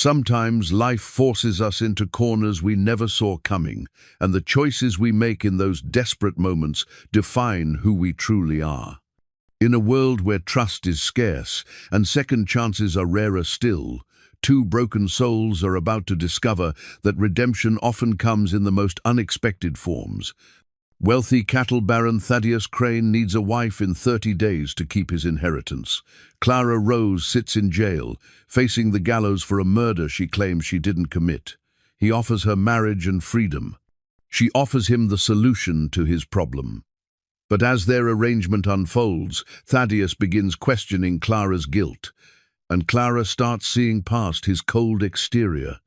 Sometimes life forces us into corners we never saw coming, and the choices we make in those desperate moments define who we truly are. In a world where trust is scarce and second chances are rarer still, two broken souls are about to discover that redemption often comes in the most unexpected forms. Wealthy cattle baron Thaddeus Crane needs a wife in 30 days to keep his inheritance. Clara Rose sits in jail, facing the gallows for a murder she claims she didn't commit. He offers her marriage and freedom. She offers him the solution to his problem. But as their arrangement unfolds, Thaddeus begins questioning Clara's guilt, and Clara starts seeing past his cold exterior.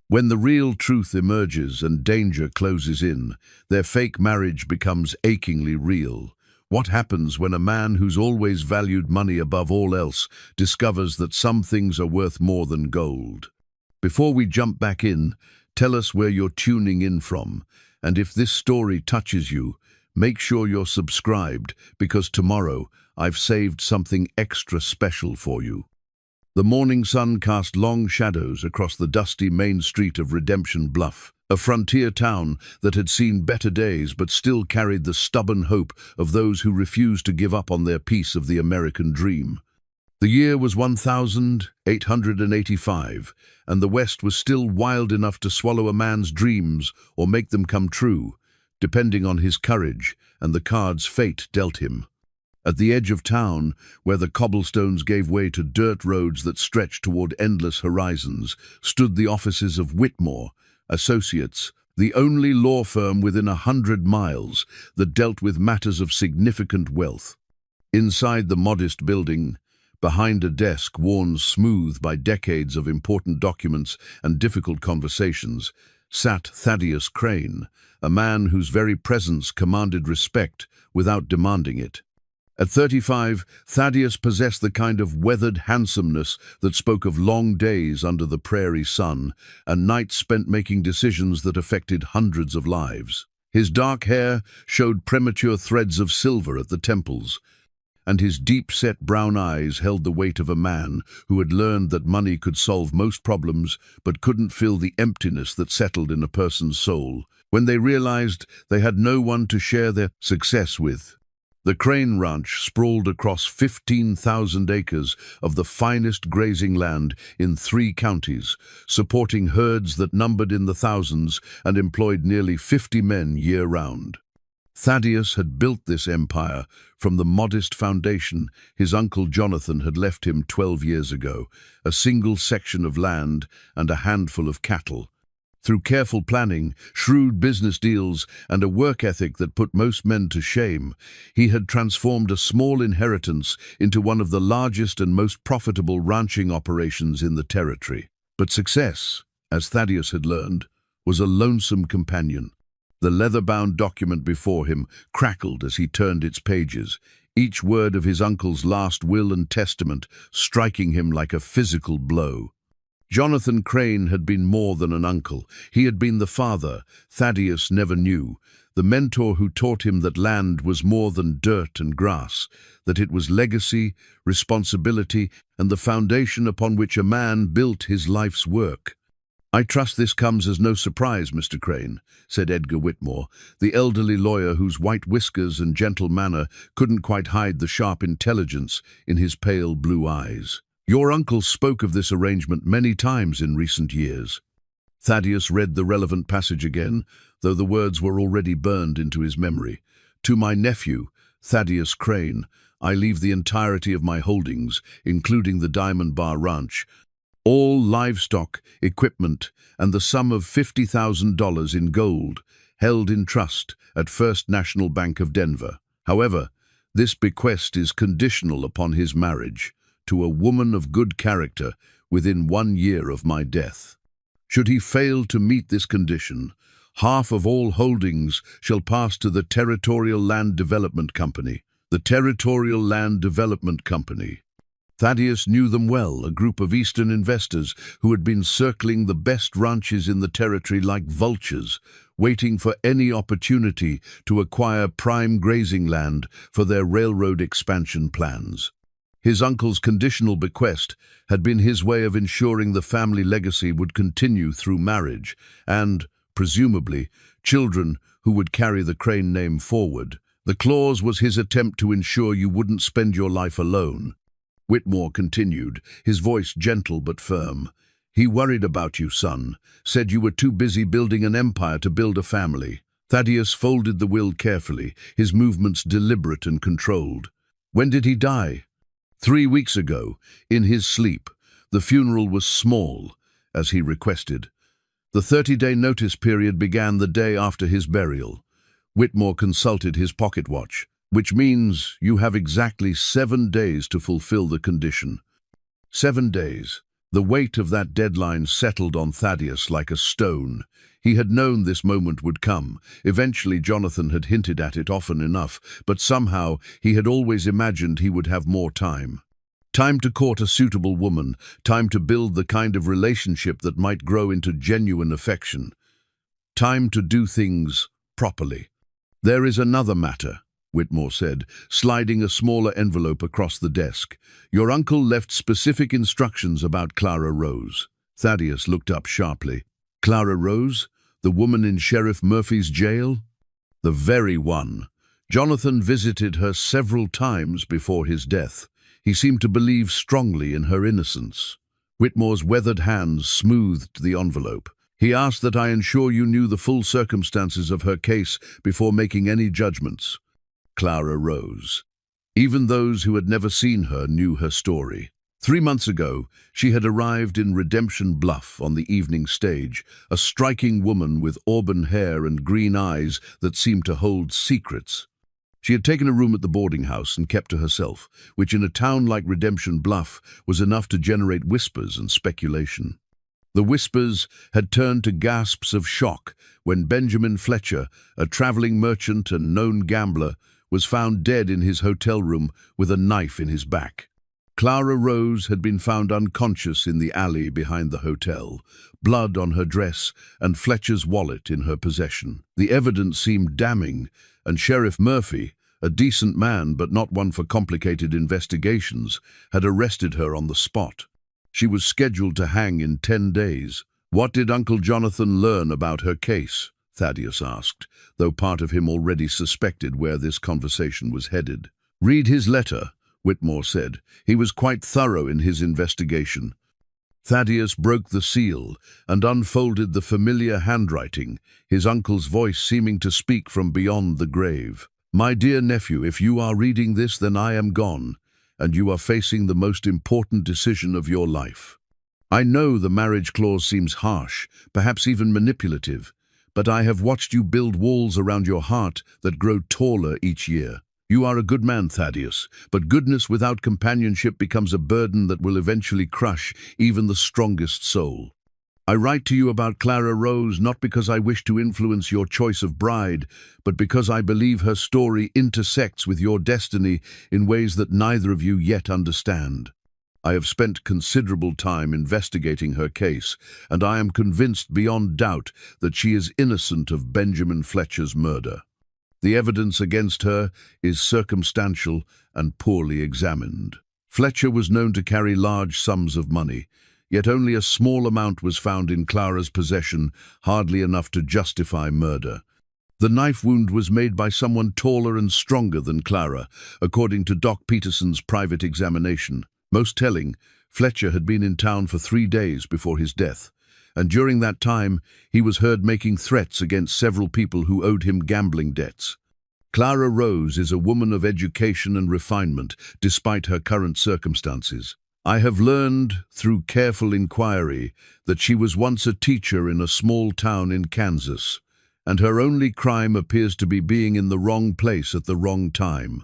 When the real truth emerges and danger closes in, their fake marriage becomes achingly real. What happens when a man who's always valued money above all else discovers that some things are worth more than gold? Before we jump back in, tell us where you're tuning in from, and if this story touches you, make sure you're subscribed, because tomorrow I've saved something extra special for you. The morning sun cast long shadows across the dusty main street of Redemption Bluff, a frontier town that had seen better days but still carried the stubborn hope of those who refused to give up on their piece of the American dream. The year was 1885, and the West was still wild enough to swallow a man's dreams or make them come true, depending on his courage and the cards fate dealt him. At the edge of town, where the cobblestones gave way to dirt roads that stretched toward endless horizons, stood the offices of Whitmore Associates, the only law firm within 100 miles that dealt with matters of significant wealth. Inside the modest building, behind a desk worn smooth by decades of important documents and difficult conversations, sat Thaddeus Crane, a man whose very presence commanded respect without demanding it. At 35, Thaddeus possessed the kind of weathered handsomeness that spoke of long days under the prairie sun and nights spent making decisions that affected hundreds of lives. His dark hair showed premature threads of silver at the temples, and his deep-set brown eyes held the weight of a man who had learned that money could solve most problems but couldn't fill the emptiness that settled in a person's soul when they realized they had no one to share their success with. The Crane Ranch sprawled across 15,000 acres of the finest grazing land in 3 counties, supporting herds that numbered in the thousands and employed nearly 50 men year-round. Thaddeus had built this empire from the modest foundation his uncle Jonathan had left him 12 years ago, a single section of land and a handful of cattle. Through careful planning, shrewd business deals, and a work ethic that put most men to shame, he had transformed a small inheritance into one of the largest and most profitable ranching operations in the territory. But success, as Thaddeus had learned, was a lonesome companion. The leather-bound document before him crackled as he turned its pages, each word of his uncle's last will and testament striking him like a physical blow. Jonathan Crane had been more than an uncle. He had been the father Thaddeus never knew, the mentor who taught him that land was more than dirt and grass, that it was legacy, responsibility, and the foundation upon which a man built his life's work. "I trust this comes as no surprise, Mr. Crane," said Edgar Whitmore, the elderly lawyer whose white whiskers and gentle manner couldn't quite hide the sharp intelligence in his pale blue eyes. "Your uncle spoke of this arrangement many times in recent years." Thaddeus read the relevant passage again, though the words were already burned into his memory. "To my nephew, Thaddeus Crane, I leave the entirety of my holdings, including the Diamond Bar Ranch, all livestock, equipment, and the sum of $50,000 in gold, held in trust at First National Bank of Denver. However, this bequest is conditional upon his marriage to a woman of good character within 1 year of my death. Should he fail to meet this condition, half of all holdings shall pass to the Territorial Land Development Company." The Territorial Land Development Company. Thaddeus knew them well, a group of Eastern investors who had been circling the best ranches in the territory like vultures, waiting for any opportunity to acquire prime grazing land for their railroad expansion plans. His uncle's conditional bequest had been his way of ensuring the family legacy would continue through marriage and, presumably, children who would carry the Crane name forward. The clause was his attempt to ensure you wouldn't spend your life alone. Whitmore continued, his voice gentle but firm. He worried about you, son, said you were too busy building an empire to build a family. Thaddeus folded the will carefully, his movements deliberate and controlled. When did he die? 3 weeks ago, in his sleep. The funeral was small, as he requested. The 30-day notice period began the day after his burial. Whitmore consulted his pocket watch, which means you have exactly 7 days to fulfill the condition. 7 days. The weight of that deadline settled on Thaddeus like a stone. He had known this moment would come. Eventually, Jonathan had hinted at it often enough, but somehow he had always imagined he would have more time. Time to court a suitable woman, time to build the kind of relationship that might grow into genuine affection. Time to do things properly. There is another matter, Whitmore said, sliding a smaller envelope across the desk. Your uncle left specific instructions about Clara Rose. Thaddeus looked up sharply. Clara Rose? The woman in Sheriff Murphy's jail? The very one. Jonathan visited her several times before his death. He seemed to believe strongly in her innocence. Whitmore's weathered hands smoothed the envelope. He asked that I ensure you knew the full circumstances of her case before making any judgments. Clara Rose. Even those who had never seen her knew her story. 3 months ago, she had arrived in Redemption Bluff on the evening stage, a striking woman with auburn hair and green eyes that seemed to hold secrets. She had taken a room at the boarding house and kept to herself, which in a town like Redemption Bluff was enough to generate whispers and speculation. The whispers had turned to gasps of shock when Benjamin Fletcher, a traveling merchant and known gambler, was found dead in his hotel room with a knife in his back. Clara Rose had been found unconscious in the alley behind the hotel, blood on her dress and Fletcher's wallet in her possession. The evidence seemed damning, and Sheriff Murphy, a decent man but not one for complicated investigations, had arrested her on the spot. She was scheduled to hang in 10 days. What did Uncle Jonathan learn about her case? Thaddeus asked, though part of him already suspected where this conversation was headed. Read his letter, Whitmore said. He was quite thorough in his investigation. Thaddeus broke the seal and unfolded the familiar handwriting, his uncle's voice seeming to speak from beyond the grave. My dear nephew, if you are reading this, then I am gone, and you are facing the most important decision of your life. I know the marriage clause seems harsh, perhaps even manipulative, but I have watched you build walls around your heart that grow taller each year. You are a good man, Thaddeus, but goodness without companionship becomes a burden that will eventually crush even the strongest soul. I write to you about Clara Rose not because I wish to influence your choice of bride, but because I believe her story intersects with your destiny in ways that neither of you yet understand. I have spent considerable time investigating her case, and I am convinced beyond doubt that she is innocent of Benjamin Fletcher's murder. The evidence against her is circumstantial and poorly examined. Fletcher was known to carry large sums of money, yet only a small amount was found in Clara's possession, hardly enough to justify murder. The knife wound was made by someone taller and stronger than Clara, according to Doc Peterson's private examination. Most telling, Fletcher had been in town for 3 days before his death, and during that time he was heard making threats against several people who owed him gambling debts. Clara Rose is a woman of education and refinement, despite her current circumstances. I have learned, through careful inquiry, that she was once a teacher in a small town in Kansas, and her only crime appears to be being in the wrong place at the wrong time.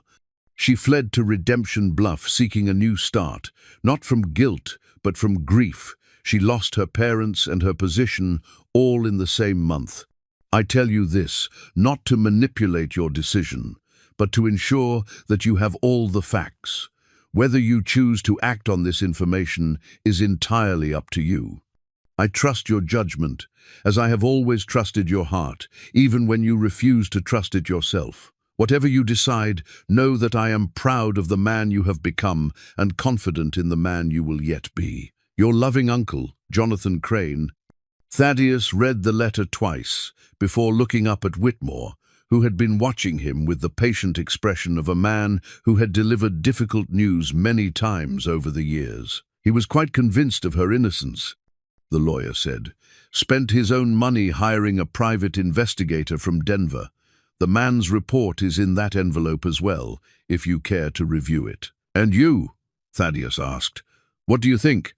She fled to Redemption Bluff seeking a new start, not from guilt, but from grief. She lost her parents and her position all in the same month. I tell you this, not to manipulate your decision, but to ensure that you have all the facts. Whether you choose to act on this information is entirely up to you. I trust your judgment, as I have always trusted your heart, even when you refuse to trust it yourself. Whatever you decide, know that I am proud of the man you have become and confident in the man you will yet be. Your loving uncle, Jonathan Crane. Thaddeus read the letter twice before looking up at Whitmore, who had been watching him with the patient expression of a man who had delivered difficult news many times over the years. He was quite convinced of her innocence, the lawyer said. Spent his own money hiring a private investigator from Denver. The man's report is in that envelope as well, if you care to review it. And you? Thaddeus asked. What do you think?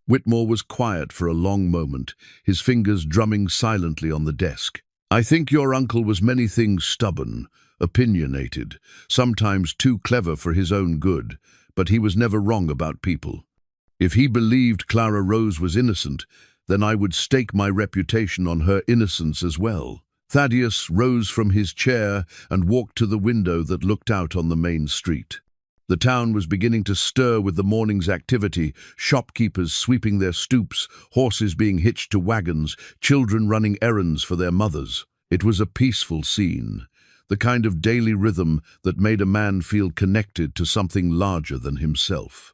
Whitmore was quiet for a long moment, his fingers drumming silently on the desk. I think your uncle was many things stubborn, opinionated, sometimes too clever for his own good, but he was never wrong about people. If he believed Clara Rose was innocent, then I would stake my reputation on her innocence as well. Thaddeus rose from his chair and walked to the window that looked out on the main street. The town was beginning to stir with the morning's activity, shopkeepers sweeping their stoops, horses being hitched to wagons, children running errands for their mothers. It was a peaceful scene, the kind of daily rhythm that made a man feel connected to something larger than himself.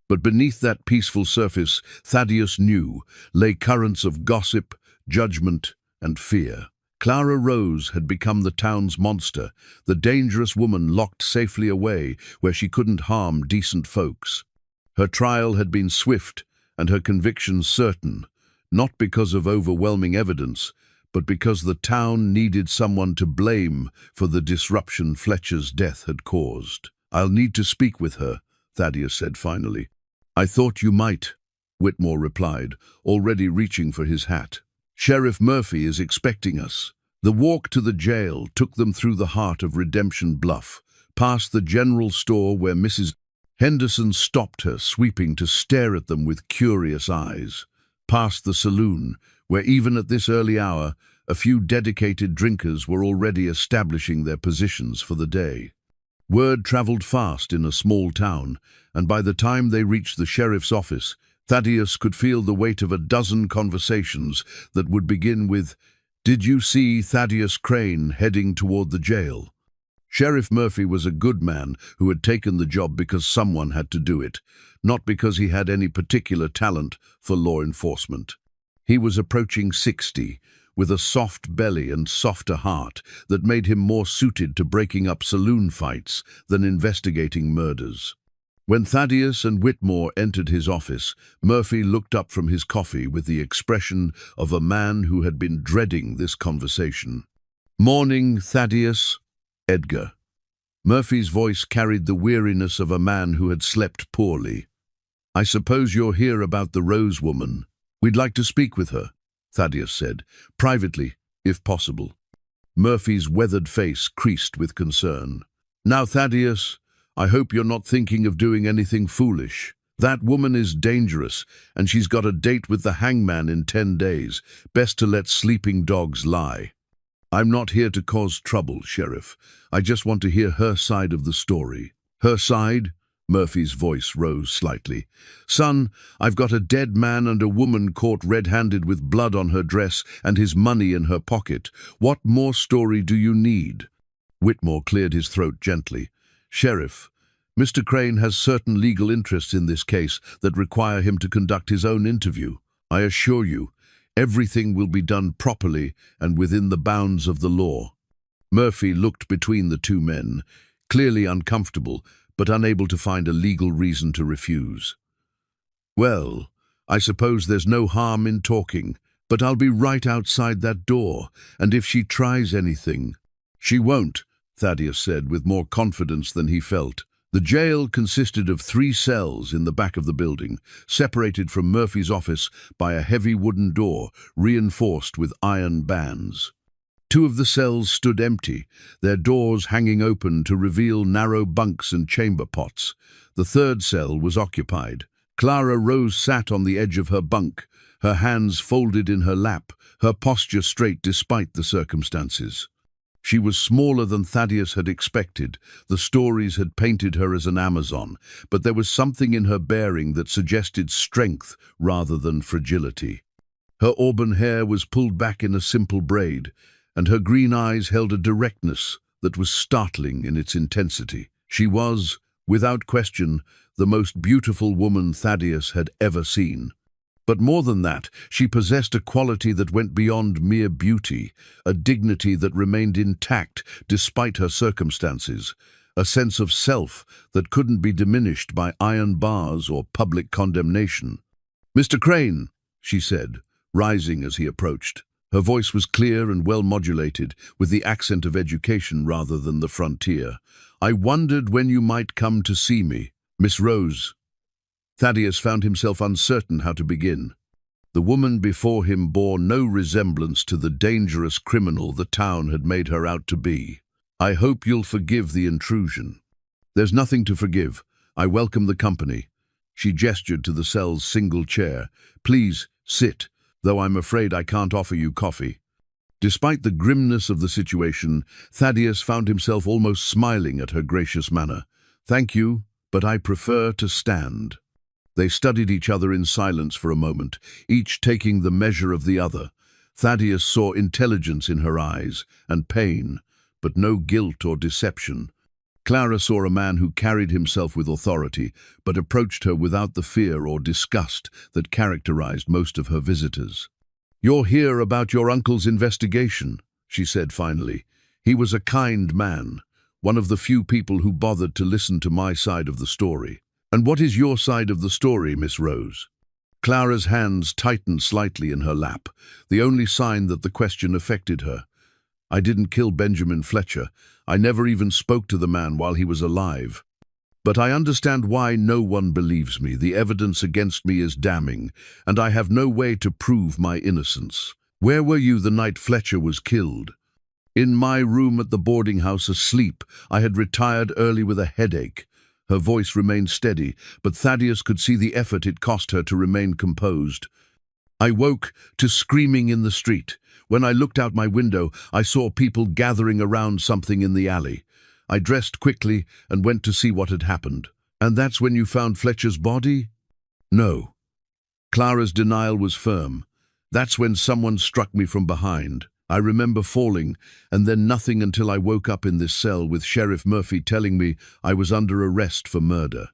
But beneath that peaceful surface, Thaddeus knew, lay currents of gossip, judgment, and fear. Clara Rose had become the town's monster, the dangerous woman locked safely away where she couldn't harm decent folks. Her trial had been swift and her conviction certain, not because of overwhelming evidence, but because the town needed someone to blame for the disruption Fletcher's death had caused. I'll need to speak with her, Thaddeus said finally. I thought you might, Whitmore replied, already reaching for his hat. Sheriff Murphy is expecting us. The walk to the jail took them through the heart of Redemption Bluff, past the general store where Mrs. Henderson stopped her, sweeping to stare at them with curious eyes, past the saloon, where even at this early hour, a few dedicated drinkers were already establishing their positions for the day. Word traveled fast in a small town, and by the time they reached the sheriff's office, Thaddeus could feel the weight of a dozen conversations that would begin with, "Did you see Thaddeus Crane heading toward the jail?" Sheriff Murphy was a good man who had taken the job because someone had to do it, not because he had any particular talent for law enforcement. He was approaching 60, with a soft belly and softer heart that made him more suited to breaking up saloon fights than investigating murders. When Thaddeus and Whitmore entered his office, Murphy looked up from his coffee with the expression of a man who had been dreading this conversation. "Morning, Thaddeus." "Edgar." Murphy's voice carried the weariness of a man who had slept poorly. "I suppose you're here about the Rose woman. We'd like to speak with her," Thaddeus said, "privately, if possible." Murphy's weathered face creased with concern. "Now, Thaddeus, I hope you're not thinking of doing anything foolish. That woman is dangerous, and she's got a date with the hangman in 10 days. Best to let sleeping dogs lie." "I'm not here to cause trouble, Sheriff. I just want to hear her side of the story." "Her side?" Murphy's voice rose slightly. "Son, I've got a dead man and a woman caught red-handed with blood on her dress and his money in her pocket. What more story do you need?" Whitmore cleared his throat gently. "Sheriff, Mr. Crane has certain legal interests in this case that require him to conduct his own interview. I assure you, everything will be done properly and within the bounds of the law." Murphy looked between the two men, clearly uncomfortable, but unable to find a legal reason to refuse. "Well, I suppose there's no harm in talking, but I'll be right outside that door, and if she tries anything—" "She won't," Thaddeus said with more confidence than he felt. The jail consisted of 3 cells in the back of the building, separated from Murphy's office by a heavy wooden door reinforced with iron bands. 2 of the cells stood empty, their doors hanging open to reveal narrow bunks and chamber pots. The 3rd cell was occupied. Clara Rose sat on the edge of her bunk, her hands folded in her lap, her posture straight despite the circumstances. She was smaller than Thaddeus had expected. The stories had painted her as an Amazon, but there was something in her bearing that suggested strength rather than fragility. Her auburn hair was pulled back in a simple braid, and her green eyes held a directness, that was startling in its intensity. She was, without question, the most beautiful woman Thaddeus had ever seen. But more than that, she possessed a quality that went beyond mere beauty, a dignity that remained intact despite her circumstances, a sense of self that couldn't be diminished by iron bars or public condemnation. "Mr. Crane," she said, rising as he approached. Her voice was clear and well-modulated, with the accent of education rather than the frontier. "I wondered when you might come to see me, Miss Rose." Thaddeus found himself uncertain how to begin. The woman before him bore no resemblance to the dangerous criminal the town had made her out to be. "I hope you'll forgive the intrusion." "There's nothing to forgive. I welcome the company." She gestured to the cell's single chair. "Please, sit, though I'm afraid I can't offer you coffee." Despite the grimness of the situation, Thaddeus found himself almost smiling at her gracious manner. "Thank you, but I prefer to stand." They studied each other in silence for a moment, each taking the measure of the other. Thaddeus saw intelligence in her eyes, and pain, but no guilt or deception. Clara saw a man who carried himself with authority, but approached her without the fear or disgust that characterized most of her visitors. "You're here about your uncle's investigation," she said finally. "He was a kind man, one of the few people who bothered to listen to my side of the story." "And what is your side of the story, Miss Rose?" Clara's hands tightened slightly in her lap, the only sign that the question affected her. "I didn't kill Benjamin Fletcher. I never even spoke to the man while he was alive. But I understand why no one believes me. The evidence against me is damning, and I have no way to prove my innocence. Where were you the night Fletcher was killed?" "In my room at the boarding house, asleep. I had retired early with a headache." Her voice remained steady, but Thaddeus could see the effort it cost her to remain composed. "I woke to screaming in the street. When I looked out my window, I saw people gathering around something in the alley. I dressed quickly and went to see what had happened." "And that's when you found Fletcher's body?" "No." Clara's denial was firm. "That's when someone struck me from behind. I remember falling, and then nothing until I woke up in this cell with Sheriff Murphy telling me I was under arrest for murder."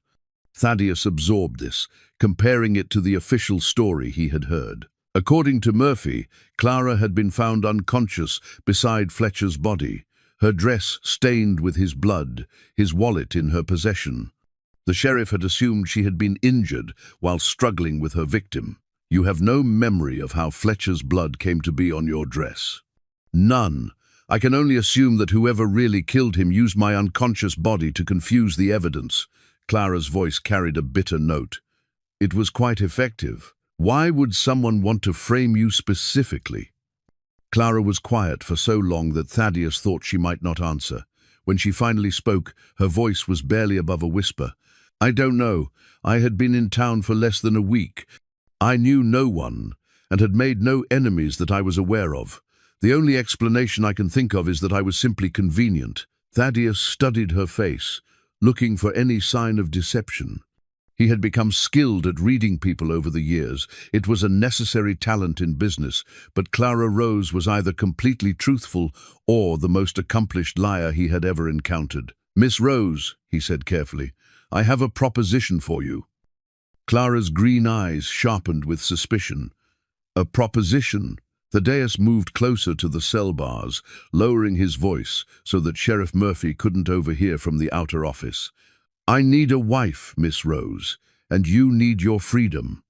Thaddeus absorbed this, comparing it to the official story he had heard. According to Murphy, Clara had been found unconscious beside Fletcher's body, her dress stained with his blood, his wallet in her possession. The sheriff had assumed she had been injured while struggling with her victim. "You have no memory of how Fletcher's blood came to be on your dress?" "None. I can only assume that whoever really killed him used my unconscious body to confuse the evidence." Clara's voice carried a bitter note. "It was quite effective. Why would someone want to frame you specifically?" Clara was quiet for so long that Thaddeus thought she might not answer. When she finally spoke, her voice was barely above a whisper. "I don't know. I had been in town for less than a week. I knew no one, and had made no enemies that I was aware of. The only explanation I can think of is that I was simply convenient." Thaddeus studied her face, looking for any sign of deception. He had become skilled at reading people over the years. It was a necessary talent in business, but Clara Rose was either completely truthful or the most accomplished liar he had ever encountered. "Miss Rose," he said carefully, "I have a proposition for you." Clara's green eyes sharpened with suspicion. "A proposition?" Thaddeus moved closer to the cell bars, lowering his voice so that Sheriff Murphy couldn't overhear from the outer office. "I need a wife, Miss Rose, and you need your freedom."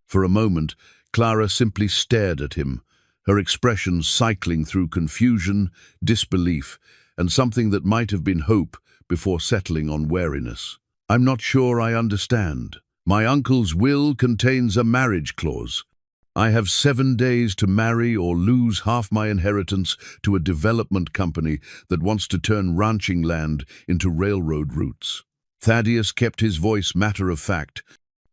For a moment, Clara simply stared at him, her expression cycling through confusion, disbelief, and something that might have been hope before settling on wariness. "I'm not sure I understand. My uncle's will contains a marriage clause. I have 7 days to marry or lose half my inheritance to a development company that wants to turn ranching land into railroad routes." Thaddeus kept his voice matter-of-fact,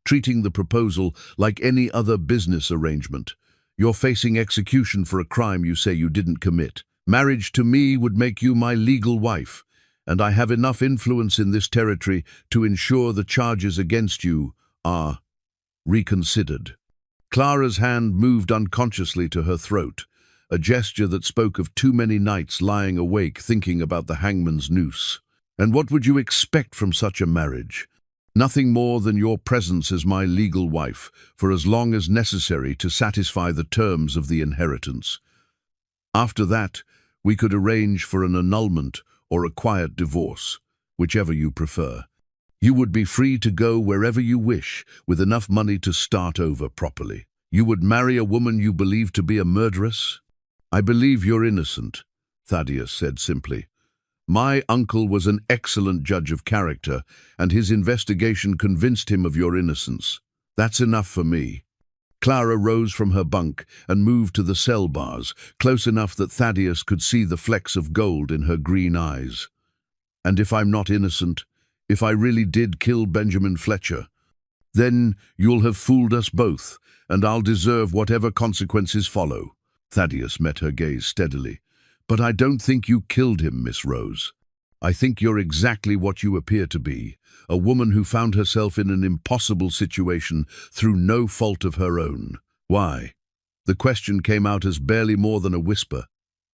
treating the proposal like any other business arrangement. "You're facing execution for a crime you say you didn't commit. Marriage to me would make you my legal wife, and I have enough influence in this territory to ensure the charges against you are reconsidered." Clara's hand moved unconsciously to her throat. a gesture that spoke of too many nights lying awake thinking about the hangman's noose. And what would you expect from such a marriage? Nothing more than your presence as my legal wife, for as long as necessary to satisfy the terms of the inheritance. After that, we could arrange for an annulment or a quiet divorce, whichever you prefer. You would be free to go wherever you wish, with enough money to start over properly. You would marry a woman you believe to be a murderess? I believe you're innocent, Thaddeus said simply. My uncle was an excellent judge of character, and his investigation convinced him of your innocence. That's enough for me. Clara rose from her bunk and moved to the cell bars, close enough that Thaddeus could see the flecks of gold in her green eyes. And if I'm not innocent, if I really did kill Benjamin Fletcher, then you'll have fooled us both, and I'll deserve whatever consequences follow. Thaddeus met her gaze steadily. But I don't think you killed him, Miss Rose. I think you're exactly what you appear to be, a woman who found herself in an impossible situation through no fault of her own. Why? The question came out as barely more than a whisper.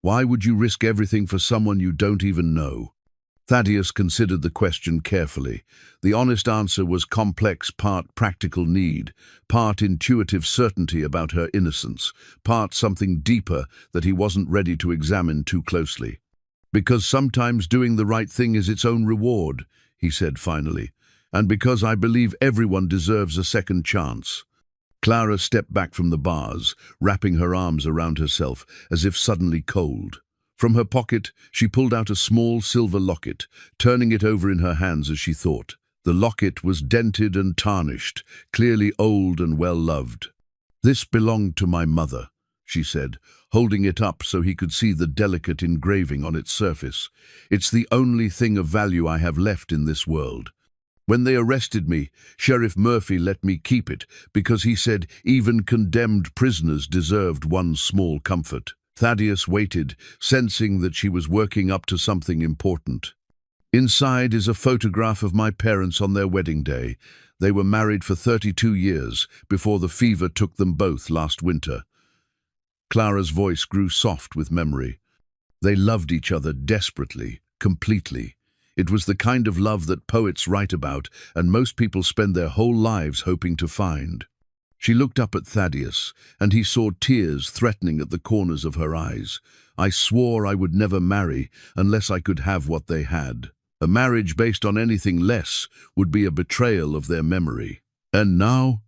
Why would you risk everything for someone you don't even know? Thaddeus considered the question carefully. The honest answer was complex, part practical need, part intuitive certainty about her innocence, part something deeper that he wasn't ready to examine too closely. Because sometimes doing the right thing is its own reward, he said finally, and because I believe everyone deserves a second chance. Clara stepped back from the bars, wrapping her arms around herself as if suddenly cold. From her pocket, she pulled out a small silver locket, turning it over in her hands as she thought. The locket was dented and tarnished, clearly old and well-loved. This belonged to my mother, she said, holding it up so he could see the delicate engraving on its surface. It's the only thing of value I have left in this world. When they arrested me, Sheriff Murphy let me keep it because he said even condemned prisoners deserved one small comfort. Thaddeus waited, sensing that she was working up to something important. Inside is a photograph of my parents on their wedding day. They were married for 32 years, before the fever took them both last winter. Clara's voice grew soft with memory. They loved each other desperately, completely. It was the kind of love that poets write about, and most people spend their whole lives hoping to find. She looked up at Thaddeus, and he saw tears threatening at the corners of her eyes. I swore I would never marry unless I could have what they had. A marriage based on anything less would be a betrayal of their memory. And now?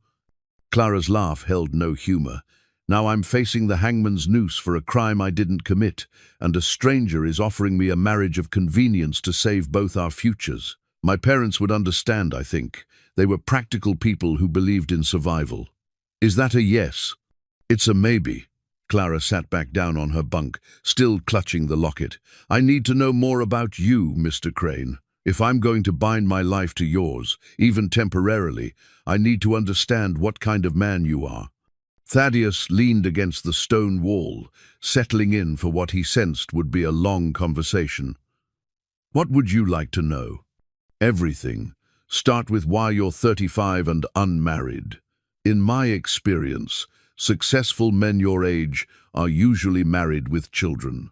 Clara's laugh held no humor. Now I'm facing the hangman's noose for a crime I didn't commit, and a stranger is offering me a marriage of convenience to save both our futures. My parents would understand, I think. They were practical people who believed in survival. Is that a yes? It's a maybe. Clara sat back down on her bunk, still clutching the locket. I need to know more about you, Mr. Crane. If I'm going to bind my life to yours, even temporarily, I need to understand what kind of man you are. Thaddeus leaned against the stone wall, settling in for what he sensed would be a long conversation. What would you like to know? Everything. Start with why you're 35 and unmarried. In my experience, successful men your age are usually married with children.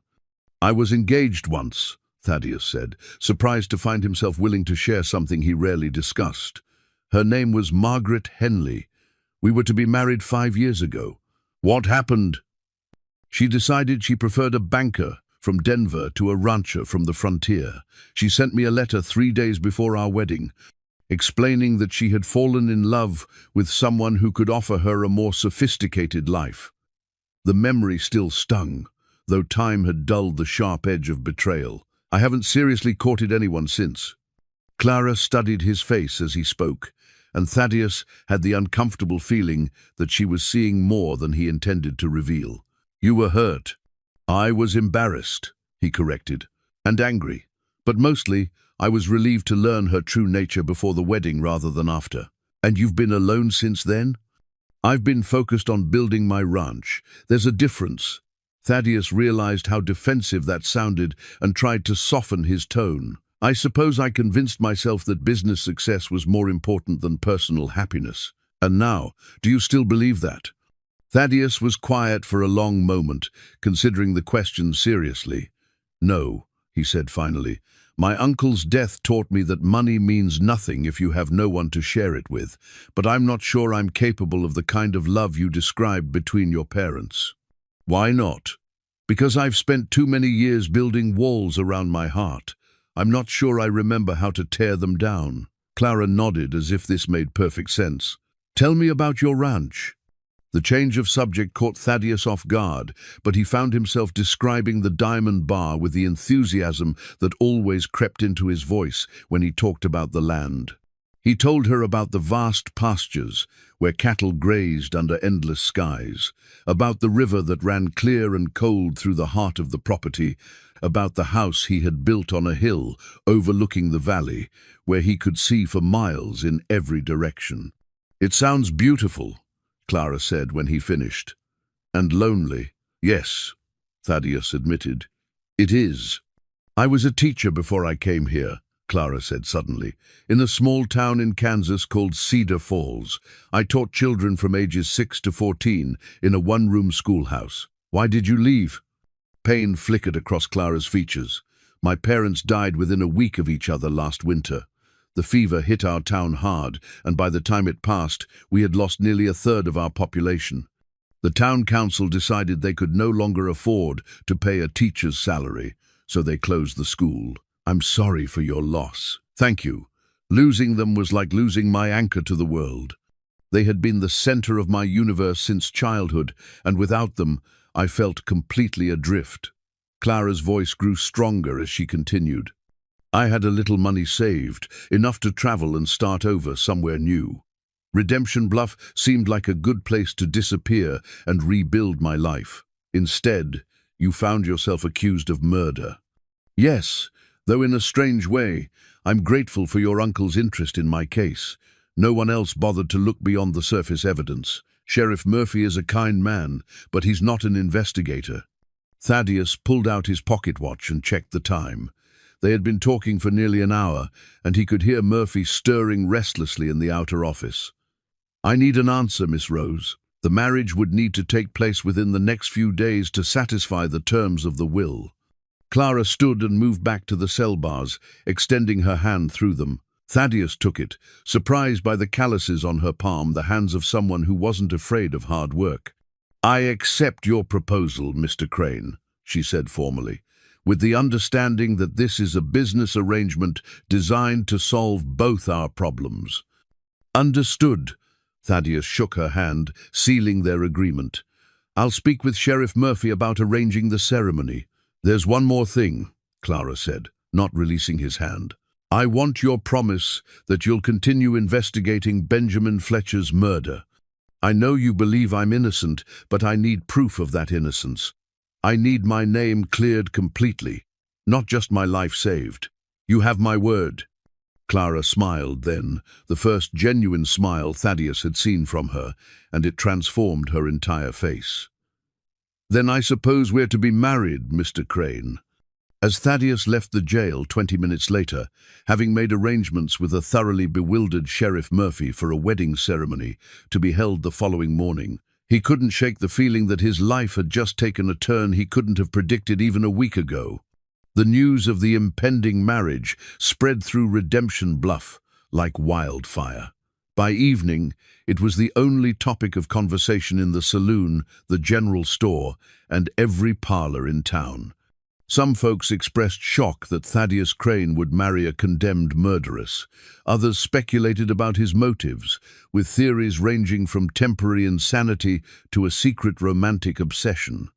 I was engaged once, Thaddeus said, surprised to find himself willing to share something he rarely discussed. Her name was Margaret Henley. We were to be married 5 years ago. What happened? She decided she preferred a banker from Denver to a rancher from the frontier. She sent me a letter 3 days before our wedding, explaining that she had fallen in love with someone who could offer her a more sophisticated life. The memory still stung, though time had dulled the sharp edge of betrayal. I haven't seriously courted anyone since. Clara studied his face as he spoke, and Thaddeus had the uncomfortable feeling that she was seeing more than he intended to reveal. You were hurt. I was embarrassed, he corrected, and angry, but mostly I was relieved to learn her true nature before the wedding rather than after. And you've been alone since then? I've been focused on building my ranch. There's a difference. Thaddeus realized how defensive that sounded and tried to soften his tone. I suppose I convinced myself that business success was more important than personal happiness. And now, do you still believe that? Thaddeus was quiet for a long moment, considering the question seriously. "No," he said finally. "My uncle's death taught me that money means nothing if you have no one to share it with, but I'm not sure I'm capable of the kind of love you described between your parents." "Why not?" "Because I've spent too many years building walls around my heart. I'm not sure I remember how to tear them down." Clara nodded as if this made perfect sense. "Tell me about your ranch." The change of subject caught Thaddeus off guard, but he found himself describing the diamond bar with the enthusiasm that always crept into his voice when he talked about the land. He told her about the vast pastures, where cattle grazed under endless skies, about the river that ran clear and cold through the heart of the property, about the house he had built on a hill overlooking the valley, where he could see for miles in every direction. "It sounds beautiful," Clara said when he finished. "And lonely." "Yes," Thaddeus admitted. "It is." "I was a teacher before I came here," Clara said suddenly, "in a small town in Kansas called Cedar Falls. I taught children from ages 6 to 14 in a one-room schoolhouse." "Why did you leave?" Pain flickered across Clara's features. "My parents died within a week of each other last winter. The fever hit our town hard, and by the time it passed, we had lost nearly a third of our population. The town council decided they could no longer afford to pay a teacher's salary, so they closed the school. I'm sorry for your loss." "Thank you. Losing them was like losing my anchor to the world. They had been the center of my universe since childhood, and without them, I felt completely adrift." Clara's voice grew stronger as she continued. "I had a little money saved, enough to travel and start over somewhere new. Redemption Bluff seemed like a good place to disappear and rebuild my life. Instead, you found yourself accused of murder." "Yes, though in a strange way, I'm grateful for your uncle's interest in my case. No one else bothered to look beyond the surface evidence. Sheriff Murphy is a kind man, but he's not an investigator." Thaddeus pulled out his pocket watch and checked the time. They had been talking for nearly an hour, and he could hear Murphy stirring restlessly in the outer office. "I need an answer, Miss Rose. The marriage would need to take place within the next few days to satisfy the terms of the will." Clara stood and moved back to the cell bars, extending her hand through them. Thaddeus took it, surprised by the calluses on her palm, the hands of someone who wasn't afraid of hard work. "I accept your proposal, Mr. Crane," she said formally, "with the understanding that this is a business arrangement designed to solve both our problems." "Understood." Thaddeus shook her hand, sealing their agreement. "I'll speak with Sheriff Murphy about arranging the ceremony." "There's one more thing," Clara said, not releasing his hand. "I want your promise that you'll continue investigating Benjamin Fletcher's murder. I know you believe I'm innocent, but I need proof of that innocence. I need my name cleared completely, not just my life saved. You have my word." Clara smiled then, the first genuine smile Thaddeus had seen from her, and it transformed her entire face. "Then I suppose we're to be married, Mr. Crane." As Thaddeus left the jail 20 minutes later, having made arrangements with a thoroughly bewildered Sheriff Murphy for a wedding ceremony to be held the following morning, he couldn't shake the feeling that his life had just taken a turn he couldn't have predicted even a week ago. The news of the impending marriage spread through Redemption Bluff like wildfire. By evening, it was the only topic of conversation in the saloon, the general store, and every parlor in town. Some folks expressed shock that Thaddeus Crane would marry a condemned murderess. Others speculated about his motives, with theories ranging from temporary insanity to a secret romantic obsession.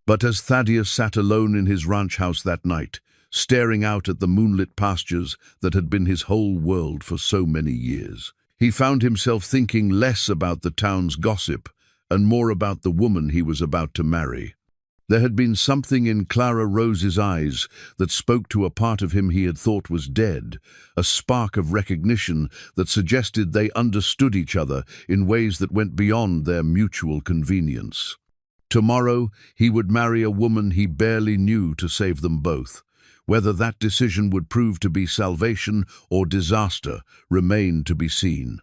But as Thaddeus sat alone in his ranch house that night, staring out at the moonlit pastures that had been his whole world for so many years, he found himself thinking less about the town's gossip and more about the woman he was about to marry. There had been something in Clara Rose's eyes that spoke to a part of him he had thought was dead, a spark of recognition that suggested they understood each other in ways that went beyond their mutual convenience. Tomorrow, he would marry a woman he barely knew to save them both. Whether that decision would prove to be salvation or disaster remained to be seen.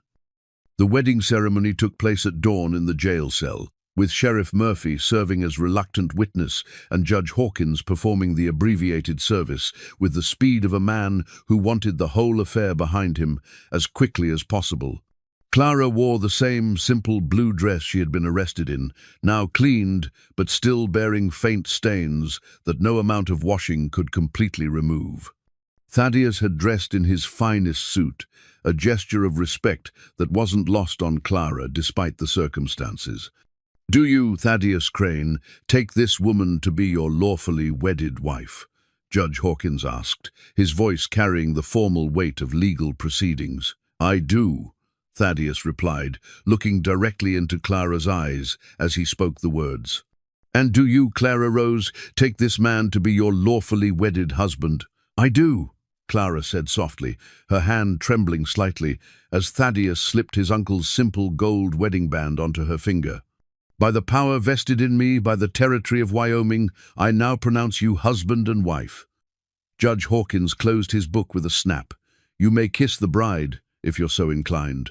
The wedding ceremony took place at dawn in the jail cell. with Sheriff Murphy serving as reluctant witness and Judge Hawkins performing the abbreviated service with the speed of a man who wanted the whole affair behind him as quickly as possible. Clara wore the same simple blue dress she had been arrested in, now cleaned but still bearing faint stains that no amount of washing could completely remove. Thaddeus had dressed in his finest suit, a gesture of respect that wasn't lost on Clara despite the circumstances. "Do you, Thaddeus Crane, take this woman to be your lawfully wedded wife?" Judge Hawkins asked, his voice carrying the formal weight of legal proceedings. "I do," Thaddeus replied, looking directly into Clara's eyes as he spoke the words. "And do you, Clara Rose, take this man to be your lawfully wedded husband?" "I do," Clara said softly, her hand trembling slightly as Thaddeus slipped his uncle's simple gold wedding band onto her finger. "By the power vested in me by the territory of Wyoming, I now pronounce you husband and wife." Judge Hawkins closed his book with a snap. "You may kiss the bride, if you're so inclined."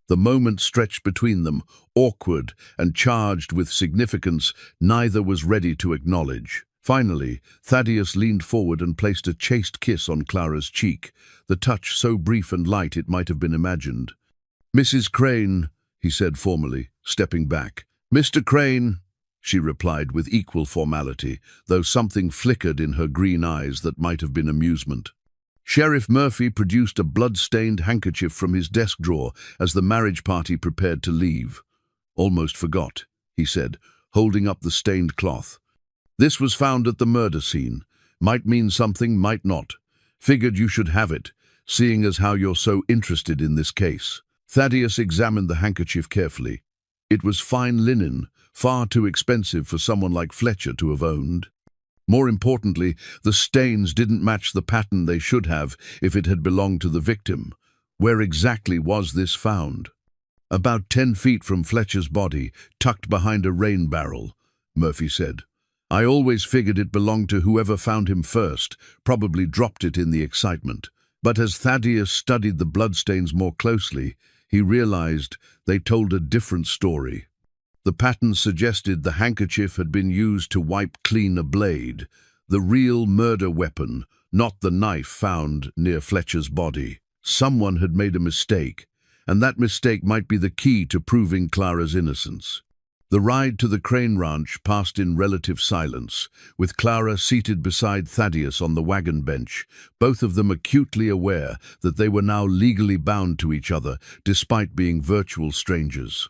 The moment stretched between them, awkward and charged with significance neither was ready to acknowledge. Finally, Thaddeus leaned forward and placed a chaste kiss on Clara's cheek, the touch so brief and light it might have been imagined. "Mrs. Crane," he said formally, stepping back. "Mr. Crane," she replied with equal formality, though something flickered in her green eyes that might have been amusement. Sheriff Murphy produced a blood-stained handkerchief from his desk drawer as the marriage party prepared to leave. "Almost forgot," he said, holding up the stained cloth. "This was found at the murder scene. Might mean something, might not. Figured you should have it, seeing as how you're so interested in this case." Thaddeus examined the handkerchief carefully. It was fine linen, far too expensive for someone like Fletcher to have owned. More importantly, the stains didn't match the pattern they should have if it had belonged to the victim. Where exactly was this found? "About 10 feet from Fletcher's body, tucked behind a rain barrel," Murphy said. "I always figured it belonged to whoever found him first, probably dropped it in the excitement." But as Thaddeus studied the bloodstains more closely, he realized they told a different story. The pattern suggested the handkerchief had been used to wipe clean a blade, the real murder weapon, not the knife found near Fletcher's body. Someone had made a mistake, and that mistake might be the key to proving Clara's innocence. The ride to the Crane Ranch passed in relative silence, with Clara seated beside Thaddeus on the wagon bench, both of them acutely aware that they were now legally bound to each other, despite being virtual strangers.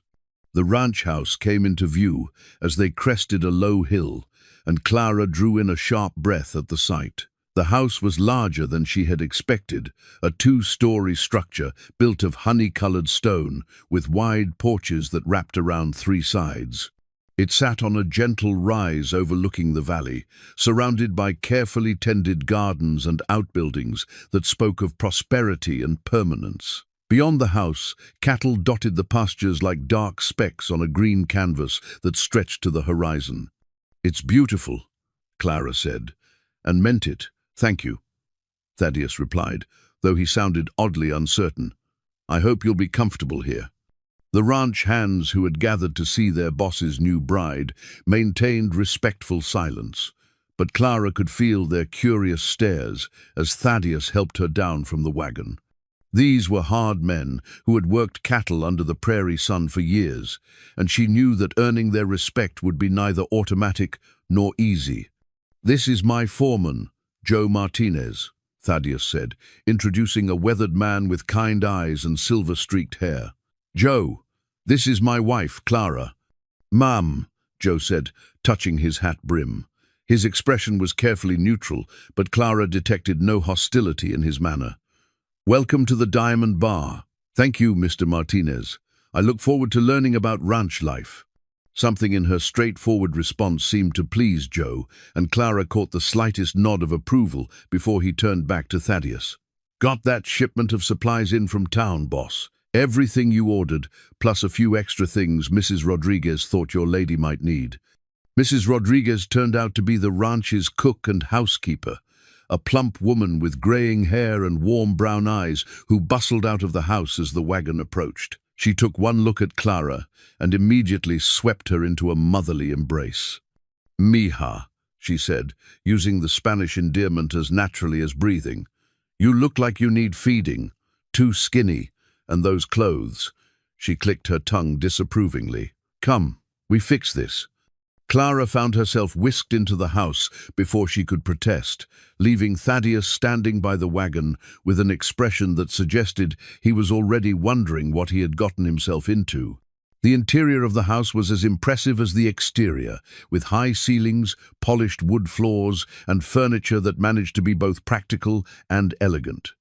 The ranch house came into view as they crested a low hill, and Clara drew in a sharp breath at the sight. The house was larger than she had expected, a 2-story structure built of honey-colored stone with wide porches that wrapped around 3 sides. It sat on a gentle rise overlooking the valley, surrounded by carefully tended gardens and outbuildings that spoke of prosperity and permanence. Beyond the house, cattle dotted the pastures like dark specks on a green canvas that stretched to the horizon. "It's beautiful," Clara said, and meant it. "Thank you," Thaddeus replied, though he sounded oddly uncertain. "I hope you'll be comfortable here." The ranch hands who had gathered to see their boss's new bride maintained respectful silence, but Clara could feel their curious stares as Thaddeus helped her down from the wagon. These were hard men who had worked cattle under the prairie sun for years, and she knew that earning their respect would be neither automatic nor easy. "This is my foreman, Joe Martinez," Thaddeus said, introducing a weathered man with kind eyes and silver-streaked hair. "Joe, this is my wife, Clara." "Ma'am," Joe said, touching his hat brim. His expression was carefully neutral, but Clara detected no hostility in his manner. "Welcome to the Diamond Bar." "Thank you, Mr. Martinez. I look forward to learning about ranch life." Something in her straightforward response seemed to please Joe, and Clara caught the slightest nod of approval before he turned back to Thaddeus. "Got that shipment of supplies in from town, boss. Everything you ordered, plus a few extra things Mrs. Rodriguez thought your lady might need." Mrs. Rodriguez turned out to be the ranch's cook and housekeeper, a plump woman with graying hair and warm brown eyes who bustled out of the house as the wagon approached. She took one look at Clara and immediately swept her into a motherly embrace. "Mija," she said, using the Spanish endearment as naturally as breathing. "You look like you need feeding. Too skinny. And those clothes." She clicked her tongue disapprovingly. "Come, we fix this." Clara found herself whisked into the house before she could protest, leaving Thaddeus standing by the wagon with an expression that suggested he was already wondering what he had gotten himself into. The interior of the house was as impressive as the exterior, with high ceilings, polished wood floors, and furniture that managed to be both practical and elegant.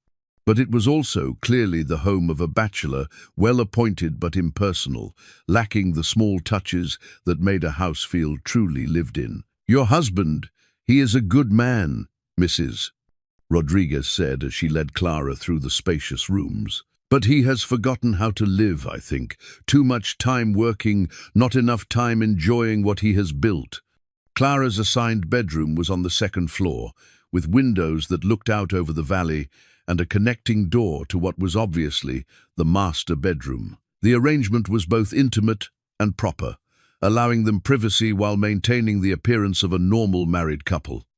But it was also clearly the home of a bachelor, well-appointed but impersonal, lacking the small touches that made a house feel truly lived in. "Your husband, he is a good man, Mrs. Rodriguez said as she led Clara through the spacious rooms. "But he has forgotten how to live, I think. Too much time working, not enough time enjoying what he has built." Clara's assigned bedroom was on the second floor, with windows that looked out over the valley and a connecting door to what was obviously the master bedroom. The arrangement was both intimate and proper, allowing them privacy while maintaining the appearance of a normal married couple.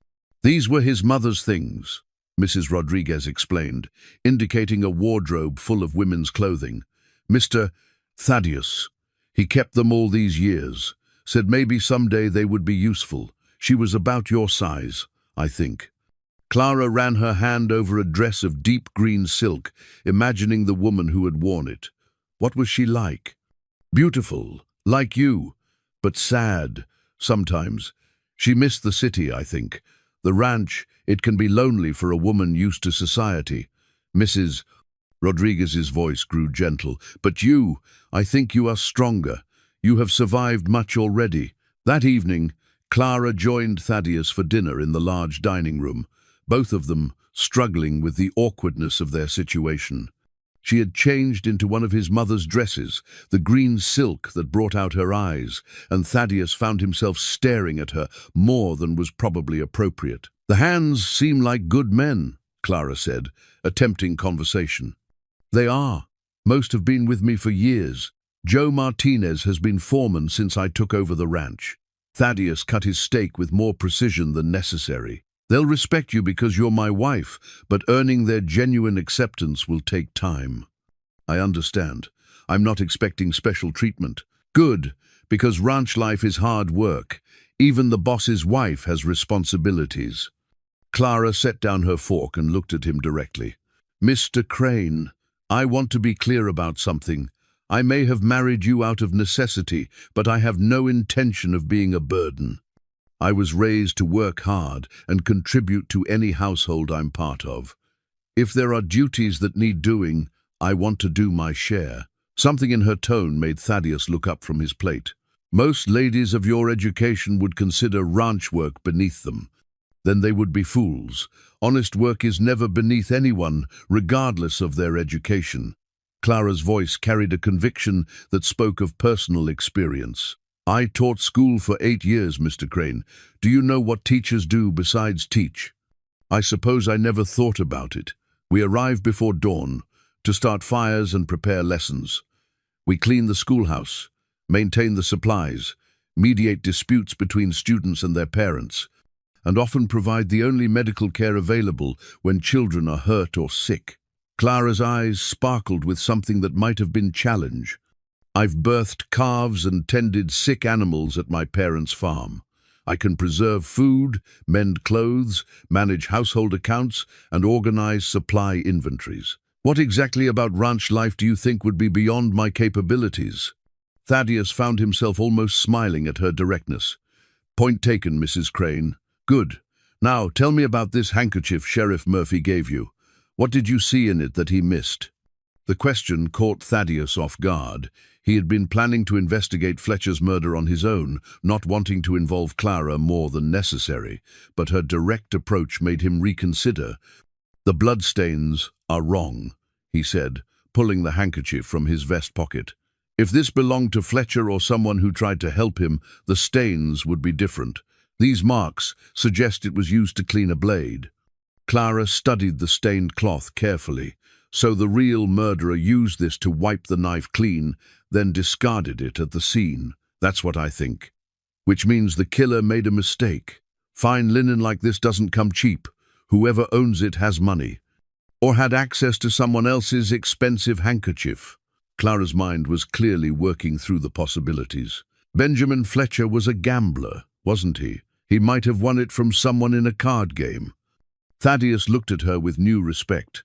"These were his mother's things," Mrs. Rodriguez explained, indicating a wardrobe full of women's clothing. "Mr. Thaddeus, he kept them all these years, said maybe someday they would be useful. She was about your size, I think." Clara ran her hand over a dress of deep green silk, imagining the woman who had worn it. What was she like? "Beautiful, like you, but sad, sometimes. She missed the city, I think. The ranch, it can be lonely for a woman used to society." Mrs. Rodriguez's voice grew gentle. "But you, I think you are stronger. You have survived much already." That evening, Clara joined Thaddeus for dinner in the large dining room, both of them struggling with the awkwardness of their situation. She had changed into one of his mother's dresses, the green silk that brought out her eyes, and Thaddeus found himself staring at her more than was probably appropriate. "The hands seem like good men," Clara said, attempting conversation. "They are. Most have been with me for years. Joe Martinez has been foreman since I took over the ranch." Thaddeus cut his steak with more precision than necessary. "They'll respect you because you're my wife, but earning their genuine acceptance will take time." "I understand. I'm not expecting special treatment." "Good, because ranch life is hard work. Even the boss's wife has responsibilities." Clara set down her fork and looked at him directly. "Mr. Crane, I want to be clear about something. I may have married you out of necessity, but I have no intention of being a burden. I was raised to work hard and contribute to any household I'm part of. If there are duties that need doing, I want to do my share." Something in her tone made Thaddeus look up from his plate. "Most ladies of your education would consider ranch work beneath them. Then they would be fools. Honest work is never beneath anyone, regardless of their education." Clara's voice carried a conviction that spoke of personal experience. "I taught school for 8 years, Mr. Crane. Do you know what teachers do besides teach?" "I suppose I never thought about it. We arrive before dawn, to start fires and prepare lessons. We clean the schoolhouse, maintain the supplies, mediate disputes between students and their parents, and often provide the only medical care available when children are hurt or sick." Clara's eyes sparkled with something that might have been challenge. "I've birthed calves and tended sick animals at my parents' farm. I can preserve food, mend clothes, manage household accounts, and organize supply inventories. What exactly about ranch life do you think would be beyond my capabilities?" Thaddeus found himself almost smiling at her directness. "Point taken, Mrs. Crane. Good. Now, tell me about this handkerchief Sheriff Murphy gave you. What did you see in it that he missed?" The question caught Thaddeus off guard. He had been planning to investigate Fletcher's murder on his own, not wanting to involve Clara more than necessary, but her direct approach made him reconsider. "The bloodstains are wrong," he said, pulling the handkerchief from his vest pocket. "If this belonged to Fletcher or someone who tried to help him, the stains would be different. These marks suggest it was used to clean a blade." Clara studied the stained cloth carefully, So the real murderer used this to wipe the knife clean, then discarded it at the scene. That's what I think. Which means the killer made a mistake. Fine linen like this doesn't come cheap. Whoever owns it has money. Or had access to someone else's expensive handkerchief. Clara's mind was clearly working through the possibilities. Benjamin Fletcher was a gambler, wasn't he? He might have won it from someone in a card game. Thaddeus looked at her with new respect.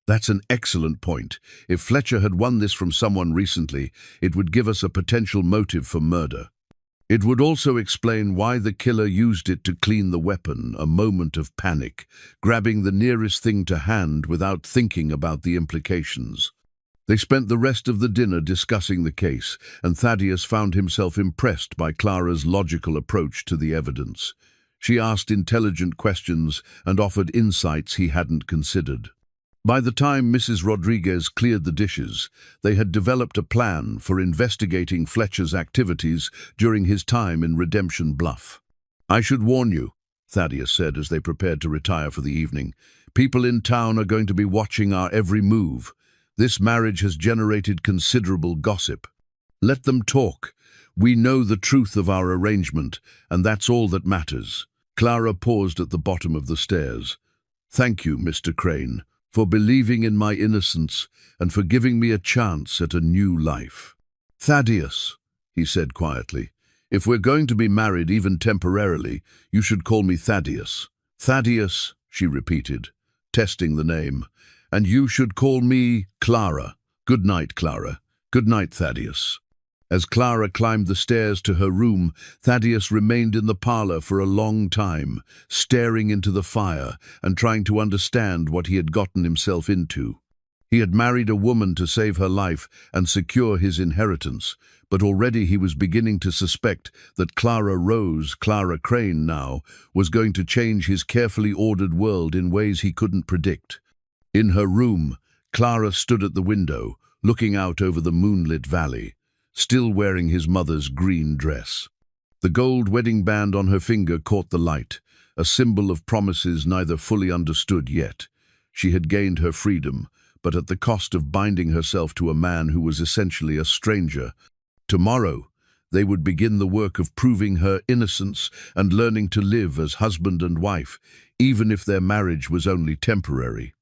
That's an excellent point. If Fletcher had won this from someone recently, it would give us a potential motive for murder. It would also explain why the killer used it to clean the weapon, a moment of panic, grabbing the nearest thing to hand without thinking about the implications. They spent the rest of the dinner discussing the case, and Thaddeus found himself impressed by Clara's logical approach to the evidence. She asked intelligent questions and offered insights he hadn't considered. By the time Mrs. Rodriguez cleared the dishes, they had developed a plan for investigating Fletcher's activities during his time in Redemption Bluff. "I should warn you," Thaddeus said as they prepared to retire for the evening. "People in town are going to be watching our every move. This marriage has generated considerable gossip. Let them talk. We know the truth of our arrangement, and that's all that matters." Clara paused at the bottom of the stairs. "Thank you, Mr. Crane, for believing in my innocence and for giving me a chance at a new life." "Thaddeus," he said quietly, "if we're going to be married even temporarily, you should call me Thaddeus." "Thaddeus," she repeated, testing the name, "and you should call me Clara. Good night, Clara. Good night, Thaddeus." As Clara climbed the stairs to her room, Thaddeus remained in the parlor for a long time, staring into the fire and trying to understand what he had gotten himself into. He had married a woman to save her life and secure his inheritance, but already he was beginning to suspect that Clara Crane now, was going to change his carefully ordered world in ways he couldn't predict. In her room, Clara stood at the window, looking out over the moonlit valley, still wearing his mother's green dress. The gold wedding band on her finger caught the light, a symbol of promises neither fully understood yet. She had gained her freedom, but at the cost of binding herself to a man who was essentially a stranger. Tomorrow, they would begin the work of proving her innocence and learning to live as husband and wife, even if their marriage was only temporary.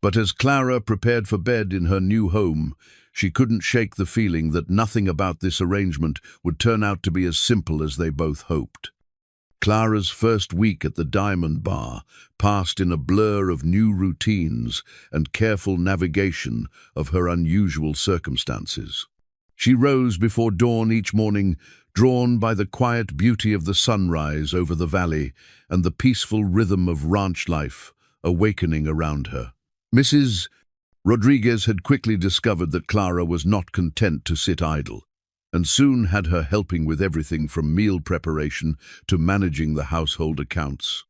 But as Clara prepared for bed in her new home, she couldn't shake the feeling that nothing about this arrangement would turn out to be as simple as they both hoped. Clara's first week at the Diamond Bar passed in a blur of new routines and careful navigation of her unusual circumstances. She rose before dawn each morning, drawn by the quiet beauty of the sunrise over the valley and the peaceful rhythm of ranch life awakening around her. Mrs. Rodriguez had quickly discovered that Clara was not content to sit idle, and soon had her helping with everything from meal preparation to managing the household accounts.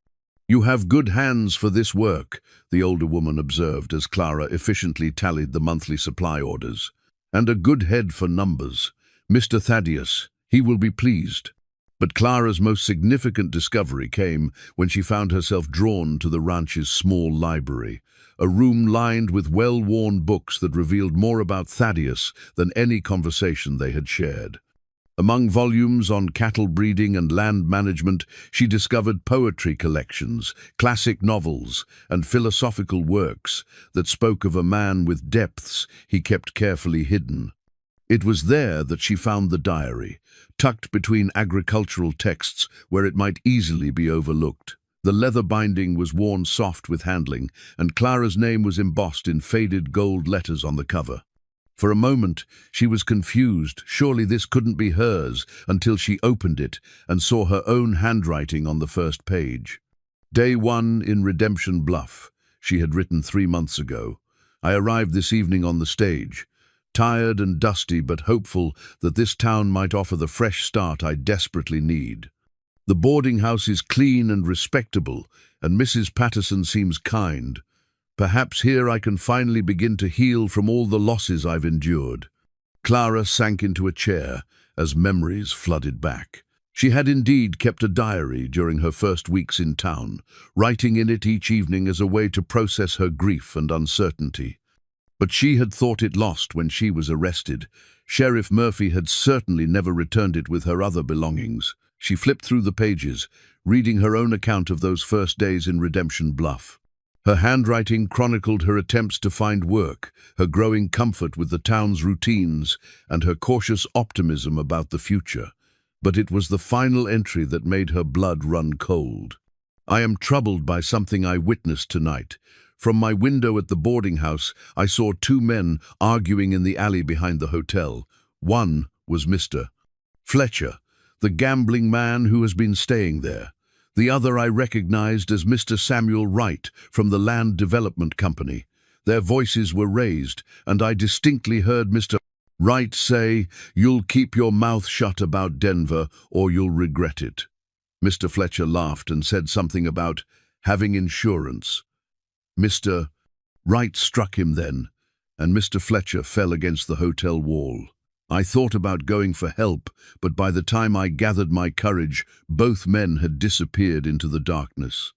"You have good hands for this work," the older woman observed as Clara efficiently tallied the monthly supply orders. "And a good head for numbers. Mr. Thaddeus, he will be pleased." But Clara's most significant discovery came when she found herself drawn to the ranch's small library, a room lined with well-worn books that revealed more about Thaddeus than any conversation they had shared. Among volumes on cattle breeding and land management, she discovered poetry collections, classic novels, and philosophical works that spoke of a man with depths he kept carefully hidden. It was there that she found the diary, tucked between agricultural texts where it might easily be overlooked. The leather binding was worn soft with handling, and Clara's name was embossed in faded gold letters on the cover. For a moment, she was confused. Surely this couldn't be hers, until she opened it and saw her own handwriting on the first page. "Day 1 in Redemption Bluff," she had written 3 months ago. "I arrived this evening on the stage, tired and dusty but hopeful that this town might offer the fresh start I desperately need. The boarding house is clean and respectable, and Mrs. Patterson seems kind. Perhaps here I can finally begin to heal from all the losses I've endured." Clara sank into a chair as memories flooded back. She had indeed kept a diary during her first weeks in town, writing in it each evening as a way to process her grief and uncertainty. But she had thought it lost when she was arrested. Sheriff Murphy had certainly never returned it with her other belongings. She flipped through the pages, reading her own account of those first days in Redemption Bluff. Her handwriting chronicled her attempts to find work, her growing comfort with the town's routines, and her cautious optimism about the future. But it was the final entry that made her blood run cold. I am troubled by something I witnessed tonight. From my window at the boarding house, I saw two men arguing in the alley behind the hotel. One was Mr. Fletcher, the gambling man who has been staying there. The other I recognized as Mr. Samuel Wright from the Land Development Company. Their voices were raised, and I distinctly heard Mr. Wright say, "You'll keep your mouth shut about Denver, or you'll regret it." Mr. Fletcher laughed and said something about having insurance. Mr. Wright struck him then, and Mr. Fletcher fell against the hotel wall. I thought about going for help, but by the time I gathered my courage, both men had disappeared into the darkness.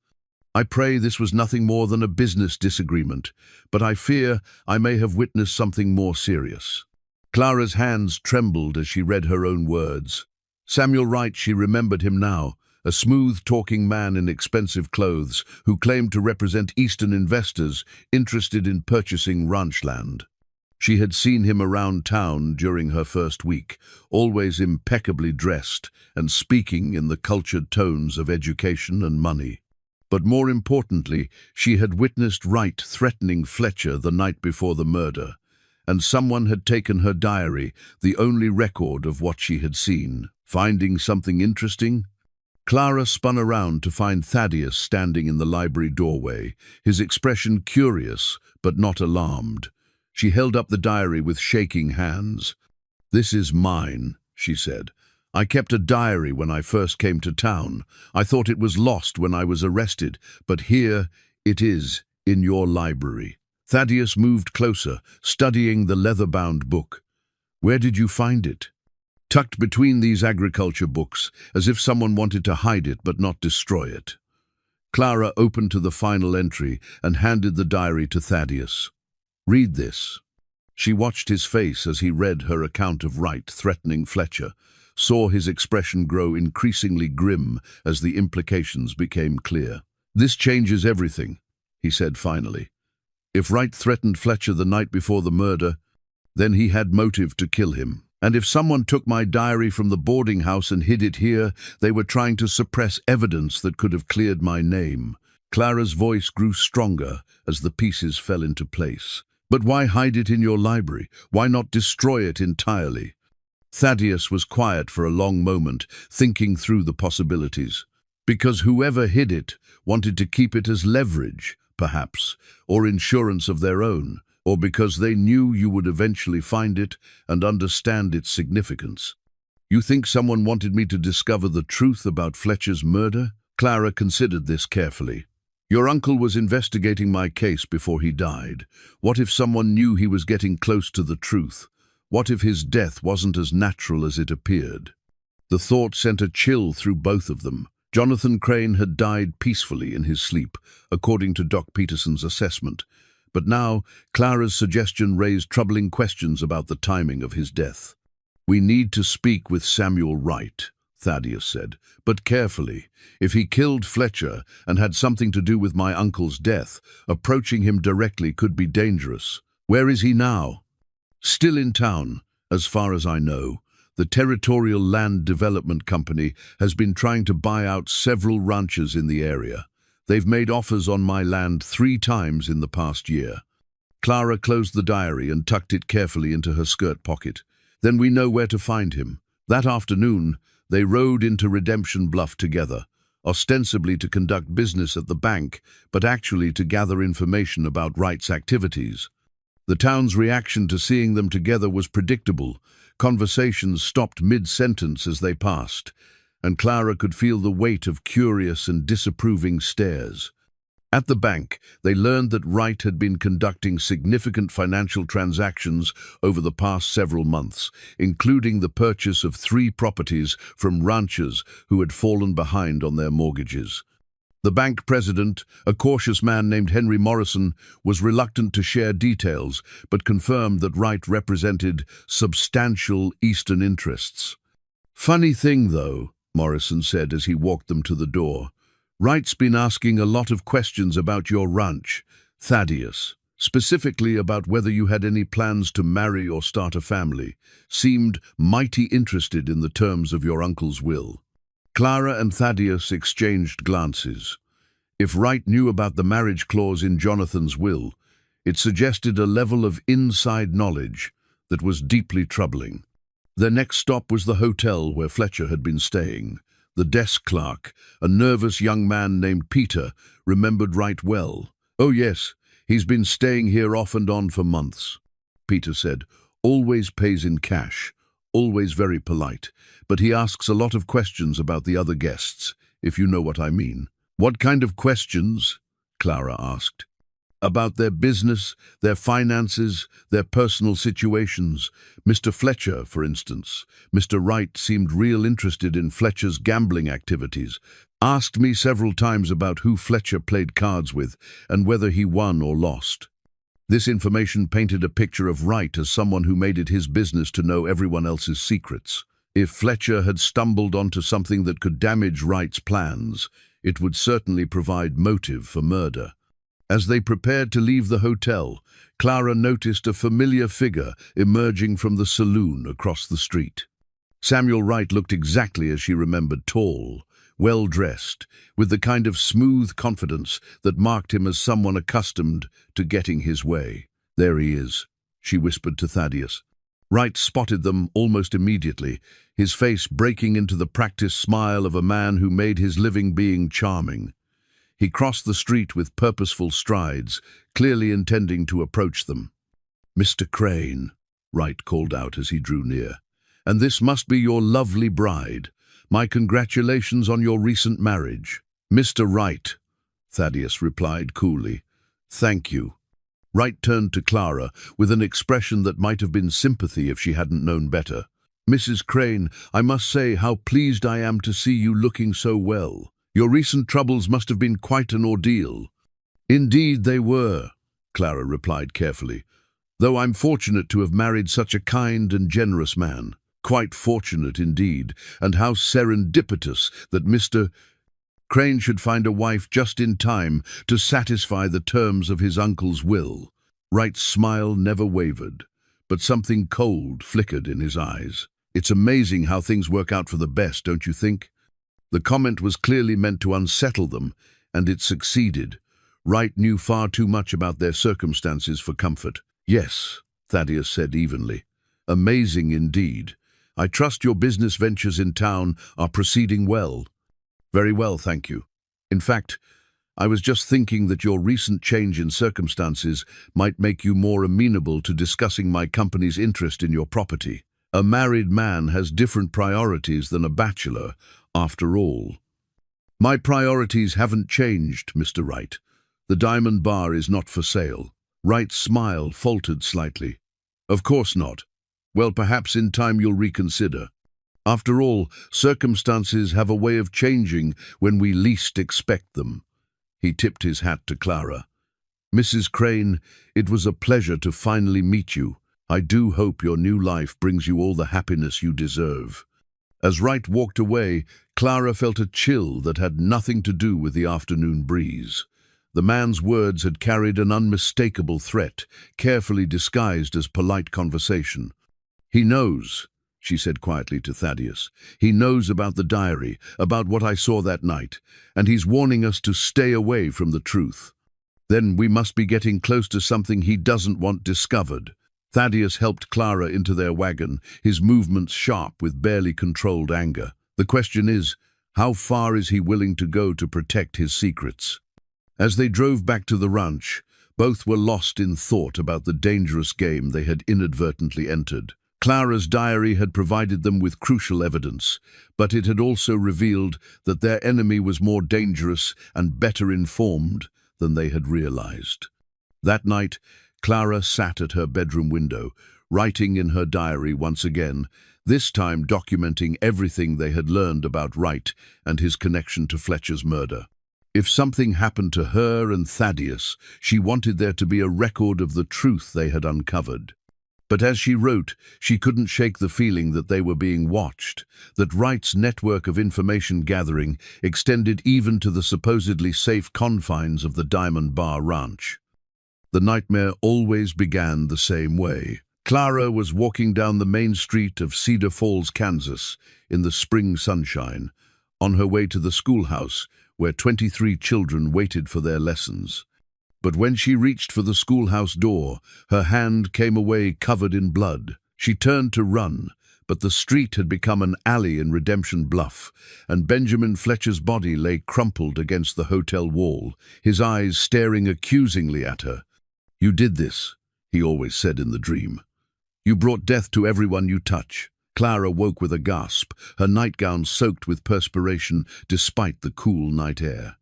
I pray this was nothing more than a business disagreement, but I fear I may have witnessed something more serious. Clara's hands trembled as she read her own words. Samuel Wright, she remembered him now, a smooth-talking man in expensive clothes who claimed to represent Eastern investors interested in purchasing ranch land. She had seen him around town during her first week, always impeccably dressed and speaking in the cultured tones of education and money. But more importantly, she had witnessed Wright threatening Fletcher the night before the murder, and someone had taken her diary, the only record of what she had seen. Finding something interesting? Clara spun around to find Thaddeus standing in the library doorway, his expression curious but not alarmed. She held up the diary with shaking hands. "This is mine," she said. "I kept a diary when I first came to town. I thought it was lost when I was arrested, but here it is in your library." Thaddeus moved closer, studying the leather-bound book. "Where did you find it?" "Tucked between these agriculture books, as if someone wanted to hide it but not destroy it." Clara opened to the final entry and handed the diary to Thaddeus. "Read this." She watched his face as he read her account of Wright threatening Fletcher, saw his expression grow increasingly grim as the implications became clear. "This changes everything," he said finally. "If Wright threatened Fletcher the night before the murder, then he had motive to kill him. And if someone took my diary from the boarding house and hid it here, they were trying to suppress evidence that could have cleared my name." Clara's voice grew stronger as the pieces fell into place. "But why hide it in your library? Why not destroy it entirely?" Thaddeus was quiet for a long moment, thinking through the possibilities. "Because whoever hid it wanted to keep it as leverage, perhaps, or insurance of their own, or because they knew you would eventually find it and understand its significance." "You think someone wanted me to discover the truth about Fletcher's murder?" Clara considered this carefully. "Your uncle was investigating my case before he died. What if someone knew he was getting close to the truth? What if his death wasn't as natural as it appeared?" The thought sent a chill through both of them. Jonathan Crane had died peacefully in his sleep, according to Doc Peterson's assessment. But now, Clara's suggestion raised troubling questions about the timing of his death. "We need to speak with Samuel Wright," Thaddeus said, "but carefully. If he killed Fletcher and had something to do with my uncle's death, approaching him directly could be dangerous. Where is he now?" "Still in town, as far as I know. The Territorial Land Development Company has been trying to buy out several ranches in the area. They've made offers on my land 3 times in the past year." Clara closed the diary and tucked it carefully into her skirt pocket. "Then we know where to find him." That afternoon, they rode into Redemption Bluff together, ostensibly to conduct business at the bank, but actually to gather information about Wright's activities. The town's reaction to seeing them together was predictable. Conversations stopped mid-sentence as they passed, and Clara could feel the weight of curious and disapproving stares. At the bank, they learned that Wright had been conducting significant financial transactions over the past several months, including the purchase of 3 properties from ranchers who had fallen behind on their mortgages. The bank president, a cautious man named Henry Morrison, was reluctant to share details, but confirmed that Wright represented substantial Eastern interests. "Funny thing, though," Morrison said as he walked them to the door. "Wright's been asking a lot of questions about your ranch, Thaddeus. Specifically about whether you had any plans to marry or start a family. Seemed mighty interested in the terms of your uncle's will." Clara and Thaddeus exchanged glances. If Wright knew about the marriage clause in Jonathan's will, it suggested a level of inside knowledge that was deeply troubling. Their next stop was the hotel where Fletcher had been staying. The desk clerk, a nervous young man named Peter, remembered Wright well. "Oh yes, he's been staying here off and on for months," Peter said. "Always pays in cash, always very polite, but he asks a lot of questions about the other guests, if you know what I mean." "What kind of questions?" Clara asked. "About their business, their finances, their personal situations. Mr. Fletcher, for instance. Mr. Wright seemed real interested in Fletcher's gambling activities. Asked me several times about who Fletcher played cards with and whether he won or lost." This information painted a picture of Wright as someone who made it his business to know everyone else's secrets. If Fletcher had stumbled onto something that could damage Wright's plans, it would certainly provide motive for murder. As they prepared to leave the hotel, Clara noticed a familiar figure emerging from the saloon across the street. Samuel Wright looked exactly as she remembered, tall, well-dressed, with the kind of smooth confidence that marked him as someone accustomed to getting his way. "There he is," she whispered to Thaddeus. Wright spotted them almost immediately, his face breaking into the practiced smile of a man who made his living being charming. He crossed the street with purposeful strides, clearly intending to approach them. "Mr. Crane," Wright called out as he drew near, "and this must be your lovely bride. My congratulations on your recent marriage." "Mr. Wright," Thaddeus replied coolly. "Thank you." Wright turned to Clara with an expression that might have been sympathy if she hadn't known better. "Mrs. Crane, I must say how pleased I am to see you looking so well. Your recent troubles must have been quite an ordeal." "Indeed they were," Clara replied carefully, "though I'm fortunate to have married such a kind and generous man. Quite fortunate indeed, and how serendipitous that Mr. Crane should find a wife just in time to satisfy the terms of his uncle's will." Wright's smile never wavered, but something cold flickered in his eyes. "It's amazing how things work out for the best, don't you think?" The comment was clearly meant to unsettle them, and it succeeded. Wright knew far too much about their circumstances for comfort. "Yes," Thaddeus said evenly. "Amazing indeed. I trust your business ventures in town are proceeding well." "Very well, thank you. In fact, I was just thinking that your recent change in circumstances might make you more amenable to discussing my company's interest in your property. A married man has different priorities than a bachelor, after all." "My priorities haven't changed, Mr. Wright. The Diamond Bar is not for sale." Wright's smile faltered slightly. "Of course not. Well, perhaps in time you'll reconsider. After all, circumstances have a way of changing when we least expect them." He tipped his hat to Clara. "Mrs. Crane, it was a pleasure to finally meet you. I do hope your new life brings you all the happiness you deserve." As Wright walked away, Clara felt a chill that had nothing to do with the afternoon breeze. The man's words had carried an unmistakable threat, carefully disguised as polite conversation. "He knows," she said quietly to Thaddeus. "He knows about the diary, about what I saw that night, and he's warning us to stay away from the truth. Then we must be getting close to something he doesn't want discovered." Thaddeus helped Clara into their wagon, his movements sharp with barely controlled anger. "The question is, how far is he willing to go to protect his secrets?" As they drove back to the ranch, both were lost in thought about the dangerous game they had inadvertently entered. Clara's diary had provided them with crucial evidence, but it had also revealed that their enemy was more dangerous and better informed than they had realized. That night, Clara sat at her bedroom window, writing in her diary once again, this time documenting everything they had learned about Wright and his connection to Fletcher's murder. If something happened to her and Thaddeus, she wanted there to be a record of the truth they had uncovered. But as she wrote, she couldn't shake the feeling that they were being watched, that Wright's network of information gathering extended even to the supposedly safe confines of the Diamond Bar Ranch. The nightmare always began the same way. Clara was walking down the main street of Cedar Falls, Kansas, in the spring sunshine, on her way to the schoolhouse where 23 children waited for their lessons. But when she reached for the schoolhouse door, her hand came away covered in blood. She turned to run, but the street had become an alley in Redemption Bluff, and Benjamin Fletcher's body lay crumpled against the hotel wall, his eyes staring accusingly at her. "You did this," he always said in the dream. "You brought death to everyone you touch." Clara woke with a gasp, her nightgown soaked with perspiration despite the cool night air.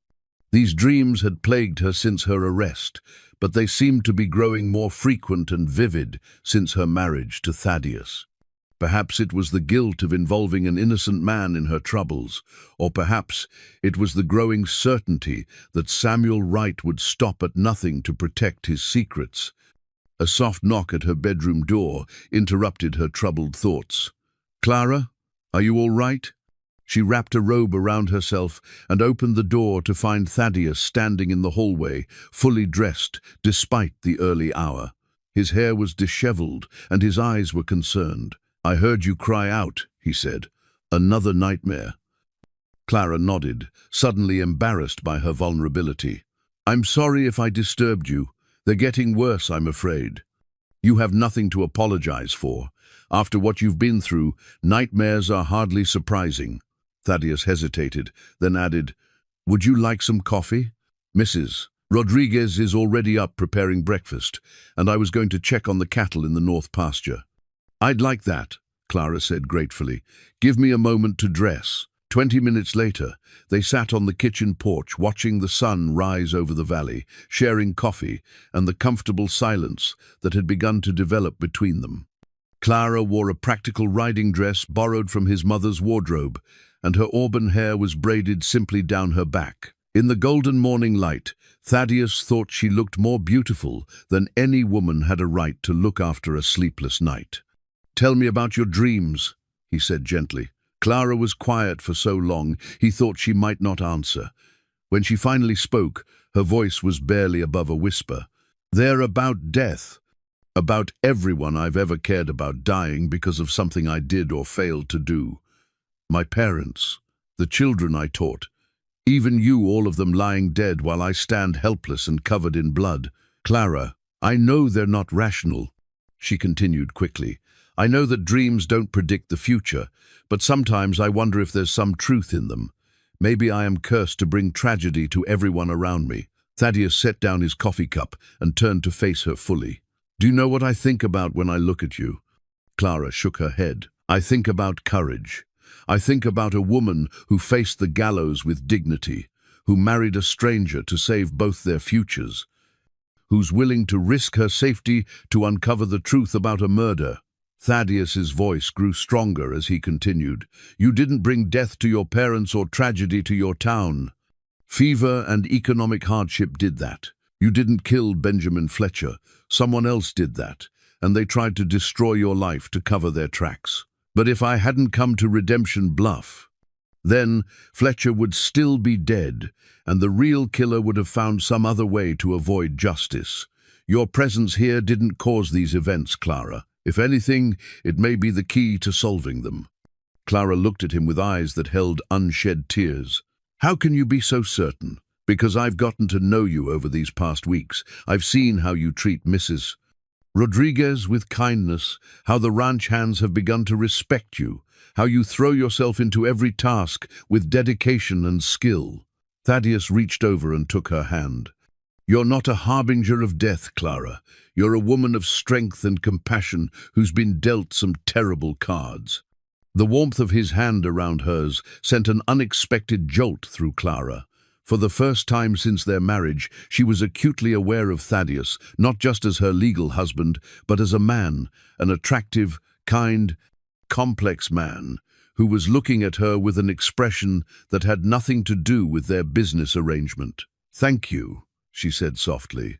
These dreams had plagued her since her arrest, but they seemed to be growing more frequent and vivid since her marriage to Thaddeus. Perhaps it was the guilt of involving an innocent man in her troubles, or perhaps it was the growing certainty that Samuel Wright would stop at nothing to protect his secrets. A soft knock at her bedroom door interrupted her troubled thoughts. "Clara, are you all right?" She wrapped a robe around herself and opened the door to find Thaddeus standing in the hallway, fully dressed despite the early hour. His hair was disheveled and his eyes were concerned. "I heard you cry out," he said. "Another nightmare." Clara nodded, suddenly embarrassed by her vulnerability. "I'm sorry if I disturbed you. They're getting worse, I'm afraid." "You have nothing to apologize for. After what you've been through, nightmares are hardly surprising." Thaddeus hesitated, then added, "Would you like some coffee? Mrs. Rodriguez is already up preparing breakfast, and I was going to check on the cattle in the north pasture." "I'd like that," Clara said gratefully. "Give me a moment to dress." 20 minutes later, they sat on the kitchen porch watching the sun rise over the valley, sharing coffee and the comfortable silence that had begun to develop between them. Clara wore a practical riding dress borrowed from his mother's wardrobe, and her auburn hair was braided simply down her back. In the golden morning light, Thaddeus thought she looked more beautiful than any woman had a right to look after a sleepless night. "Tell me about your dreams," he said gently. Clara was quiet for so long, he thought she might not answer. When she finally spoke, her voice was barely above a whisper. "They're about death. About everyone I've ever cared about dying because of something I did or failed to do. My parents, the children I taught, even you, all of them lying dead while I stand helpless and covered in blood. Clara, I know they're not rational," she continued quickly. "I know that dreams don't predict the future, but sometimes I wonder if there's some truth in them. Maybe I am cursed to bring tragedy to everyone around me." Thaddeus set down his coffee cup and turned to face her fully. "Do you know what I think about when I look at you?" Clara shook her head. "I think about courage. I think about a woman who faced the gallows with dignity, who married a stranger to save both their futures, who's willing to risk her safety to uncover the truth about a murder." Thaddeus's voice grew stronger as he continued. "You didn't bring death to your parents or tragedy to your town. Fever and economic hardship did that. You didn't kill Benjamin Fletcher. Someone else did that, and they tried to destroy your life to cover their tracks. But if I hadn't come to Redemption Bluff, then Fletcher would still be dead, and the real killer would have found some other way to avoid justice. Your presence here didn't cause these events, Clara. If anything, it may be the key to solving them." Clara looked at him with eyes that held unshed tears. "How can you be so certain?" "Because I've gotten to know you over these past weeks. I've seen how you treat Mrs. Rodriguez with kindness, how the ranch hands have begun to respect you, how you throw yourself into every task with dedication and skill." Thaddeus reached over and took her hand. "You're not a harbinger of death, Clara. You're a woman of strength and compassion who's been dealt some terrible cards." The warmth of his hand around hers sent an unexpected jolt through Clara. For the first time since their marriage, she was acutely aware of Thaddeus, not just as her legal husband, but as a man, an attractive, kind, complex man, who was looking at her with an expression that had nothing to do with their business arrangement. "Thank you," she said softly,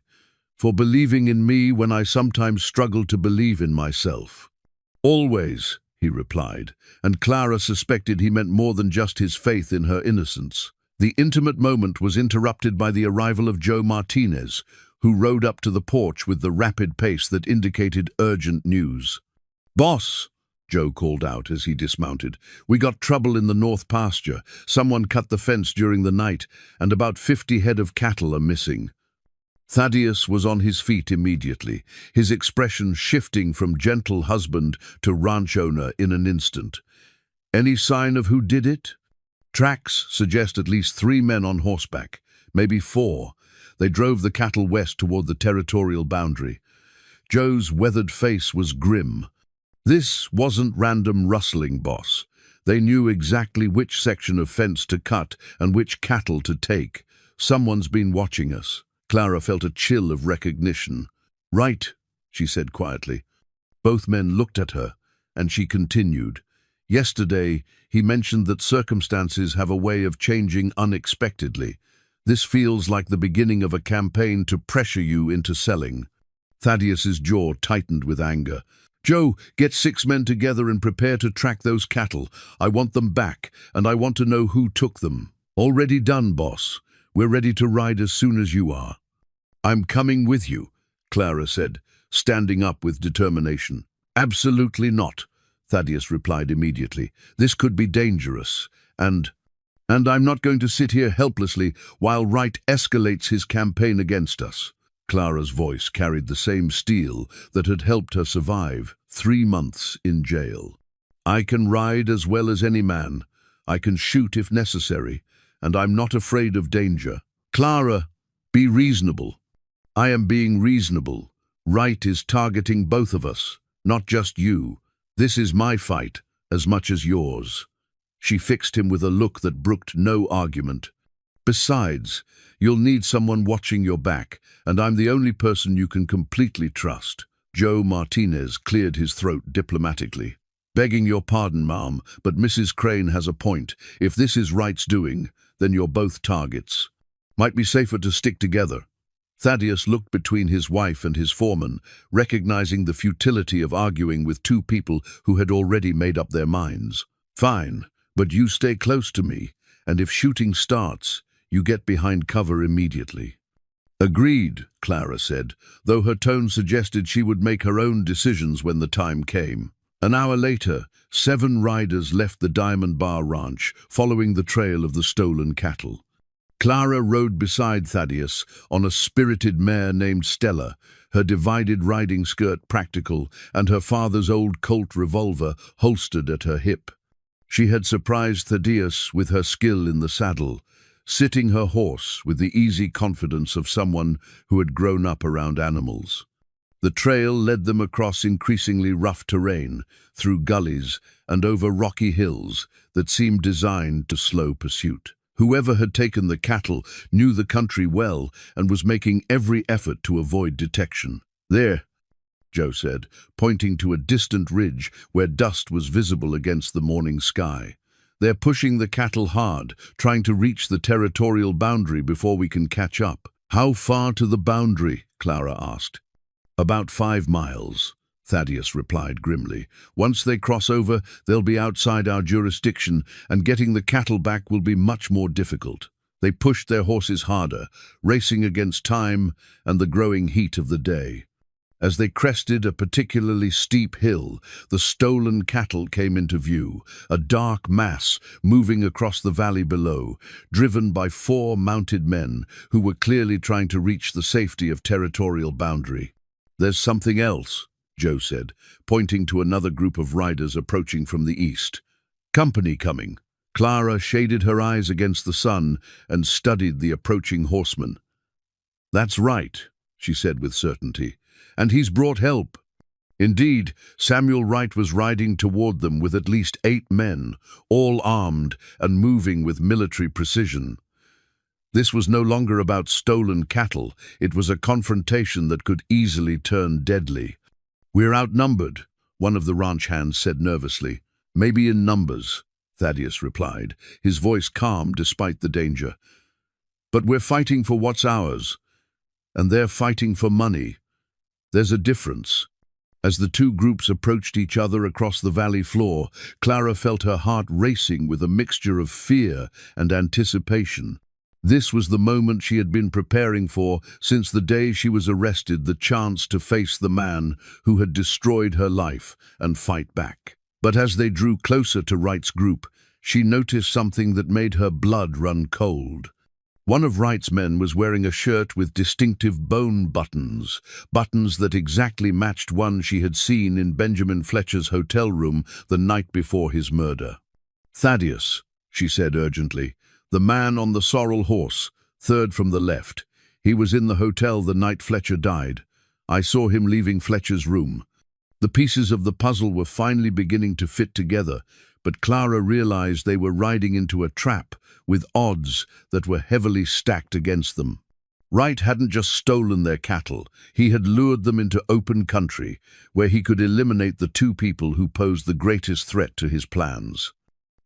"for believing in me when I sometimes struggle to believe in myself." "Always," he replied, and Clara suspected he meant more than just his faith in her innocence. The intimate moment was interrupted by the arrival of Joe Martinez, who rode up to the porch with the rapid pace that indicated urgent news. "Boss," Joe called out as he dismounted, "we got trouble in the north pasture. Someone cut the fence during the night, and about 50 head of cattle are missing." Thaddeus was on his feet immediately, his expression shifting from gentle husband to ranch owner in an instant. "Any sign of who did it?" "Tracks suggest at least 3 men on horseback, maybe 4. They drove the cattle west toward the territorial boundary." Joe's weathered face was grim. "This wasn't random rustling, boss. They knew exactly which section of fence to cut and which cattle to take. Someone's been watching us." Clara felt a chill of recognition. "Right," she said quietly. Both men looked at her, and she continued. "Yesterday, he mentioned that circumstances have a way of changing unexpectedly. This feels like the beginning of a campaign to pressure you into selling." Thaddeus's jaw tightened with anger. "Joe, get 6 men together and prepare to track those cattle. I want them back, and I want to know who took them." "Already done, boss. We're ready to ride as soon as you are." "I'm coming with you," Clara said, standing up with determination. "Absolutely not," Thaddeus replied immediately. "This could be dangerous, and I'm not going to sit here helplessly while Wright escalates his campaign against us." Clara's voice carried the same steel that had helped her survive 3 months in jail. "I can ride as well as any man. I can shoot if necessary, and I'm not afraid of danger." "Clara, be reasonable." "I am being reasonable. Wright is targeting both of us, not just you. This is my fight as much as yours." She fixed him with a look that brooked no argument. "Besides, you'll need someone watching your back, and I'm the only person you can completely trust." Joe Martinez cleared his throat diplomatically. "Begging your pardon, ma'am, but Mrs. Crane has a point. If this is Wright's doing, then you're both targets. Might be safer to stick together." Thaddeus looked between his wife and his foreman, recognizing the futility of arguing with 2 people who had already made up their minds. "Fine, but you stay close to me, and if shooting starts, you get behind cover immediately." "Agreed," Clara said, though her tone suggested she would make her own decisions when the time came. An hour later, 7 riders left the Diamond Bar Ranch, following the trail of the stolen cattle. Clara rode beside Thaddeus on a spirited mare named Stella, her divided riding skirt practical and her father's old Colt revolver holstered at her hip. She had surprised Thaddeus with her skill in the saddle, sitting her horse with the easy confidence of someone who had grown up around animals. The trail led them across increasingly rough terrain, through gullies and over rocky hills that seemed designed to slow pursuit. Whoever had taken the cattle knew the country well and was making every effort to avoid detection. "There," Joe said, pointing to a distant ridge where dust was visible against the morning sky. "They're pushing the cattle hard, trying to reach the territorial boundary before we can catch up." "How far to the boundary?" Clara asked. "About 5 miles, Thaddeus replied grimly. "Once they cross over, they'll be outside our jurisdiction, and getting the cattle back will be much more difficult." They pushed their horses harder, racing against time and the growing heat of the day. As they crested a particularly steep hill, the stolen cattle came into view, a dark mass moving across the valley below, driven by 4 mounted men who were clearly trying to reach the safety of territorial boundary. "There's something else," Joe said, pointing to another group of riders approaching from the east. "Company coming." Clara shaded her eyes against the sun and studied the approaching horseman. "That's right," she said with certainty. "And he's brought help." Indeed, Samuel Wright was riding toward them with at least 8 men, all armed and moving with military precision. This was no longer about stolen cattle. It was a confrontation that could easily turn deadly. "We're outnumbered," one of the ranch hands said nervously. Maybe in numbers, Thaddeus replied, his voice calm despite the danger. But we're fighting for what's ours, and they're fighting for money. There's a difference. As the two groups approached each other across the valley floor, Clara felt her heart racing with a mixture of fear and anticipation. This was the moment she had been preparing for since the day she was arrested, the chance to face the man who had destroyed her life and fight back. But as they drew closer to Wright's group, she noticed something that made her blood run cold. One of Wright's men was wearing a shirt with distinctive bone buttons, buttons that exactly matched one she had seen in Benjamin Fletcher's hotel room the night before his murder. "Thaddeus," she said urgently, "the man on the sorrel horse, third from the left. He was in the hotel the night Fletcher died. I saw him leaving Fletcher's room." The pieces of the puzzle were finally beginning to fit together, but Clara realized they were riding into a trap with odds that were heavily stacked against them. Wright hadn't just stolen their cattle, he had lured them into open country, where he could eliminate the two people who posed the greatest threat to his plans.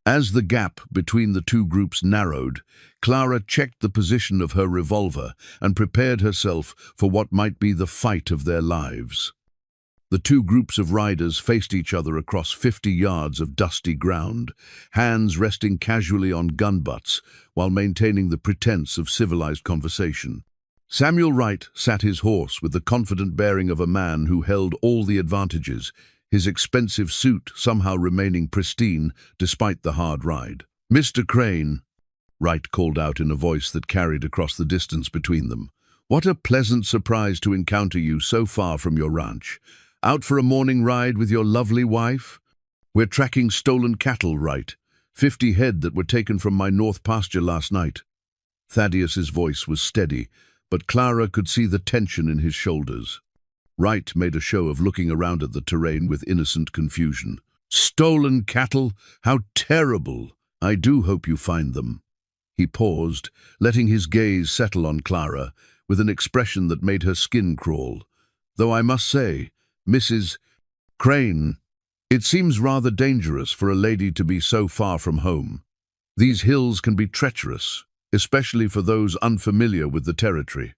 As the gap between the two groups narrowed, Clara checked the position of her revolver and prepared herself for what might be the fight of their lives. The two groups of riders faced each other across 50 yards of dusty ground, hands resting casually on gun butts while maintaining the pretense of civilized conversation. Samuel Wright sat his horse with the confident bearing of a man who held all the advantages, his expensive suit somehow remaining pristine despite the hard ride. "Mr. Crane," Wright called out in a voice that carried across the distance between them, "what a pleasant surprise to encounter you so far from your ranch. Out for a morning ride with your lovely wife? We're tracking stolen cattle, Wright. 50 head that were taken from my north pasture last night." Thaddeus's voice was steady, but Clara could see the tension in his shoulders. Wright made a show of looking around at the terrain with innocent confusion. "Stolen cattle? How terrible! I do hope you find them." He paused, letting his gaze settle on Clara, with an expression that made her skin crawl. "Though I must say, Mrs. Crane, it seems rather dangerous for a lady to be so far from home. These hills can be treacherous, especially for those unfamiliar with the territory."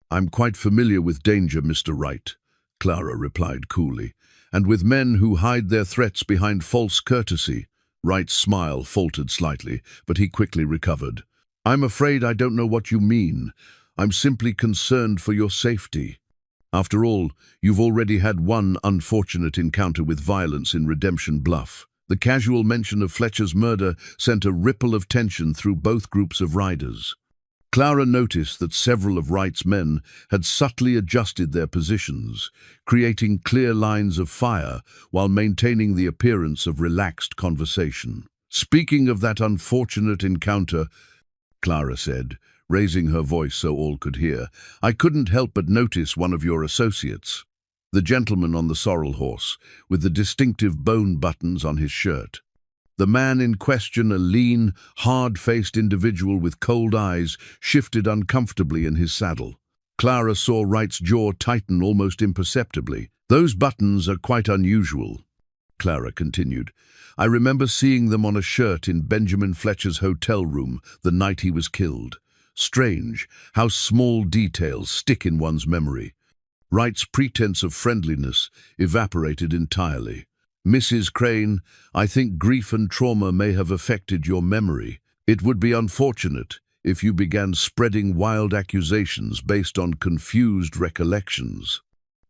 "I'm quite familiar with danger, Mr. Wright," Clara replied coolly, "and with men who hide their threats behind false courtesy." Wright's smile faltered slightly, but he quickly recovered. "I'm afraid I don't know what you mean. I'm simply concerned for your safety. After all, you've already had one unfortunate encounter with violence in Redemption Bluff." The casual mention of Fletcher's murder sent a ripple of tension through both groups of riders. Clara noticed that several of Wright's men had subtly adjusted their positions, creating clear lines of fire while maintaining the appearance of relaxed conversation. "Speaking of that unfortunate encounter," Clara said, raising her voice so all could hear, "I couldn't help but notice one of your associates. The gentleman on the sorrel horse, with the distinctive bone buttons on his shirt. The man in question, a lean, hard-faced individual with cold eyes, shifted uncomfortably in his saddle. Clara saw Wright's jaw tighten almost imperceptibly. "Those buttons are quite unusual," Clara continued. "I remember seeing them on a shirt in Benjamin Fletcher's hotel room the night he was killed. Strange how small details stick in one's memory." Wright's pretense of friendliness evaporated entirely. "Mrs. Crane, I think grief and trauma may have affected your memory. It would be unfortunate if you began spreading wild accusations based on confused recollections."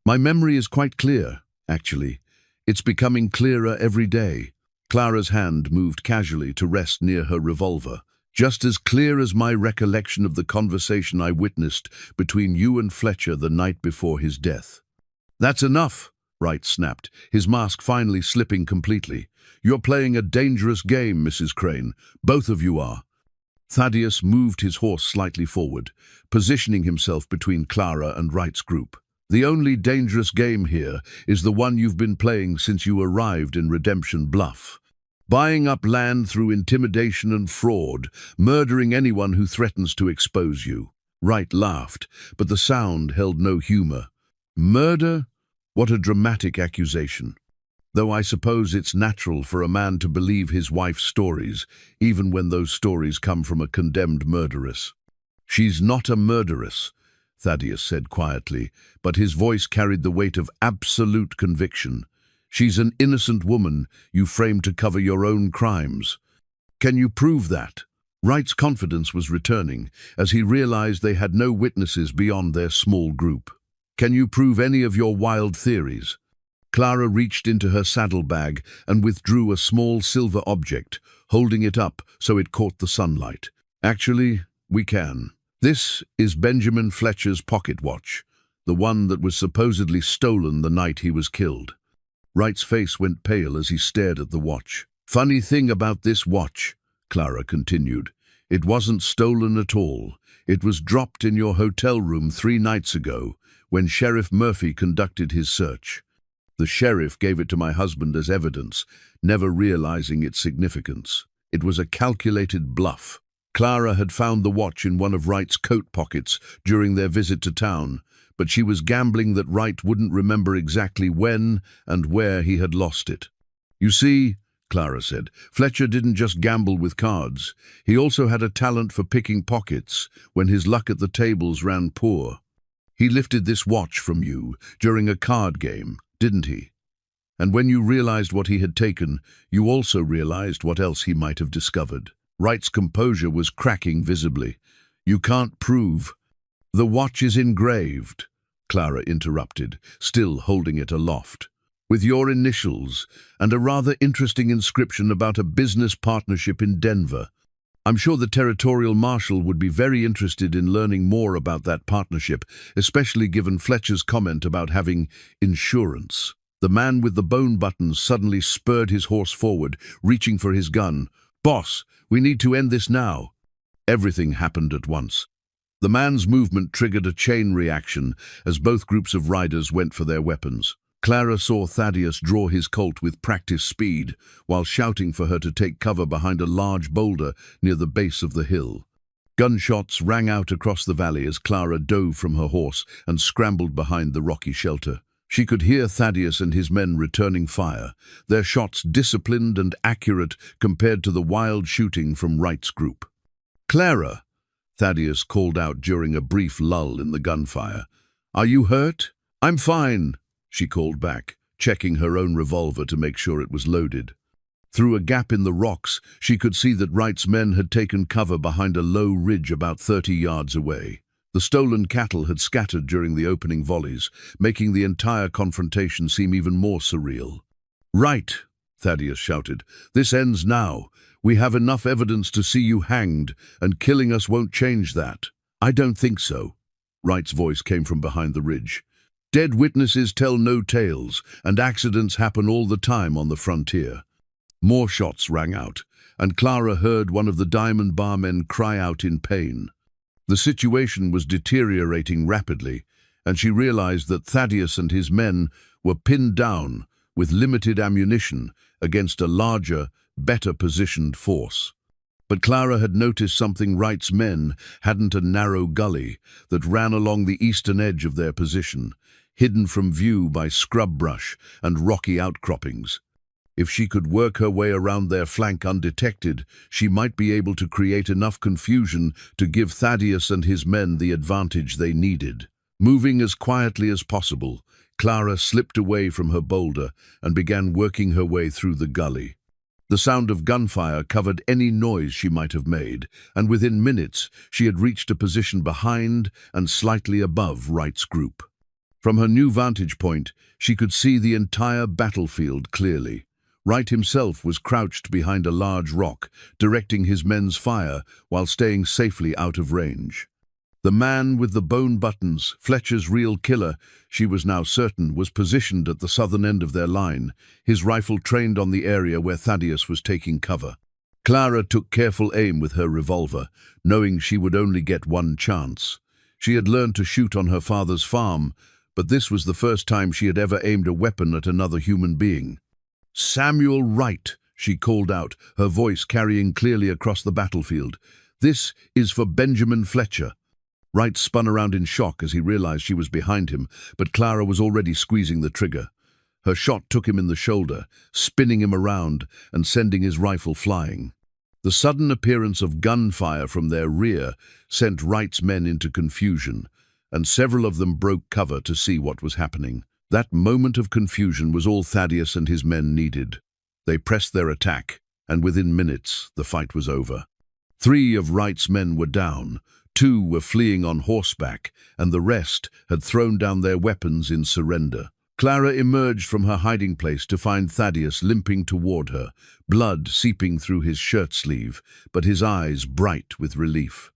"My memory is quite clear, actually. It's becoming clearer every day." Clara's hand moved casually to rest near her revolver. "Just as clear as my recollection of the conversation I witnessed between you and Fletcher the night before his death." "That's enough," Wright snapped, his mask finally slipping completely. "You're playing a dangerous game, Mrs. Crane. Both of you are." Thaddeus moved his horse slightly forward, positioning himself between Clara and Wright's group. "The only dangerous game here is the one you've been playing since you arrived in Redemption Bluff. Buying up land through intimidation and fraud, murdering anyone who threatens to expose you." Wright laughed, but the sound held no humor. "Murder? What a dramatic accusation." Though I suppose it's natural for a man to believe his wife's stories, even when those stories come from a condemned murderess. She's not a murderess, Thaddeus said quietly, but his voice carried the weight of absolute conviction. She's an innocent woman you framed to cover your own crimes. Can you prove that? Wright's confidence was returning as he realized they had no witnesses beyond their small group. Can you prove any of your wild theories? Clara reached into her saddlebag and withdrew a small silver object, holding it up so it caught the sunlight. Actually, we can. This is Benjamin Fletcher's pocket watch, the one that was supposedly stolen the night he was killed. Wright's face went pale as he stared at the watch. Funny thing about this watch, Clara continued, it wasn't stolen at all. It was dropped in your hotel room 3 nights ago when Sheriff Murphy conducted his search. The sheriff gave it to my husband as evidence, never realizing its significance. It was a calculated bluff. Clara had found the watch in one of Wright's coat pockets during their visit to town, but she was gambling that Wright wouldn't remember exactly when and where he had lost it. You see, Clara said, Fletcher didn't just gamble with cards. He also had a talent for picking pockets when his luck at the tables ran poor. He lifted this watch from you during a card game, didn't he? And when you realized what he had taken, you also realized what else he might have discovered. Wright's composure was cracking visibly. You can't prove. The watch is engraved, Clara interrupted, still holding it aloft, with your initials and a rather interesting inscription about a business partnership in Denver. I'm sure the territorial marshal would be very interested in learning more about that partnership, especially given Fletcher's comment about having insurance. The man with the bone buttons suddenly spurred his horse forward, reaching for his gun. Boss, we need to end this now. Everything happened at once. The man's movement triggered a chain reaction as both groups of riders went for their weapons. Clara saw Thaddeus draw his Colt with practiced speed, while shouting for her to take cover behind a large boulder near the base of the hill. Gunshots rang out across the valley as Clara dove from her horse and scrambled behind the rocky shelter. She could hear Thaddeus and his men returning fire, their shots disciplined and accurate compared to the wild shooting from Wright's group. Clara, Thaddeus called out during a brief lull in the gunfire. Are you hurt? I'm fine, she called back, checking her own revolver to make sure it was loaded. Through a gap in the rocks, she could see that Wright's men had taken cover behind a low ridge about 30 yards away. The stolen cattle had scattered during the opening volleys, making the entire confrontation seem even more surreal. Right, Thaddeus shouted. This ends now. We have enough evidence to see you hanged, and killing us won't change that. I don't think so. Wright's voice came from behind the ridge. Dead witnesses tell no tales, and accidents happen all the time on the frontier. More shots rang out, and Clara heard one of the Diamond Bar men cry out in pain. The situation was deteriorating rapidly, and she realized that Thaddeus and his men were pinned down with limited ammunition against a larger, better-positioned force. But Clara had noticed something. Wright's men hadn't a narrow gully that ran along the eastern edge of their position, hidden from view by scrub brush and rocky outcroppings. If she could work her way around their flank undetected, she might be able to create enough confusion to give Thaddeus and his men the advantage they needed. Moving as quietly as possible, Clara slipped away from her boulder and began working her way through the gully. The sound of gunfire covered any noise she might have made, and within minutes she had reached a position behind and slightly above Wright's group. From her new vantage point, she could see the entire battlefield clearly. Wright himself was crouched behind a large rock, directing his men's fire while staying safely out of range. The man with the bone buttons, Fletcher's real killer, she was now certain, was positioned at the southern end of their line, his rifle trained on the area where Thaddeus was taking cover. Clara took careful aim with her revolver, knowing she would only get one chance. She had learned to shoot on her father's farm, but this was the first time she had ever aimed a weapon at another human being. Samuel Wright, she called out, her voice carrying clearly across the battlefield. This is for Benjamin Fletcher. Wright spun around in shock as he realized she was behind him, but Clara was already squeezing the trigger. Her shot took him in the shoulder, spinning him around and sending his rifle flying. The sudden appearance of gunfire from their rear sent Wright's men into confusion, and several of them broke cover to see what was happening. That moment of confusion was all Thaddeus and his men needed. They pressed their attack, and within minutes the fight was over. 3 of Wright's men were down, 2 were fleeing on horseback, and the rest had thrown down their weapons in surrender. Clara emerged from her hiding place to find Thaddeus limping toward her, blood seeping through his shirt sleeve, but his eyes bright with relief.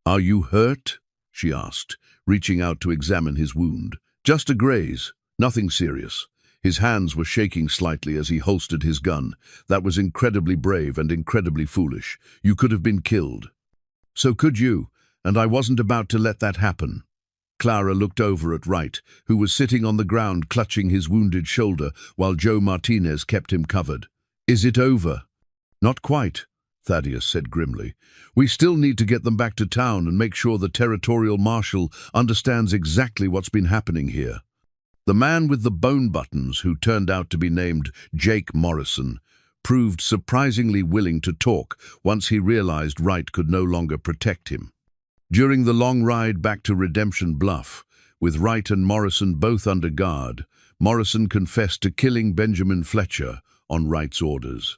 "Are you hurt?" she asked, reaching out to examine his wound. "Just a graze, nothing serious." His hands were shaking slightly as he holstered his gun. "That was incredibly brave and incredibly foolish. You could have been killed." "So could you, and I wasn't about to let that happen." Clara looked over at Wright, who was sitting on the ground clutching his wounded shoulder while Joe Martinez kept him covered. "Is it over?" "Not quite," Thaddeus said grimly. "We still need to get them back to town and make sure the territorial marshal understands exactly what's been happening here." The man with the bone buttons, who turned out to be named Jake Morrison, proved surprisingly willing to talk once he realized Wright could no longer protect him. During the long ride back to Redemption Bluff, with Wright and Morrison both under guard, Morrison confessed to killing Benjamin Fletcher on Wright's orders.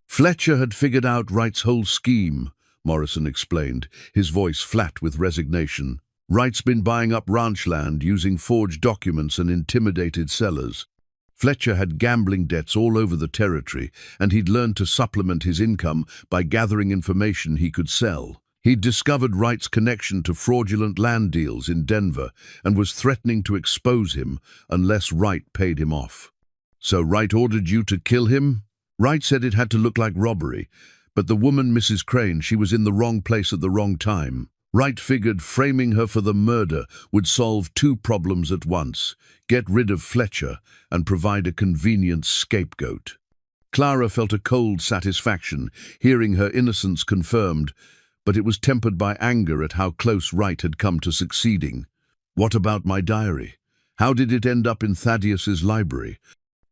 Fletcher had figured out Wright's whole scheme, Morrison explained, his voice flat with resignation. Wright's been buying up ranch land using forged documents and intimidated sellers. Fletcher had gambling debts all over the territory, and he'd learned to supplement his income by gathering information he could sell. He'd discovered Wright's connection to fraudulent land deals in Denver and was threatening to expose him unless Wright paid him off. "So Wright ordered you to kill him?" Wright said it had to look like robbery, but the woman, Mrs. Crane, she was in the wrong place at the wrong time. Wright figured framing her for the murder would solve 2 problems at once: get rid of Fletcher and provide a convenient scapegoat. Clara felt a cold satisfaction, hearing her innocence confirmed, but it was tempered by anger at how close Wright had come to succeeding. "What about my diary? How did it end up in Thaddeus's library?"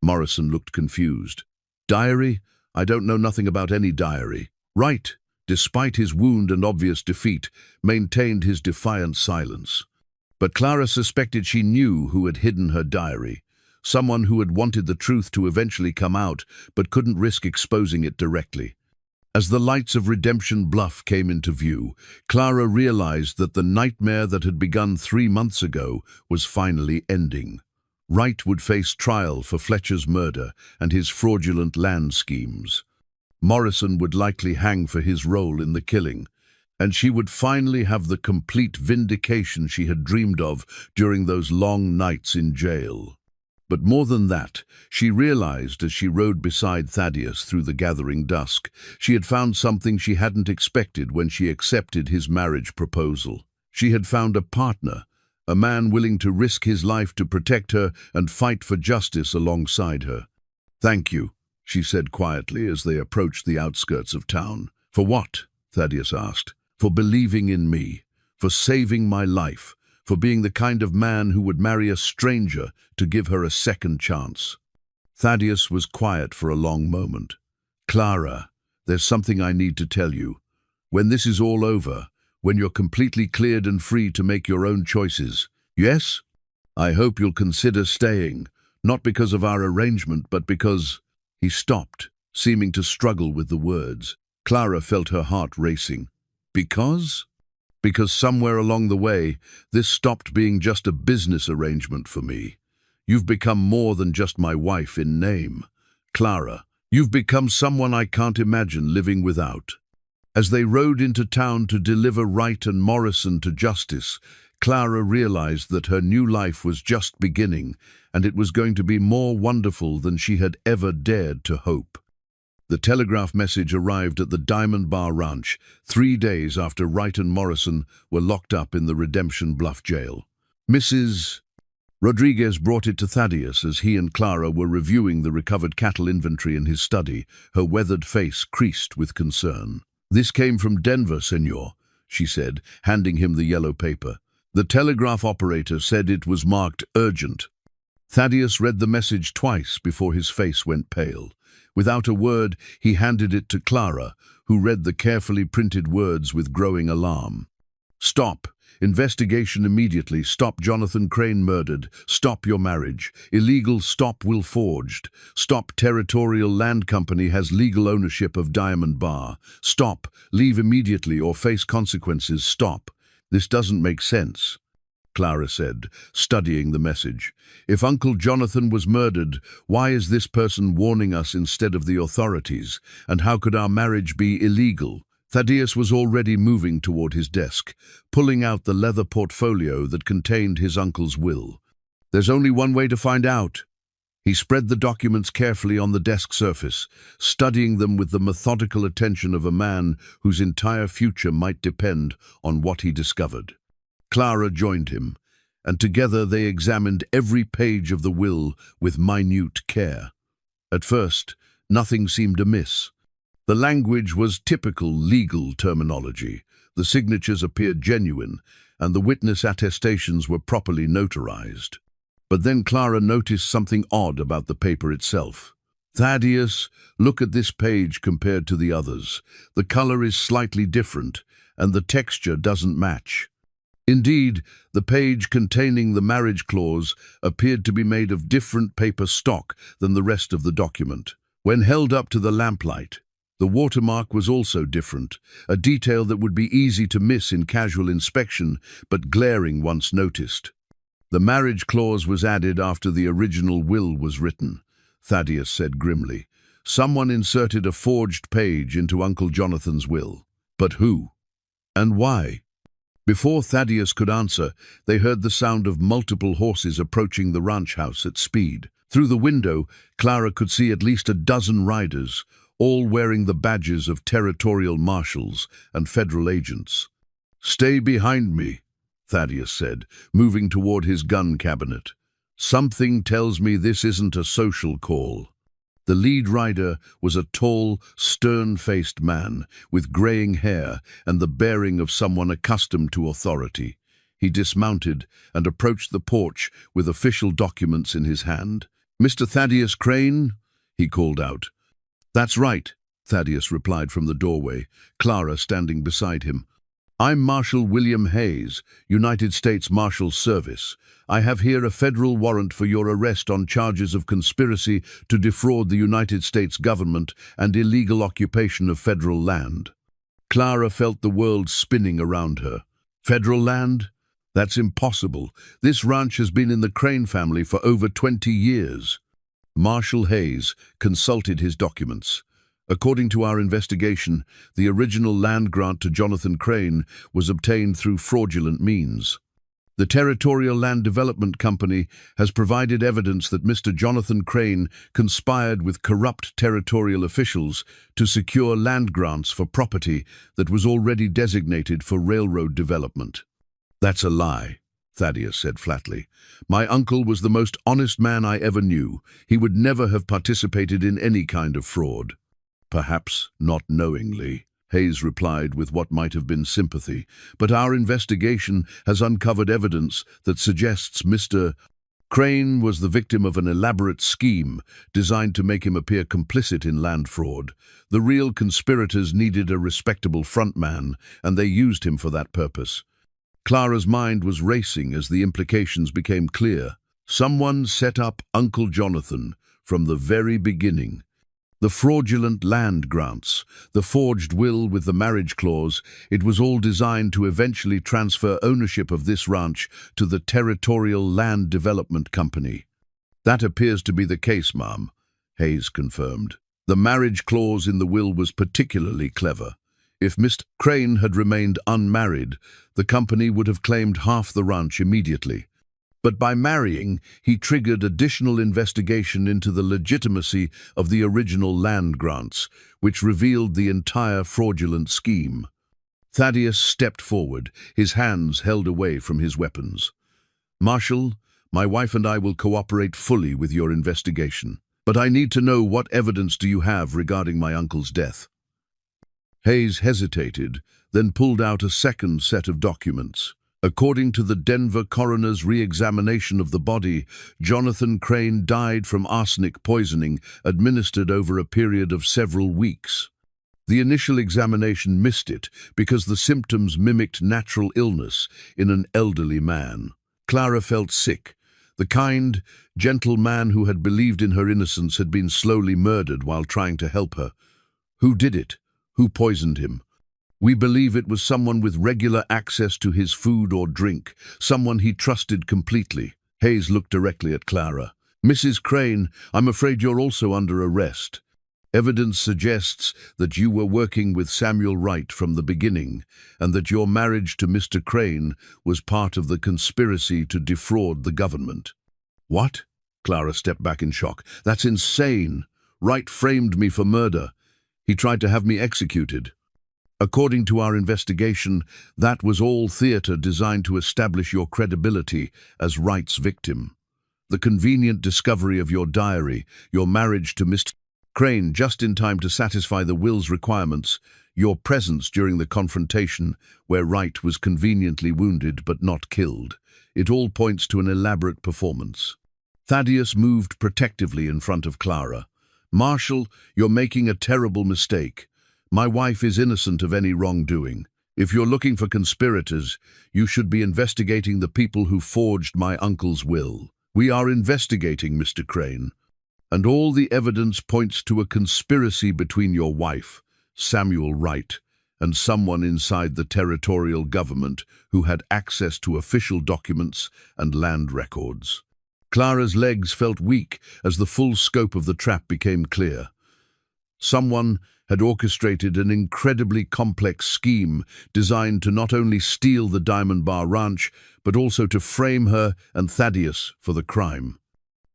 Morrison looked confused. "Diary? I don't know nothing about any diary." Wright, despite his wound and obvious defeat, maintained his defiant silence. But Clara suspected she knew who had hidden her diary, someone who had wanted the truth to eventually come out but couldn't risk exposing it directly. As the lights of Redemption Bluff came into view, Clara realized that the nightmare that had begun 3 months ago was finally ending. Wright would face trial for Fletcher's murder and his fraudulent land schemes. Morrison would likely hang for his role in the killing, and she would finally have the complete vindication she had dreamed of during those long nights in jail. But more than that, she realized as she rode beside Thaddeus through the gathering dusk, she had found something she hadn't expected when she accepted his marriage proposal. She had found a partner, a man willing to risk his life to protect her and fight for justice alongside her. "Thank you," she said quietly as they approached the outskirts of town. "For what?" Thaddeus asked. "For believing in me, for saving my life, for being the kind of man who would marry a stranger to give her a second chance." Thaddeus was quiet for a long moment. "Clara, there's something I need to tell you. When this is all over, when you're completely cleared and free to make your own choices, yes? I hope you'll consider staying, not because of our arrangement, but because—" He stopped, seeming to struggle with the words. Clara felt her heart racing. "Because?" "Because somewhere along the way, this stopped being just a business arrangement for me. You've become more than just my wife in name. Clara, you've become someone I can't imagine living without." As they rode into town to deliver Wright and Morrison to justice, Clara realized that her new life was just beginning, and it was going to be more wonderful than she had ever dared to hope. The telegraph message arrived at the Diamond Bar Ranch 3 days after Wright and Morrison were locked up in the Redemption Bluff jail. Mrs. Rodriguez brought it to Thaddeus as he and Clara were reviewing the recovered cattle inventory in his study, her weathered face creased with concern. "This came from Denver, senor," she said, handing him the yellow paper. "The telegraph operator said it was marked urgent." Thaddeus read the message twice before his face went pale. Without a word, he handed it to Clara, who read the carefully printed words with growing alarm. "Stop. Investigation immediately. Stop Jonathan Crane murdered. Stop your marriage. Illegal. Stop will forged. Stop Territorial Land Company has legal ownership of Diamond Bar. Stop. Leave immediately or face consequences. Stop." "This doesn't make sense," Clara said, studying the message. "If Uncle Jonathan was murdered, why is this person warning us instead of the authorities? And how could our marriage be illegal?" Thaddeus was already moving toward his desk, pulling out the leather portfolio that contained his uncle's will. "There's only one way to find out." He spread the documents carefully on the desk surface, studying them with the methodical attention of a man whose entire future might depend on what he discovered. Clara joined him, and together they examined every page of the will with minute care. At first, nothing seemed amiss. The language was typical legal terminology, the signatures appeared genuine, and the witness attestations were properly notarized. But then Clara noticed something odd about the paper itself. "Thaddeus, look at this page compared to the others. The color is slightly different, and the texture doesn't match." Indeed, the page containing the marriage clause appeared to be made of different paper stock than the rest of the document. When held up to the lamplight, the watermark was also different, a detail that would be easy to miss in casual inspection, but glaring once noticed. "The marriage clause was added after the original will was written," Thaddeus said grimly. "Someone inserted a forged page into Uncle Jonathan's will. But who? And why?" Before Thaddeus could answer, they heard the sound of multiple horses approaching the ranch house at speed. Through the window, Clara could see at least a dozen riders, all wearing the badges of territorial marshals and federal agents. "Stay behind me," Thaddeus said, moving toward his gun cabinet. "Something tells me this isn't a social call." The lead rider was a tall, stern-faced man with graying hair and the bearing of someone accustomed to authority. He dismounted and approached the porch with official documents in his hand. "Mr. Thaddeus Crane?" he called out. "That's right," Thaddeus replied from the doorway, Clara standing beside him. "I'm Marshal William Hayes, United States Marshal Service. I have here a federal warrant for your arrest on charges of conspiracy to defraud the United States government and illegal occupation of federal land." Clara felt the world spinning around her. "Federal land? That's impossible. This ranch has been in the Crane family for over 20 years. Marshal Hayes consulted his documents. "According to our investigation, the original land grant to Jonathan Crane was obtained through fraudulent means. The Territorial Land Development Company has provided evidence that Mr. Jonathan Crane conspired with corrupt territorial officials to secure land grants for property that was already designated for railroad development." "That's a lie," Thaddeus said flatly. "My uncle was the most honest man I ever knew. He would never have participated in any kind of fraud." "Perhaps not knowingly," Hayes replied with what might have been sympathy, "but our investigation has uncovered evidence that suggests Mr. Crane was the victim of an elaborate scheme designed to make him appear complicit in land fraud. The real conspirators needed a respectable frontman, and they used him for that purpose." Clara's mind was racing as the implications became clear. Someone set up Uncle Jonathan from the very beginning. The fraudulent land grants, the forged will with the marriage clause, it was all designed to eventually transfer ownership of this ranch to the Territorial Land Development Company. "That appears to be the case, ma'am," Hayes confirmed. "The marriage clause in the will was particularly clever. If Mr. Crane had remained unmarried, the company would have claimed half the ranch immediately. But by marrying, he triggered additional investigation into the legitimacy of the original land grants, which revealed the entire fraudulent scheme." Thaddeus stepped forward, his hands held away from his weapons. "Marshal, my wife and I will cooperate fully with your investigation. But I need to know, what evidence do you have regarding my uncle's death?" Hayes hesitated, then pulled out a second set of documents. According to the Denver coroner's re-examination of the body, Jonathan Crane died from arsenic poisoning administered over a period of several weeks. The initial examination missed it because the symptoms mimicked natural illness in an elderly man. Clara felt sick. The kind, gentle man who had believed in her innocence had been slowly murdered while trying to help her. Who did it? Who poisoned him? We believe it was someone with regular access to his food or drink, someone he trusted completely. Hayes looked directly at Clara. Mrs. Crane, I'm afraid you're also under arrest. Evidence suggests that you were working with Samuel Wright from the beginning, and that your marriage to Mr. Crane was part of the conspiracy to defraud the government. What? Clara stepped back in shock. That's insane. Wright framed me for murder. He tried to have me executed. According to our investigation, that was all theater designed to establish your credibility as Wright's victim. The convenient discovery of your diary, your marriage to Mr. Crane just in time to satisfy the will's requirements, your presence during the confrontation where Wright was conveniently wounded but not killed. It all points to an elaborate performance. Thaddeus moved protectively in front of Clara. Marshal, you're making a terrible mistake. My wife is innocent of any wrongdoing. If you're looking for conspirators, you should be investigating the people who forged my uncle's will. We are investigating, Mr. Crane, and all the evidence points to a conspiracy between your wife, Samuel Wright, and someone inside the territorial government who had access to official documents and land records. Clara's legs felt weak as the full scope of the trap became clear. Someone had orchestrated an incredibly complex scheme designed to not only steal the Diamond Bar Ranch, but also to frame her and Thaddeus for the crime.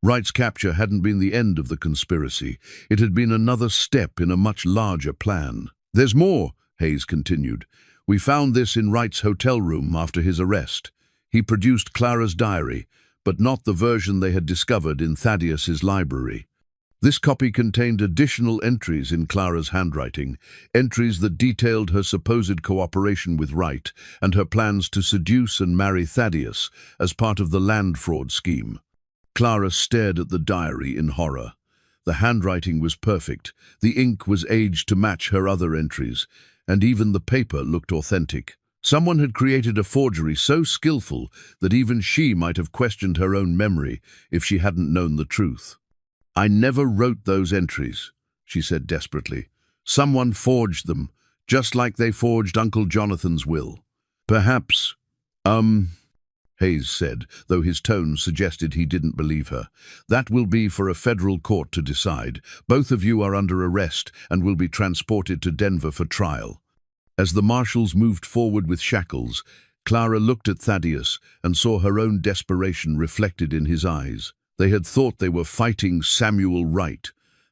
Wright's capture hadn't been the end of the conspiracy. It had been another step in a much larger plan. There's more, Hayes continued. We found this in Wright's hotel room after his arrest. He produced Clara's diary, but not the version they had discovered in Thaddeus's library. This copy contained additional entries in Clara's handwriting, entries that detailed her supposed cooperation with Wright and her plans to seduce and marry Thaddeus as part of the land fraud scheme. Clara stared at the diary in horror. The handwriting was perfect, the ink was aged to match her other entries, and even the paper looked authentic. Someone had created a forgery so skillful that even she might have questioned her own memory if she hadn't known the truth. I never wrote those entries, she said desperately. Someone forged them, just like they forged Uncle Jonathan's will. Perhaps, Hayes said, though his tone suggested he didn't believe her. That will be for a federal court to decide. Both of you are under arrest and will be transported to Denver for trial. As the marshals moved forward with shackles, Clara looked at Thaddeus and saw her own desperation reflected in his eyes. They had thought they were fighting Samuel Wright,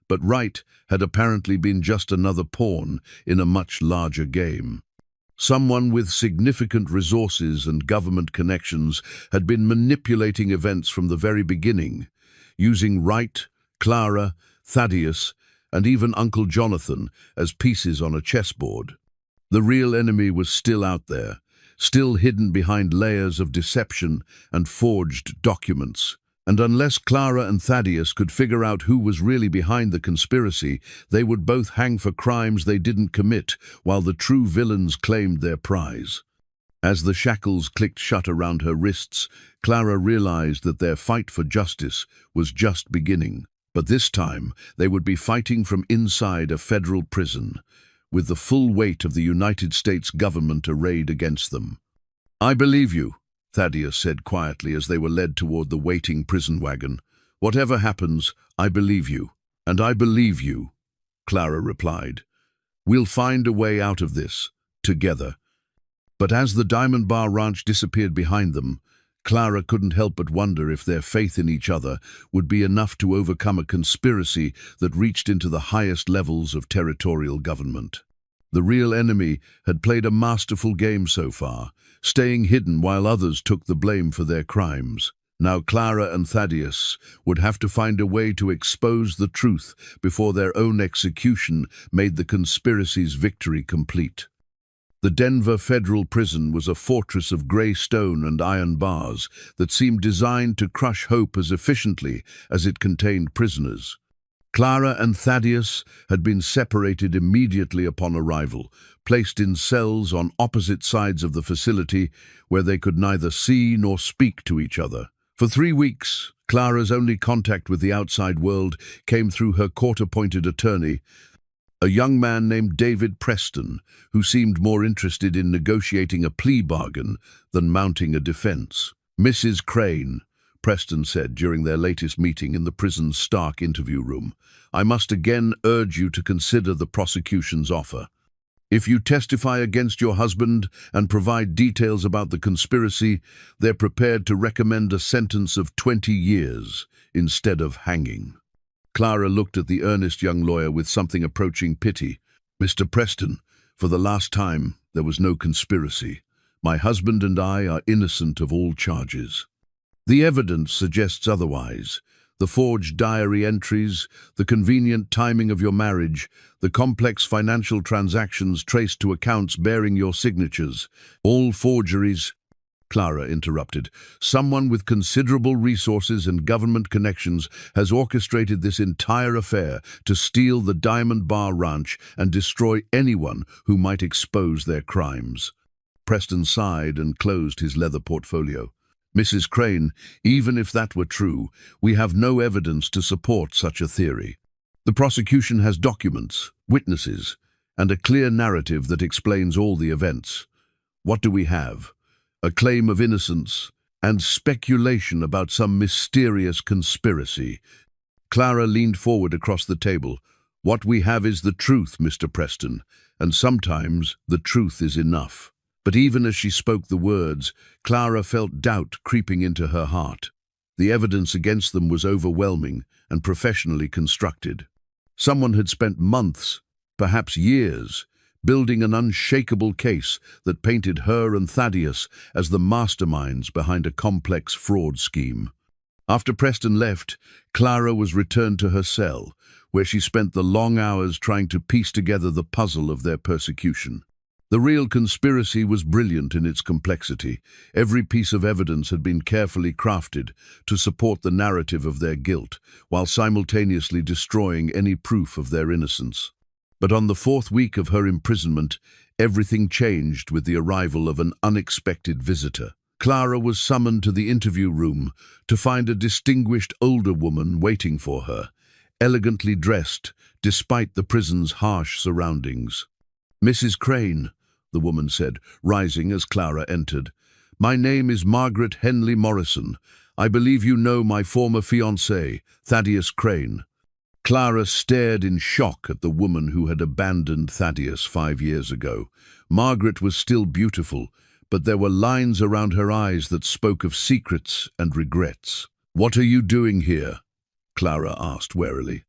but Wright had apparently been just another pawn in a much larger game. Someone with significant resources and government connections had been manipulating events from the very beginning, using Wright, Clara, Thaddeus, and even Uncle Jonathan as pieces on a chessboard. The real enemy was still out there, still hidden behind layers of deception and forged documents. And unless Clara and Thaddeus could figure out who was really behind the conspiracy, they would both hang for crimes they didn't commit, while the true villains claimed their prize. As the shackles clicked shut around her wrists, Clara realized that their fight for justice was just beginning. But this time, they would be fighting from inside a federal prison, with the full weight of the United States government arrayed against them. I believe you, Thaddeus said quietly as they were led toward the waiting prison wagon. Whatever happens, I believe you. And I believe you, Clara replied. We'll find a way out of this, together. But as the Diamond Bar Ranch disappeared behind them, Clara couldn't help but wonder if their faith in each other would be enough to overcome a conspiracy that reached into the highest levels of territorial government. The real enemy had played a masterful game so far, staying hidden while others took the blame for their crimes. Now Clara and Thaddeus would have to find a way to expose the truth before their own execution made the conspiracy's victory complete. The Denver Federal Prison was a fortress of gray stone and iron bars that seemed designed to crush hope as efficiently as it contained prisoners. Clara and Thaddeus had been separated immediately upon arrival, placed in cells on opposite sides of the facility where they could neither see nor speak to each other. For 3 weeks, Clara's only contact with the outside world came through her court-appointed attorney, a young man named David Preston, who seemed more interested in negotiating a plea bargain than mounting a defense. "Mrs. Crane," Preston said during their latest meeting in the prison's stark interview room, "I must again urge you to consider the prosecution's offer. If you testify against your husband and provide details about the conspiracy, they're prepared to recommend a sentence of 20 years instead of hanging." Clara looked at the earnest young lawyer with something approaching pity. "Mr. Preston, for the last time, there was no conspiracy. My husband and I are innocent of all charges." "The evidence suggests otherwise. The forged diary entries, the convenient timing of your marriage, the complex financial transactions traced to accounts bearing your signatures, all forgeries." Clara interrupted. "Someone with considerable resources and government connections has orchestrated this entire affair to steal the Diamond Bar Ranch and destroy anyone who might expose their crimes." Preston sighed and closed his leather portfolio. "Mrs. Crane, even if that were true, we have no evidence to support such a theory. The prosecution has documents, witnesses, and a clear narrative that explains all the events. What do we have? A claim of innocence and speculation about some mysterious conspiracy." Clara leaned forward across the table. "What we have is the truth, Mr. Preston, and sometimes the truth is enough." But even as she spoke the words, Clara felt doubt creeping into her heart. The evidence against them was overwhelming and professionally constructed. Someone had spent months, perhaps years, building an unshakable case that painted her and Thaddeus as the masterminds behind a complex fraud scheme. After Preston left, Clara was returned to her cell, where she spent the long hours trying to piece together the puzzle of their persecution. The real conspiracy was brilliant in its complexity. Every piece of evidence had been carefully crafted to support the narrative of their guilt, while simultaneously destroying any proof of their innocence. But on the 4th week of her imprisonment, everything changed with the arrival of an unexpected visitor. Clara was summoned to the interview room to find a distinguished older woman waiting for her, elegantly dressed despite the prison's harsh surroundings. "Mrs. Crane," the woman said, rising as Clara entered, "my name is Margaret Henley Morrison. I believe you know my former fiancé, Thaddeus Crane." Clara stared in shock at the woman who had abandoned Thaddeus 5 years ago. Margaret was still beautiful, but there were lines around her eyes that spoke of secrets and regrets. "What are you doing here?" Clara asked warily.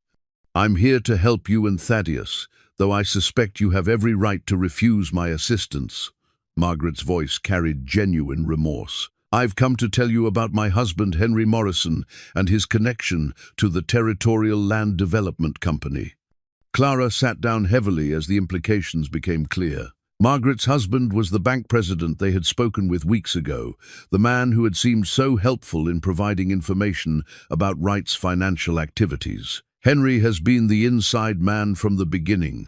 "I'm here to help you and Thaddeus, though I suspect you have every right to refuse my assistance." Margaret's voice carried genuine remorse. "I've come to tell you about my husband, Henry Morrison, and his connection to the Territorial Land Development Company." Clara sat down heavily as the implications became clear. Margaret's husband was the bank president they had spoken with weeks ago, the man who had seemed so helpful in providing information about Wright's financial activities. "Henry has been the inside man from the beginning,"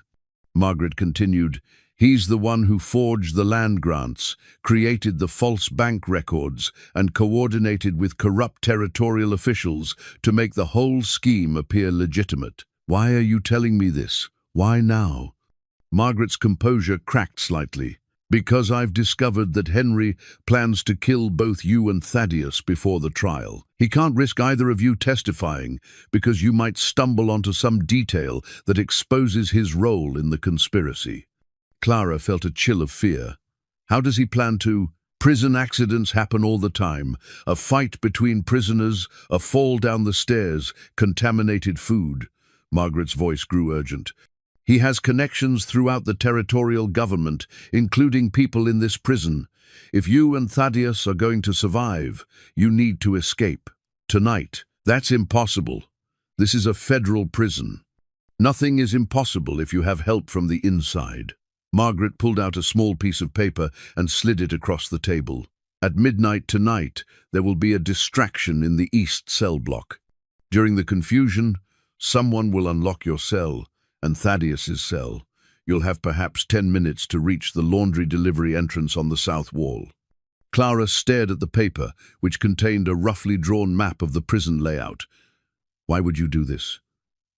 Margaret continued. "He's the one who forged the land grants, created the false bank records, and coordinated with corrupt territorial officials to make the whole scheme appear legitimate." "Why are you telling me this? Why now?" Margaret's composure cracked slightly. "Because I've discovered that Henry plans to kill both you and Thaddeus before the trial. He can't risk either of you testifying because you might stumble onto some detail that exposes his role in the conspiracy." Clara felt a chill of fear. "How does he plan to?" "Prison accidents happen all the time. A fight between prisoners, a fall down the stairs, contaminated food." Margaret's voice grew urgent. "He has connections throughout the territorial government, including people in this prison. If you and Thaddeus are going to survive, you need to escape. Tonight." "That's impossible. This is a federal prison." "Nothing is impossible if you have help from the inside." Margaret pulled out a small piece of paper and slid it across the table. At midnight tonight, there will be a distraction in the east cell block. During the confusion, someone will unlock your cell and Thaddeus's cell. You'll have perhaps 10 minutes to reach the laundry delivery entrance on the south wall. Clara stared at the paper, which contained a roughly drawn map of the prison layout. Why would you do this?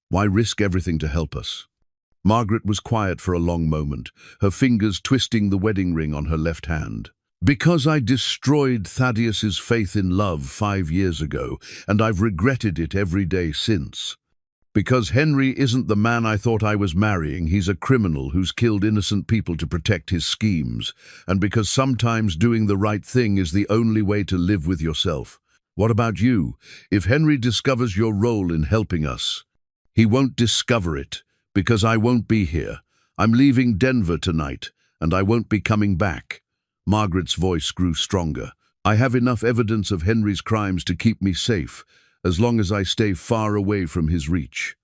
Why risk everything to help us? Margaret was quiet for a long moment, her fingers twisting the wedding ring on her left hand. Because I destroyed Thaddeus's faith in love 5 years ago, and I've regretted it every day since. Because Henry isn't the man I thought I was marrying, he's a criminal who's killed innocent people to protect his schemes, and because sometimes doing the right thing is the only way to live with yourself. What about you? If Henry discovers your role in helping us, he won't discover it, because I won't be here. I'm leaving Denver tonight, and I won't be coming back. Margaret's voice grew stronger. I have enough evidence of Henry's crimes to keep me safe, as long as I stay far away from his reach.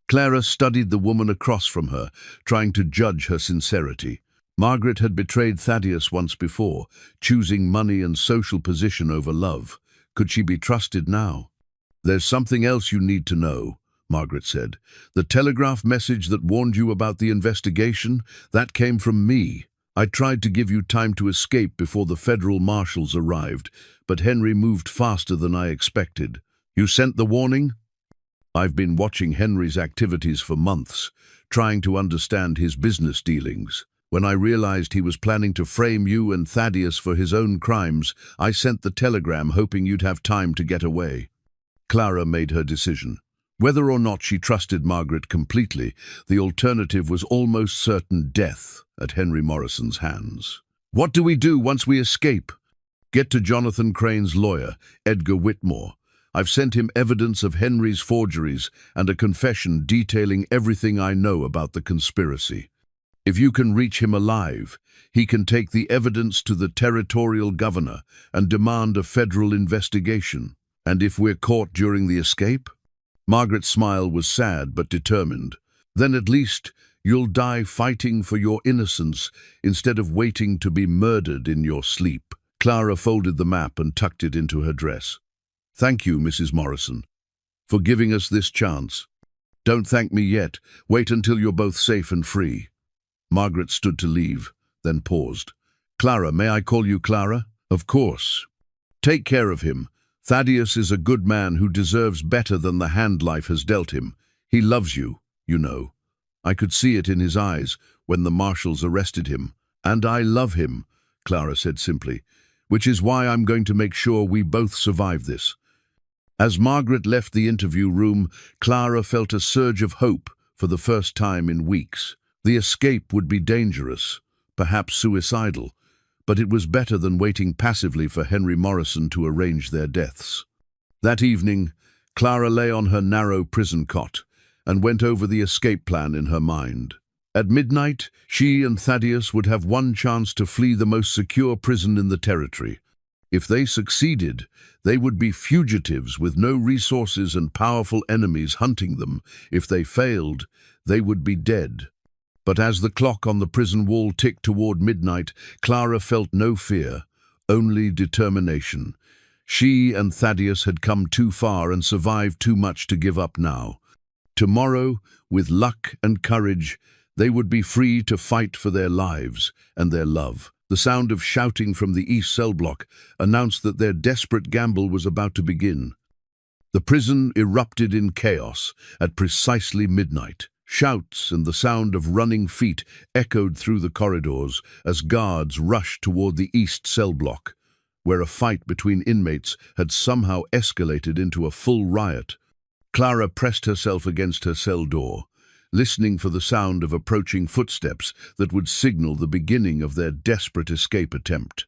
Clara studied the woman across from her, trying to judge her sincerity. Margaret had betrayed Thaddeus once before, choosing money and social position over love. Could she be trusted now? There's something else you need to know, Margaret said. The telegraph message that warned you about the investigation, that came from me. I tried to give you time to escape before the federal marshals arrived, but Henry moved faster than I expected. You sent the warning? I've been watching Henry's activities for months, trying to understand his business dealings. When I realized he was planning to frame you and Thaddeus for his own crimes, I sent the telegram hoping you'd have time to get away. Clara made her decision. Whether or not she trusted Margaret completely, the alternative was almost certain death at Henry Morrison's hands. What do we do once we escape? Get to Jonathan Crane's lawyer, Edgar Whitmore. I've sent him evidence of Henry's forgeries and a confession detailing everything I know about the conspiracy. If you can reach him alive, he can take the evidence to the territorial governor and demand a federal investigation. And if we're caught during the escape? Margaret's smile was sad but determined. Then at least you'll die fighting for your innocence instead of waiting to be murdered in your sleep. Clara folded the map and tucked it into her dress. Thank you, Mrs. Morrison, for giving us this chance. Don't thank me yet. Wait until you're both safe and free. Margaret stood to leave, then paused. Clara, may I call you Clara? Of course. Take care of him. Thaddeus is a good man who deserves better than the hand life has dealt him. He loves you, you know. I could see it in his eyes when the marshals arrested him. And I love him, Clara said simply, which is why I'm going to make sure we both survive this. As Margaret left the interview room, Clara felt a surge of hope for the first time in weeks. The escape would be dangerous, perhaps suicidal, but it was better than waiting passively for Henry Morrison to arrange their deaths. That evening, Clara lay on her narrow prison cot and went over the escape plan in her mind. At midnight, she and Thaddeus would have one chance to flee the most secure prison in the territory. If they succeeded, they would be fugitives with no resources and powerful enemies hunting them. If they failed, they would be dead. But as the clock on the prison wall ticked toward midnight, Clara felt no fear, only determination. She and Thaddeus had come too far and survived too much to give up now. Tomorrow, with luck and courage, they would be free to fight for their lives and their love. The sound of shouting from the east cell block announced that their desperate gamble was about to begin. The prison erupted in chaos at precisely midnight. Shouts and the sound of running feet echoed through the corridors as guards rushed toward the east cell block, where a fight between inmates had somehow escalated into a full riot. Clara pressed herself against her cell door, listening for the sound of approaching footsteps that would signal the beginning of their desperate escape attempt.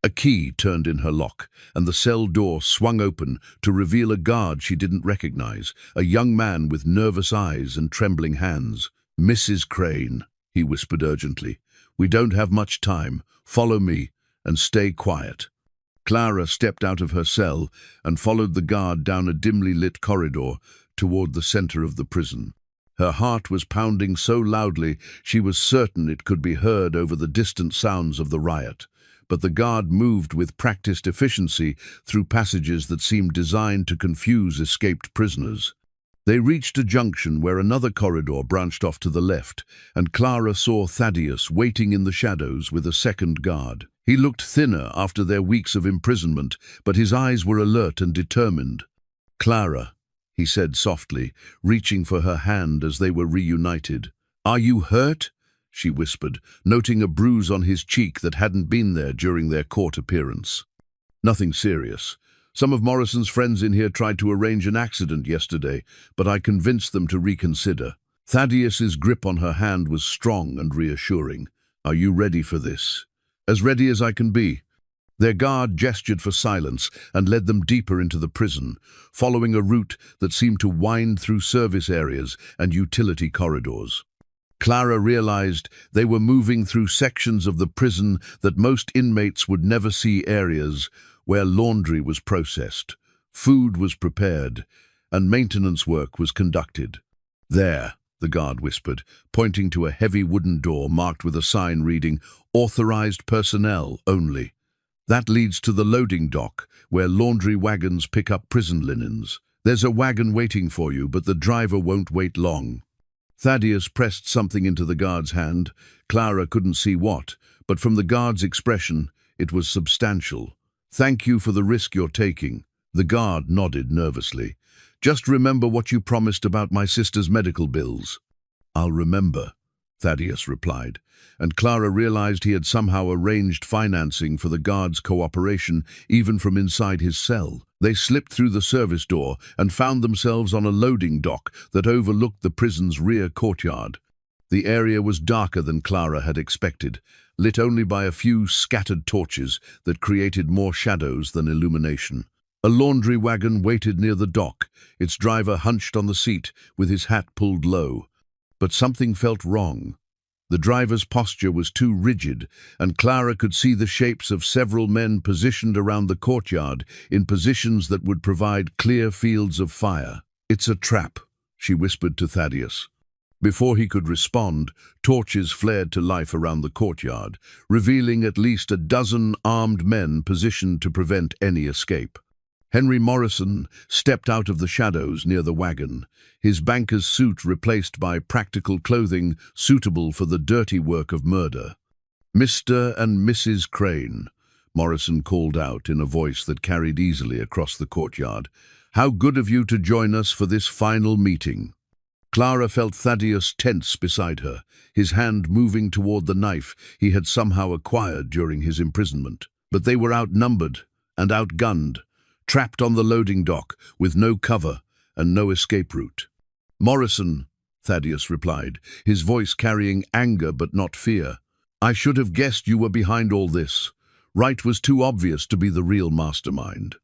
A key turned in her lock, and the cell door swung open to reveal a guard she didn't recognize, a young man with nervous eyes and trembling hands. "Mrs. Crane," he whispered urgently, "we don't have much time. Follow me and stay quiet." Clara stepped out of her cell and followed the guard down a dimly lit corridor toward the center of the prison. Her heart was pounding so loudly she was certain it could be heard over the distant sounds of the riot. But the guard moved with practiced efficiency through passages that seemed designed to confuse escaped prisoners. They reached a junction where another corridor branched off to the left, and Clara saw Thaddeus waiting in the shadows with a second guard. He looked thinner after their weeks of imprisonment, but his eyes were alert and determined. "Clara," he said softly, reaching for her hand as they were reunited. "Are you hurt?" she whispered, noting a bruise on his cheek that hadn't been there during their court appearance. "Nothing serious. Some of Morrison's friends in here tried to arrange an accident yesterday, but I convinced them to reconsider." Thaddeus's grip on her hand was strong and reassuring. "Are you ready for this?" "As ready as I can be." Their guard gestured for silence and led them deeper into the prison, following a route that seemed to wind through service areas and utility corridors. Clara realized they were moving through sections of the prison that most inmates would never see, areas where laundry was processed, food was prepared, and maintenance work was conducted. "There," the guard whispered, pointing to a heavy wooden door marked with a sign reading, "Authorized personnel only." "That leads to the loading dock, where laundry wagons pick up prison linens. There's a wagon waiting for you, but the driver won't wait long." Thaddeus pressed something into the guard's hand. Clara couldn't see what, but from the guard's expression, it was substantial. "Thank you for the risk you're taking." The guard nodded nervously. "Just remember what you promised about my sister's medical bills." "I'll remember," Thaddeus replied, and Clara realized he had somehow arranged financing for the guard's cooperation even from inside his cell. They slipped through the service door and found themselves on a loading dock that overlooked the prison's rear courtyard. The area was darker than Clara had expected, lit only by a few scattered torches that created more shadows than illumination. A laundry wagon waited near the dock, its driver hunched on the seat with his hat pulled low. But something felt wrong. The driver's posture was too rigid, and Clara could see the shapes of several men positioned around the courtyard in positions that would provide clear fields of fire. "It's a trap," she whispered to Thaddeus. Before he could respond, torches flared to life around the courtyard, revealing at least a dozen armed men positioned to prevent any escape. Henry Morrison stepped out of the shadows near the wagon, his banker's suit replaced by practical clothing suitable for the dirty work of murder. "Mr. and Mrs. Crane," Morrison called out in a voice that carried easily across the courtyard. "How good of you to join us for this final meeting." Clara felt Thaddeus tense beside her, his hand moving toward the knife he had somehow acquired during his imprisonment. But they were outnumbered and outgunned, trapped on the loading dock with no cover and no escape route. "Morrison," Thaddeus replied, his voice carrying anger but not fear. "I should have guessed you were behind all this. Wright was too obvious to be the real mastermind."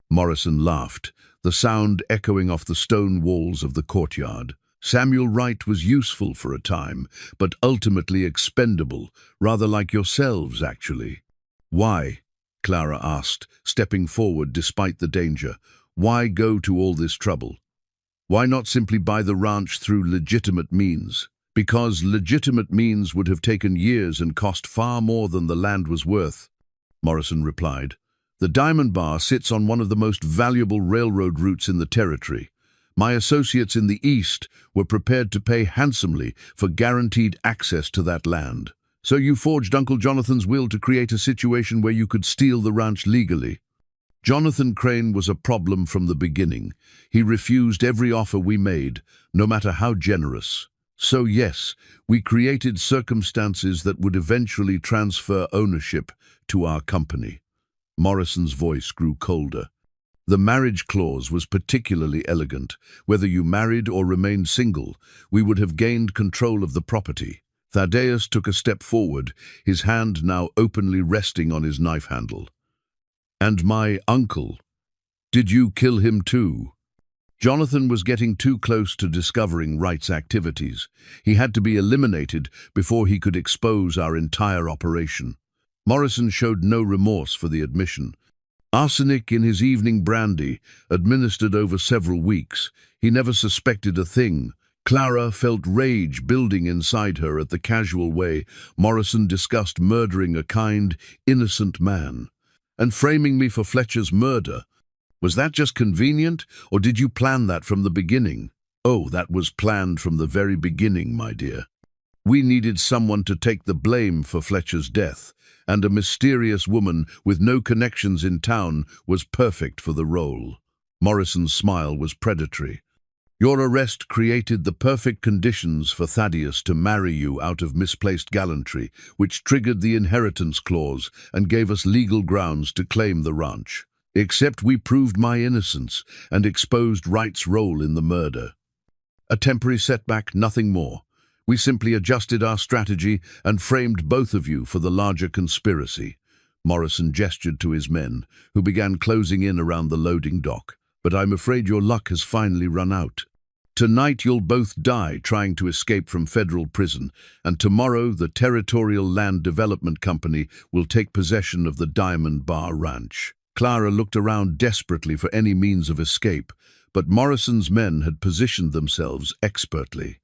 Morrison laughed, the sound echoing off the stone walls of the courtyard. "Samuel Wright was useful for a time, but ultimately expendable, rather like yourselves, actually." "Why?" Clara asked, stepping forward despite the danger. "Why go to all this trouble? Why not simply buy the ranch through legitimate means?" "Because legitimate means would have taken years and cost far more than the land was worth," Morrison replied. "The Diamond Bar sits on one of the most valuable railroad routes in the territory. My associates in the East were prepared to pay handsomely for guaranteed access to that land. So you forged Uncle Jonathan's will to create a situation where you could steal the ranch legally." "Jonathan Crane was a problem from the beginning. He refused every offer we made, no matter how generous. So yes, we created circumstances that would eventually transfer ownership to our company." Morrison's voice grew colder. "The marriage clause was particularly elegant. Whether you married or remained single, we would have gained control of the property." Thaddeus took a step forward, his hand now openly resting on his knife handle. "And my uncle, did you kill him too?" Jonathan was getting too close to discovering Wright's activities. He had to be eliminated before he could expose our entire operation. Morrison showed no remorse for the admission. "Arsenic in his evening brandy, administered over several weeks. He never suspected a thing. Clara felt rage building inside her at the casual way Morrison discussed murdering a kind, innocent man. And framing me for Fletcher's murder. Was that just convenient, or did you plan that from the beginning? Oh, that was planned from the very beginning, my dear. We needed someone to take the blame for Fletcher's death, and a mysterious woman with no connections in town was perfect for the role. Morrison's smile was predatory. Your arrest created the perfect conditions for Thaddeus to marry you out of misplaced gallantry, which triggered the inheritance clause and gave us legal grounds to claim the ranch. Except we proved my innocence and exposed Wright's role in the murder. A temporary setback, nothing more. We simply adjusted our strategy and framed both of you for the larger conspiracy. Morrison gestured to his men, who began closing in around the loading dock. But I'm afraid your luck has finally run out. Tonight you'll both die trying to escape from federal prison, and tomorrow the Territorial Land Development Company will take possession of the Diamond Bar Ranch. Clara looked around desperately for any means of escape, but Morrison's men had positioned themselves expertly.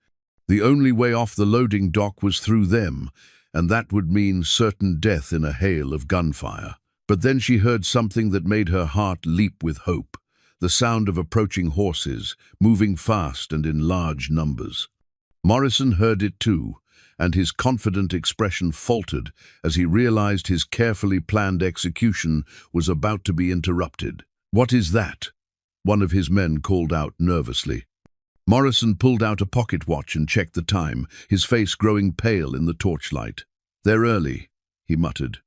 The only way off the loading dock was through them, and that would mean certain death in a hail of gunfire. But then she heard something that made her heart leap with hope. The sound of approaching horses, moving fast and in large numbers. Morrison heard it too, and his confident expression faltered as he realized his carefully planned execution was about to be interrupted. "What is that?" one of his men called out nervously. Morrison pulled out a pocket watch and checked the time, his face growing pale in the torchlight. "They're early," he muttered.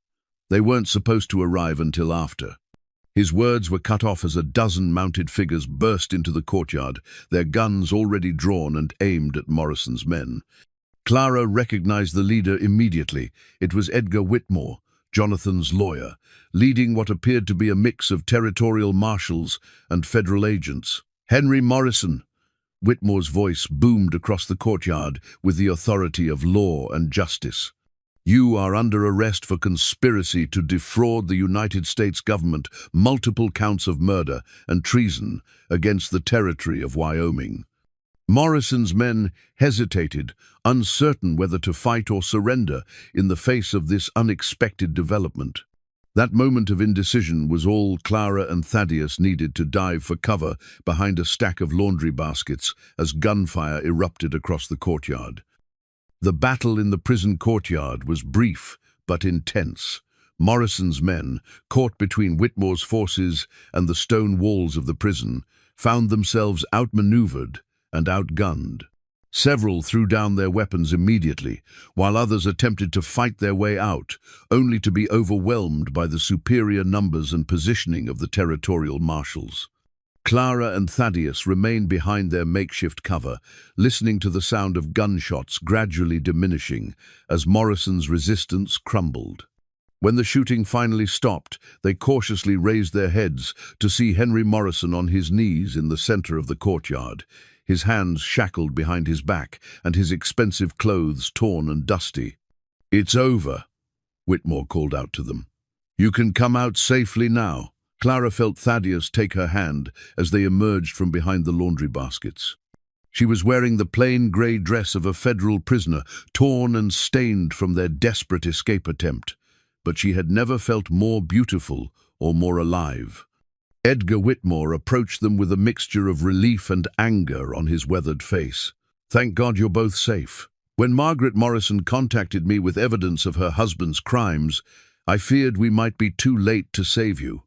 "They weren't supposed to arrive until after." His words were cut off as a dozen mounted figures burst into the courtyard, their guns already drawn and aimed at Morrison's men. Clara recognized the leader immediately. It was Edgar Whitmore, Jonathan's lawyer, leading what appeared to be a mix of territorial marshals and federal agents. "Henry Morrison!" Whitmore's voice boomed across the courtyard with the authority of law and justice. "You are under arrest for conspiracy to defraud the United States government, multiple counts of murder and treason against the territory of Wyoming." Morrison's men hesitated, uncertain whether to fight or surrender in the face of this unexpected development. That moment of indecision was all Clara and Thaddeus needed to dive for cover behind a stack of laundry baskets as gunfire erupted across the courtyard. The battle in the prison courtyard was brief but intense. Morrison's men, caught between Whitmore's forces and the stone walls of the prison, found themselves outmaneuvered and outgunned. Several threw down their weapons immediately, while others attempted to fight their way out, only to be overwhelmed by the superior numbers and positioning of the territorial marshals. Clara and Thaddeus remained behind their makeshift cover, listening to the sound of gunshots gradually diminishing as Morrison's resistance crumbled. When the shooting finally stopped, they cautiously raised their heads to see Henry Morrison on his knees in the center of the courtyard, his hands shackled behind his back and his expensive clothes torn and dusty. "It's over," Whitmore called out to them. "You can come out safely now." Clara felt Thaddeus take her hand as they emerged from behind the laundry baskets. She was wearing the plain grey dress of a federal prisoner, torn and stained from their desperate escape attempt, but she had never felt more beautiful or more alive. Edgar Whitmore approached them with a mixture of relief and anger on his weathered face. "Thank God you're both safe. When Margaret Morrison contacted me with evidence of her husband's crimes, I feared we might be too late to save you."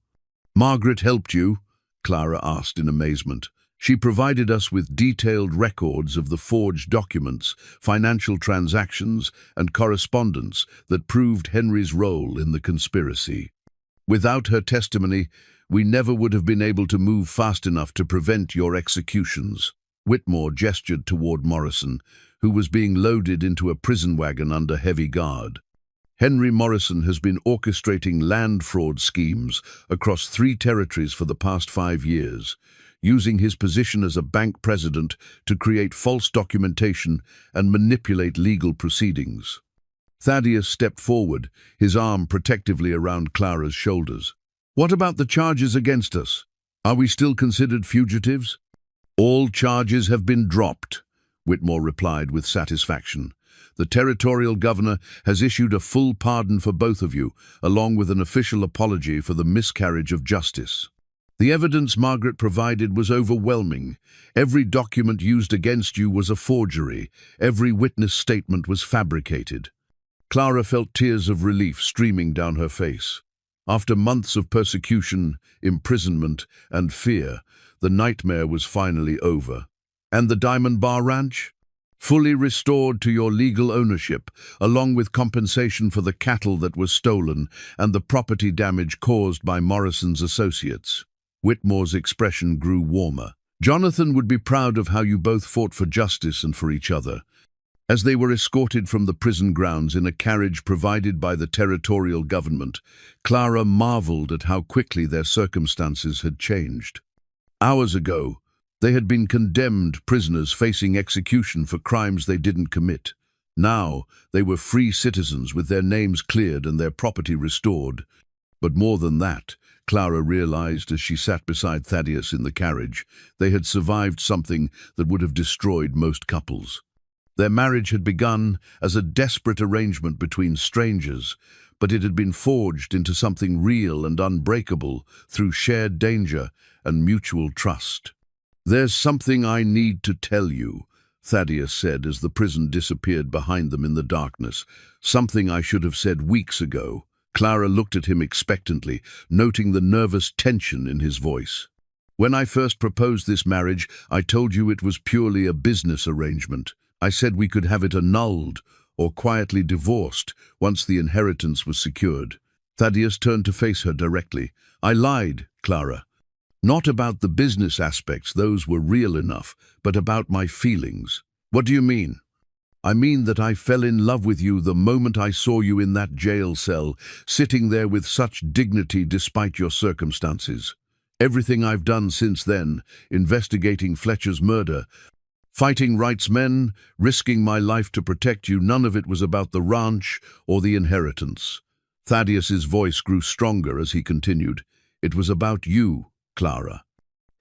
"Margaret helped you?" Clara asked in amazement. "She provided us with detailed records of the forged documents, financial transactions, and correspondence that proved Henry's role in the conspiracy. Without her testimony, we never would have been able to move fast enough to prevent your executions." Whitmore gestured toward Morrison, who was being loaded into a prison wagon under heavy guard. "Henry Morrison has been orchestrating land fraud schemes across 3 territories for the past 5 years, using his position as a bank president to create false documentation and manipulate legal proceedings." Thaddeus stepped forward, his arm protectively around Clara's shoulders. "What about the charges against us? Are we still considered fugitives?" "All charges have been dropped," Whitmore replied with satisfaction. The territorial governor has issued a full pardon for both of you, along with an official apology for the miscarriage of justice. The evidence Margaret provided was overwhelming. Every document used against you was a forgery. Every witness statement was fabricated. Clara felt tears of relief streaming down her face. After months of persecution, imprisonment, and fear, the nightmare was finally over. And the Diamond Bar Ranch? Fully restored to your legal ownership, along with compensation for the cattle that was stolen and the property damage caused by Morrison's associates. Whitmore's expression grew warmer. Jonathan would be proud of how you both fought for justice and for each other. As they were escorted from the prison grounds in a carriage provided by the territorial government, Clara marveled at how quickly their circumstances had changed. Hours ago, they had been condemned prisoners facing execution for crimes they didn't commit. Now, they were free citizens with their names cleared and their property restored. But more than that, Clara realized as she sat beside Thaddeus in the carriage, they had survived something that would have destroyed most couples. Their marriage had begun as a desperate arrangement between strangers, but it had been forged into something real and unbreakable through shared danger and mutual trust. "There's something I need to tell you," Thaddeus said as the prison disappeared behind them in the darkness. "Something I should have said weeks ago." Clara looked at him expectantly, noting the nervous tension in his voice. "When I first proposed this marriage, I told you it was purely a business arrangement. I said we could have it annulled or quietly divorced once the inheritance was secured." Thaddeus turned to face her directly. "I lied, Clara. Not about the business aspects, those were real enough, but about my feelings." "What do you mean?" "I mean that I fell in love with you the moment I saw you in that jail cell, sitting there with such dignity despite your circumstances. Everything I've done since then, investigating Fletcher's murder, fighting rights men, risking my life to protect you, none of it was about the ranch or the inheritance." Thaddeus's voice grew stronger as he continued. "It was about you, Clara.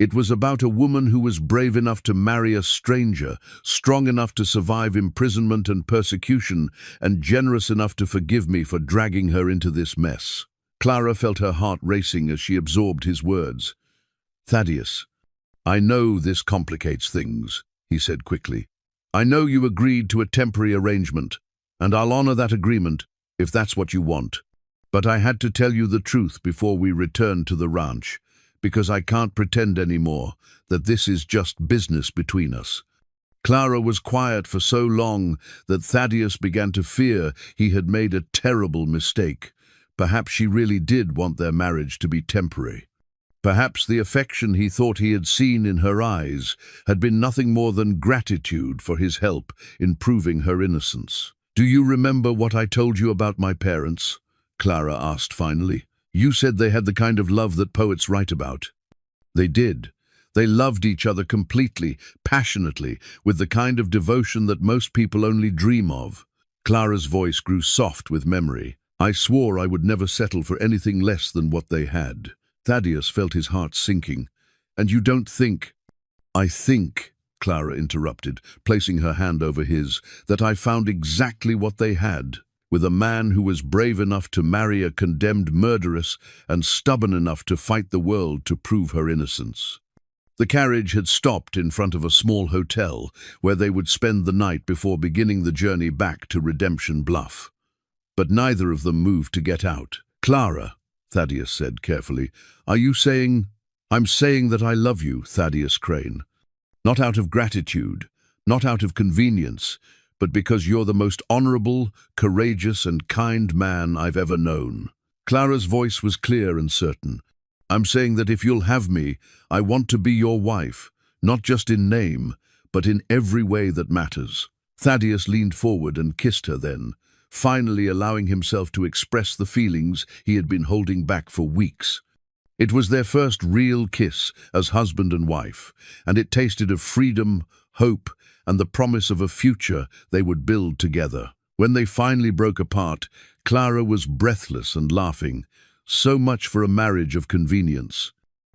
It was about a woman who was brave enough to marry a stranger, strong enough to survive imprisonment and persecution, and generous enough to forgive me for dragging her into this mess." Clara felt her heart racing as she absorbed his words. "Thaddeus, I know this complicates things," he said quickly. "I know you agreed to a temporary arrangement, and I'll honor that agreement if that's what you want. But I had to tell you the truth before we returned to the ranch, because I can't pretend anymore that this is just business between us." Clara was quiet for so long that Thaddeus began to fear he had made a terrible mistake. Perhaps she really did want their marriage to be temporary. Perhaps the affection he thought he had seen in her eyes had been nothing more than gratitude for his help in proving her innocence. "Do you remember what I told you about my parents?" Clara asked finally. "You said they had the kind of love that poets write about." "They did. They loved each other completely, passionately, with the kind of devotion that most people only dream of." Clara's voice grew soft with memory. "I swore I would never settle for anything less than what they had." Thaddeus felt his heart sinking. "And you don't think—" "I think," Clara interrupted, placing her hand over his, "that I found exactly what they had. With a man who was brave enough to marry a condemned murderess and stubborn enough to fight the world to prove her innocence." The carriage had stopped in front of a small hotel where they would spend the night before beginning the journey back to Redemption Bluff. But neither of them moved to get out. "Clara," Thaddeus said carefully, "are you saying—" "I'm saying that I love you, Thaddeus Crane. Not out of gratitude, not out of convenience, but because you're the most honorable, courageous, and kind man I've ever known." Clara's voice was clear and certain. "I'm saying that if you'll have me, I want to be your wife, not just in name, but in every way that matters." Thaddeus leaned forward and kissed her then, finally allowing himself to express the feelings he had been holding back for weeks. It was their first real kiss as husband and wife, and it tasted of freedom, hope, and the promise of a future they would build together. When they finally broke apart, Clara was breathless and laughing. So much for a marriage of convenience.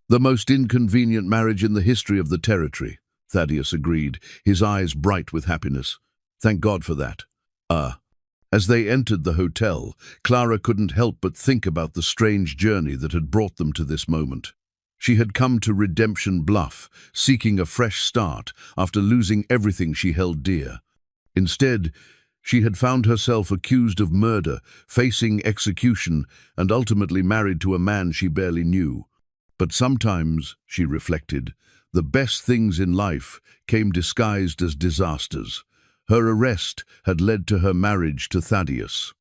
"The most inconvenient marriage in the history of the territory," Thaddeus agreed, his eyes bright with happiness. Thank God for that. As they entered the hotel, Clara couldn't help but think about the strange journey that had brought them to this moment. She had come to Redemption Bluff, seeking a fresh start after losing everything she held dear. Instead, she had found herself accused of murder, facing execution, and ultimately married to a man she barely knew. But sometimes, she reflected, the best things in life came disguised as disasters. Her arrest had led to her marriage to Thaddeus.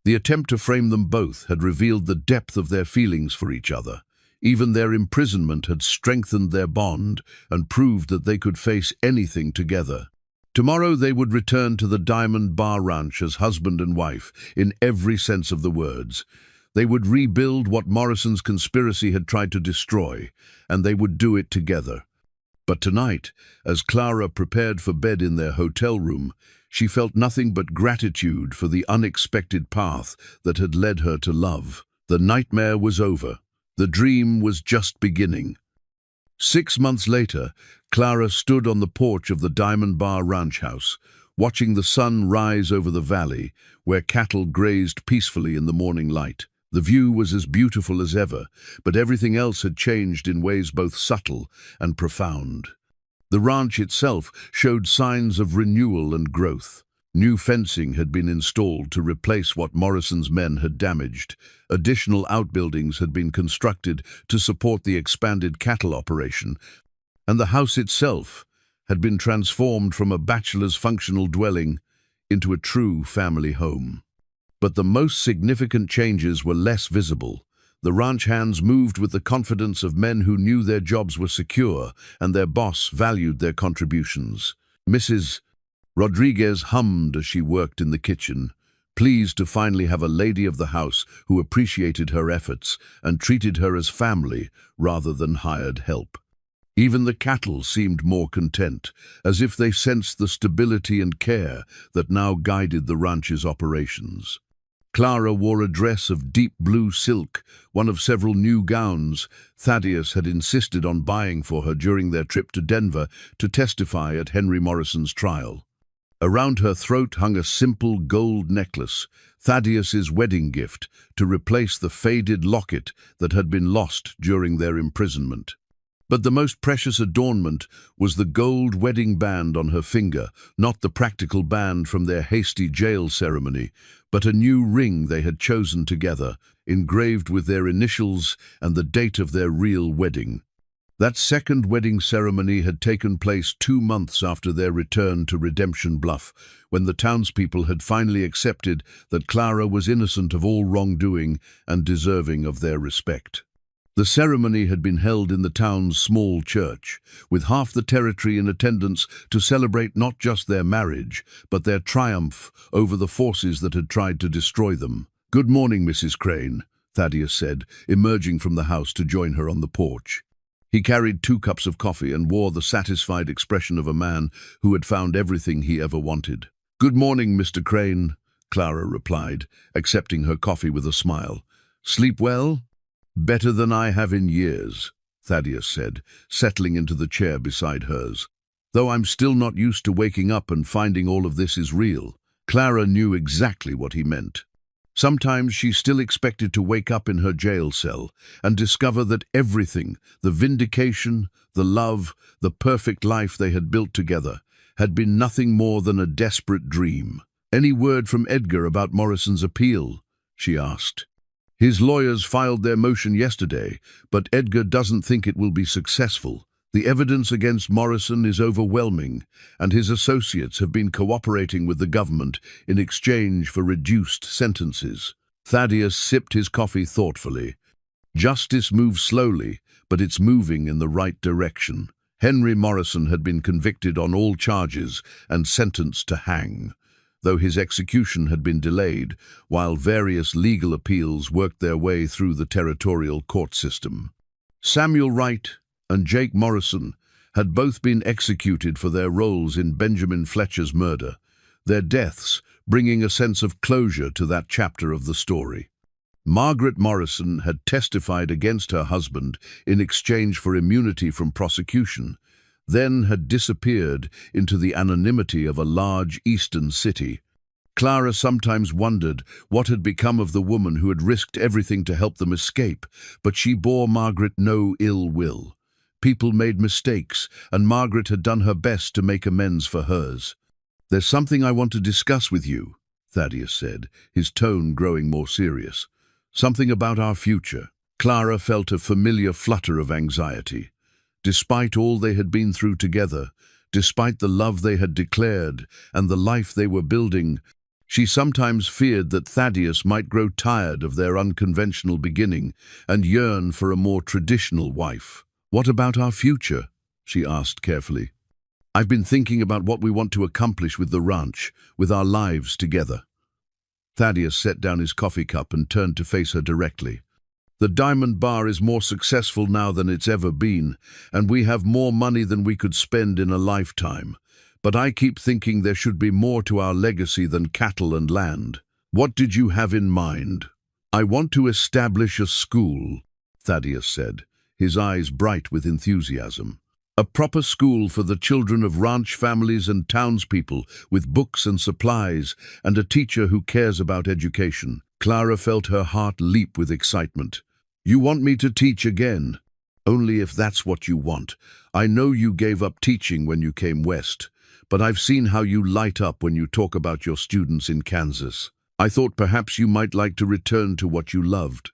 The attempt to frame them both had revealed the depth of their feelings for each other. Even their imprisonment had strengthened their bond and proved that they could face anything together. Tomorrow they would return to the Diamond Bar Ranch as husband and wife, in every sense of the words. They would rebuild what Morrison's conspiracy had tried to destroy, and they would do it together. But tonight, as Clara prepared for bed in their hotel room, she felt nothing but gratitude for the unexpected path that had led her to love. The nightmare was over. The dream was just beginning. 6 months later, Clara stood on the porch of the Diamond Bar Ranch house, watching the sun rise over the valley, where cattle grazed peacefully in the morning light. The view was as beautiful as ever, but everything else had changed in ways both subtle and profound. The ranch itself showed signs of renewal and growth. New fencing had been installed to replace what Morrison's men had damaged. Additional outbuildings had been constructed to support the expanded cattle operation, and the house itself had been transformed from a bachelor's functional dwelling into a true family home. But the most significant changes were less visible. The ranch hands moved with the confidence of men who knew their jobs were secure and their boss valued their contributions. Mrs. Rodriguez hummed as she worked in the kitchen, pleased to finally have a lady of the house who appreciated her efforts and treated her as family rather than hired help. Even the cattle seemed more content, as if they sensed the stability and care that now guided the ranch's operations. Clara wore a dress of deep blue silk, one of several new gowns Thaddeus had insisted on buying for her during their trip to Denver to testify at Henry Morrison's trial. Around her throat hung a simple gold necklace, Thaddeus's wedding gift, to replace the faded locket that had been lost during their imprisonment. But the most precious adornment was the gold wedding band on her finger, not the practical band from their hasty jail ceremony, but a new ring they had chosen together, engraved with their initials and the date of their real wedding. That second wedding ceremony had taken place 2 months after their return to Redemption Bluff, when the townspeople had finally accepted that Clara was innocent of all wrongdoing and deserving of their respect. The ceremony had been held in the town's small church, with half the territory in attendance to celebrate not just their marriage, but their triumph over the forces that had tried to destroy them. "Good morning, Mrs. Crane," Thaddeus said, emerging from the house to join her on the porch. He carried 2 cups of coffee and wore the satisfied expression of a man who had found everything he ever wanted. "Good morning, Mr. Crane," Clara replied, accepting her coffee with a smile. "Sleep well?" "Better than I have in years," Thaddeus said, settling into the chair beside hers. "Though I'm still not used to waking up and finding all of this is real." Clara knew exactly what he meant. Sometimes she still expected to wake up in her jail cell and discover that everything, the vindication, the love, the perfect life they had built together, had been nothing more than a desperate dream. "Any word from Edgar about Morrison's appeal?" she asked. "His lawyers filed their motion yesterday, but Edgar doesn't think it will be successful. The evidence against Morrison is overwhelming, and his associates have been cooperating with the government in exchange for reduced sentences." Thaddeus sipped his coffee thoughtfully. Justice moves slowly, but it's moving in the right direction. Henry Morrison had been convicted on all charges and sentenced to hang, though his execution had been delayed, while various legal appeals worked their way through the territorial court system. Samuel Wright and Jake Morrison had both been executed for their roles in Benjamin Fletcher's murder, their deaths bringing a sense of closure to that chapter of the story. Margaret Morrison had testified against her husband in exchange for immunity from prosecution, then had disappeared into the anonymity of a large eastern city. Clara sometimes wondered what had become of the woman who had risked everything to help them escape, but she bore Margaret no ill will. People made mistakes, and Margaret had done her best to make amends for hers. "There's something I want to discuss with you," Thaddeus said, his tone growing more serious. "Something about our future." Clara felt a familiar flutter of anxiety. Despite all they had been through together, despite the love they had declared and the life they were building, she sometimes feared that Thaddeus might grow tired of their unconventional beginning and yearn for a more traditional wife. "What about our future?" she asked carefully. "I've been thinking about what we want to accomplish with the ranch, with our lives together." Thaddeus set down his coffee cup and turned to face her directly. "The Diamond Bar is more successful now than it's ever been, and we have more money than we could spend in a lifetime. But I keep thinking there should be more to our legacy than cattle and land." "What did you have in mind?" "I want to establish a school," Thaddeus said, his eyes bright with enthusiasm. "A proper school for the children of ranch families and townspeople, with books and supplies, and a teacher who cares about education." Clara felt her heart leap with excitement. "You want me to teach again?" "Only if that's what you want. I know you gave up teaching when you came west, but I've seen how you light up when you talk about your students in Kansas. I thought perhaps you might like to return to what you loved."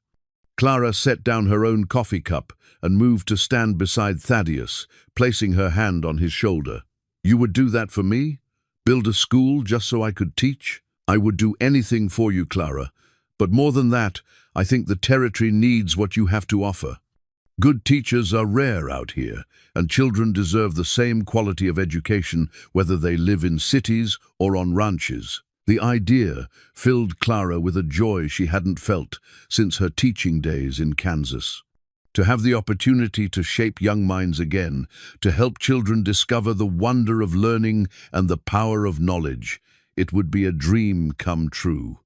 Clara set down her own coffee cup and moved to stand beside Thaddeus, placing her hand on his shoulder. "You would do that for me? Build a school just so I could teach?" "I would do anything for you, Clara. But more than that, I think the territory needs what you have to offer. Good teachers are rare out here, and children deserve the same quality of education whether they live in cities or on ranches." The idea filled Clara with a joy she hadn't felt since her teaching days in Kansas. To have the opportunity to shape young minds again, to help children discover the wonder of learning and the power of knowledge, it would be a dream come true.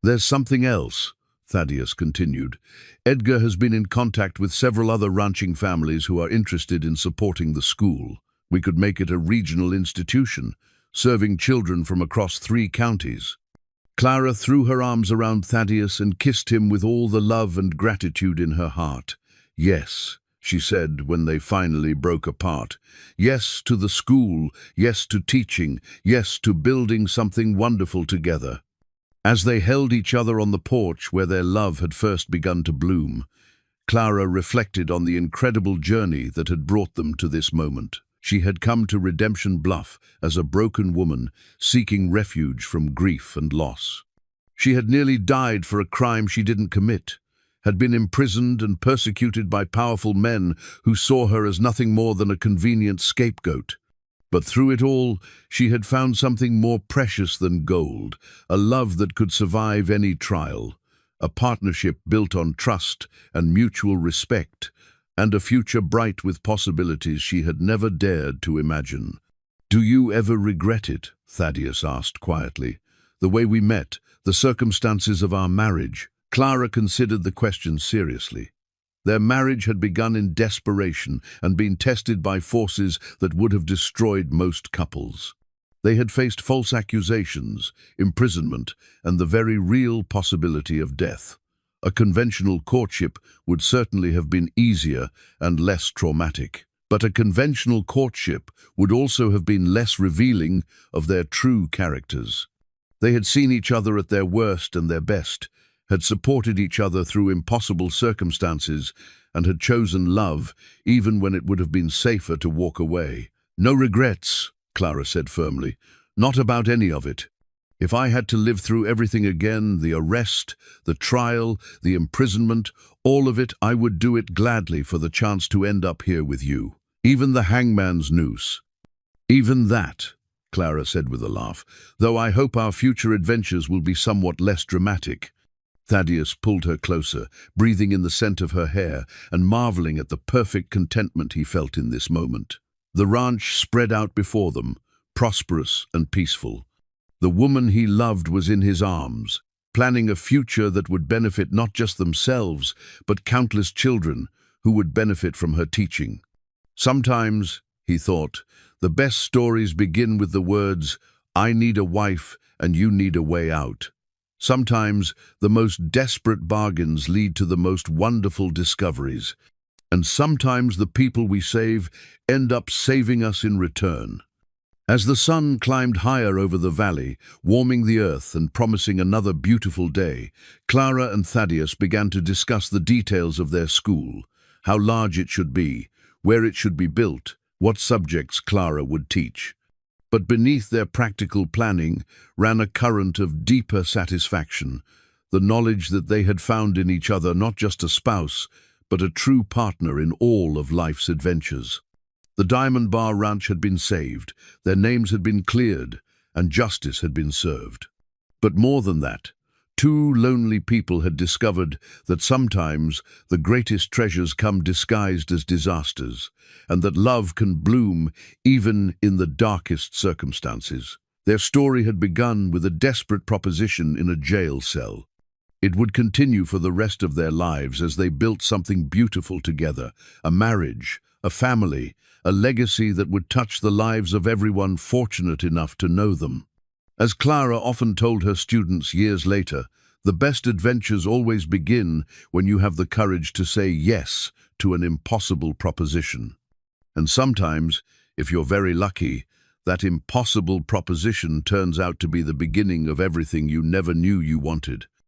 "There's something else," Thaddeus continued. "Edgar has been in contact with several other ranching families who are interested in supporting the school. We could make it a regional institution, serving children from across 3 counties. Clara threw her arms around Thaddeus and kissed him with all the love and gratitude in her heart. "Yes," she said when they finally broke apart. "Yes to the school, yes to teaching, yes to building something wonderful together." As they held each other on the porch where their love had first begun to bloom, Clara reflected on the incredible journey that had brought them to this moment. She had come to Redemption Bluff as a broken woman seeking refuge from grief and loss. She had nearly died for a crime she didn't commit, had been imprisoned and persecuted by powerful men who saw her as nothing more than a convenient scapegoat. But through it all, she had found something more precious than gold, a love that could survive any trial, a partnership built on trust and mutual respect, and a future bright with possibilities she had never dared to imagine. "Do you ever regret it?" Thaddeus asked quietly. "The way we met, the circumstances of our marriage?" Clara considered the question seriously. Their marriage had begun in desperation and been tested by forces that would have destroyed most couples. They had faced false accusations, imprisonment, and the very real possibility of death. A conventional courtship would certainly have been easier and less traumatic. But a conventional courtship would also have been less revealing of their true characters. They had seen each other at their worst and their best, had supported each other through impossible circumstances, and had chosen love even when it would have been safer to walk away. "No regrets," Clara said firmly. "Not about any of it. If I had to live through everything again, the arrest, the trial, the imprisonment, all of it, I would do it gladly for the chance to end up here with you. Even the hangman's noose." "Even that," Clara said with a laugh, "though I hope our future adventures will be somewhat less dramatic." Thaddeus pulled her closer, breathing in the scent of her hair and marveling at the perfect contentment he felt in this moment. The ranch spread out before them, prosperous and peaceful. The woman he loved was in his arms, planning a future that would benefit not just themselves, but countless children who would benefit from her teaching. Sometimes, he thought. The best stories begin with the words, "I need a wife and you need a way out." Sometimes the most desperate bargains lead to the most wonderful discoveries, and sometimes the people we save end up saving us in return. As the sun climbed higher over the valley, warming the earth and promising another beautiful day, Clara and Thaddeus began to discuss the details of their school, how large it should be, where it should be built, what subjects Clara would teach. But beneath their practical planning ran a current of deeper satisfaction, the knowledge that they had found in each other not just a spouse, but a true partner in all of life's adventures. The Diamond Bar Ranch had been saved, their names had been cleared, and justice had been served. But more than that, two lonely people had discovered that sometimes the greatest treasures come disguised as disasters, and that love can bloom even in the darkest circumstances. Their story had begun with a desperate proposition in a jail cell. It would continue for the rest of their lives as they built something beautiful together, a marriage, a family, a legacy that would touch the lives of everyone fortunate enough to know them. As Clara often told her students years later, the best adventures always begin when you have the courage to say yes to an impossible proposition. And sometimes, if you're very lucky, that impossible proposition turns out to be the beginning of everything you never knew you wanted.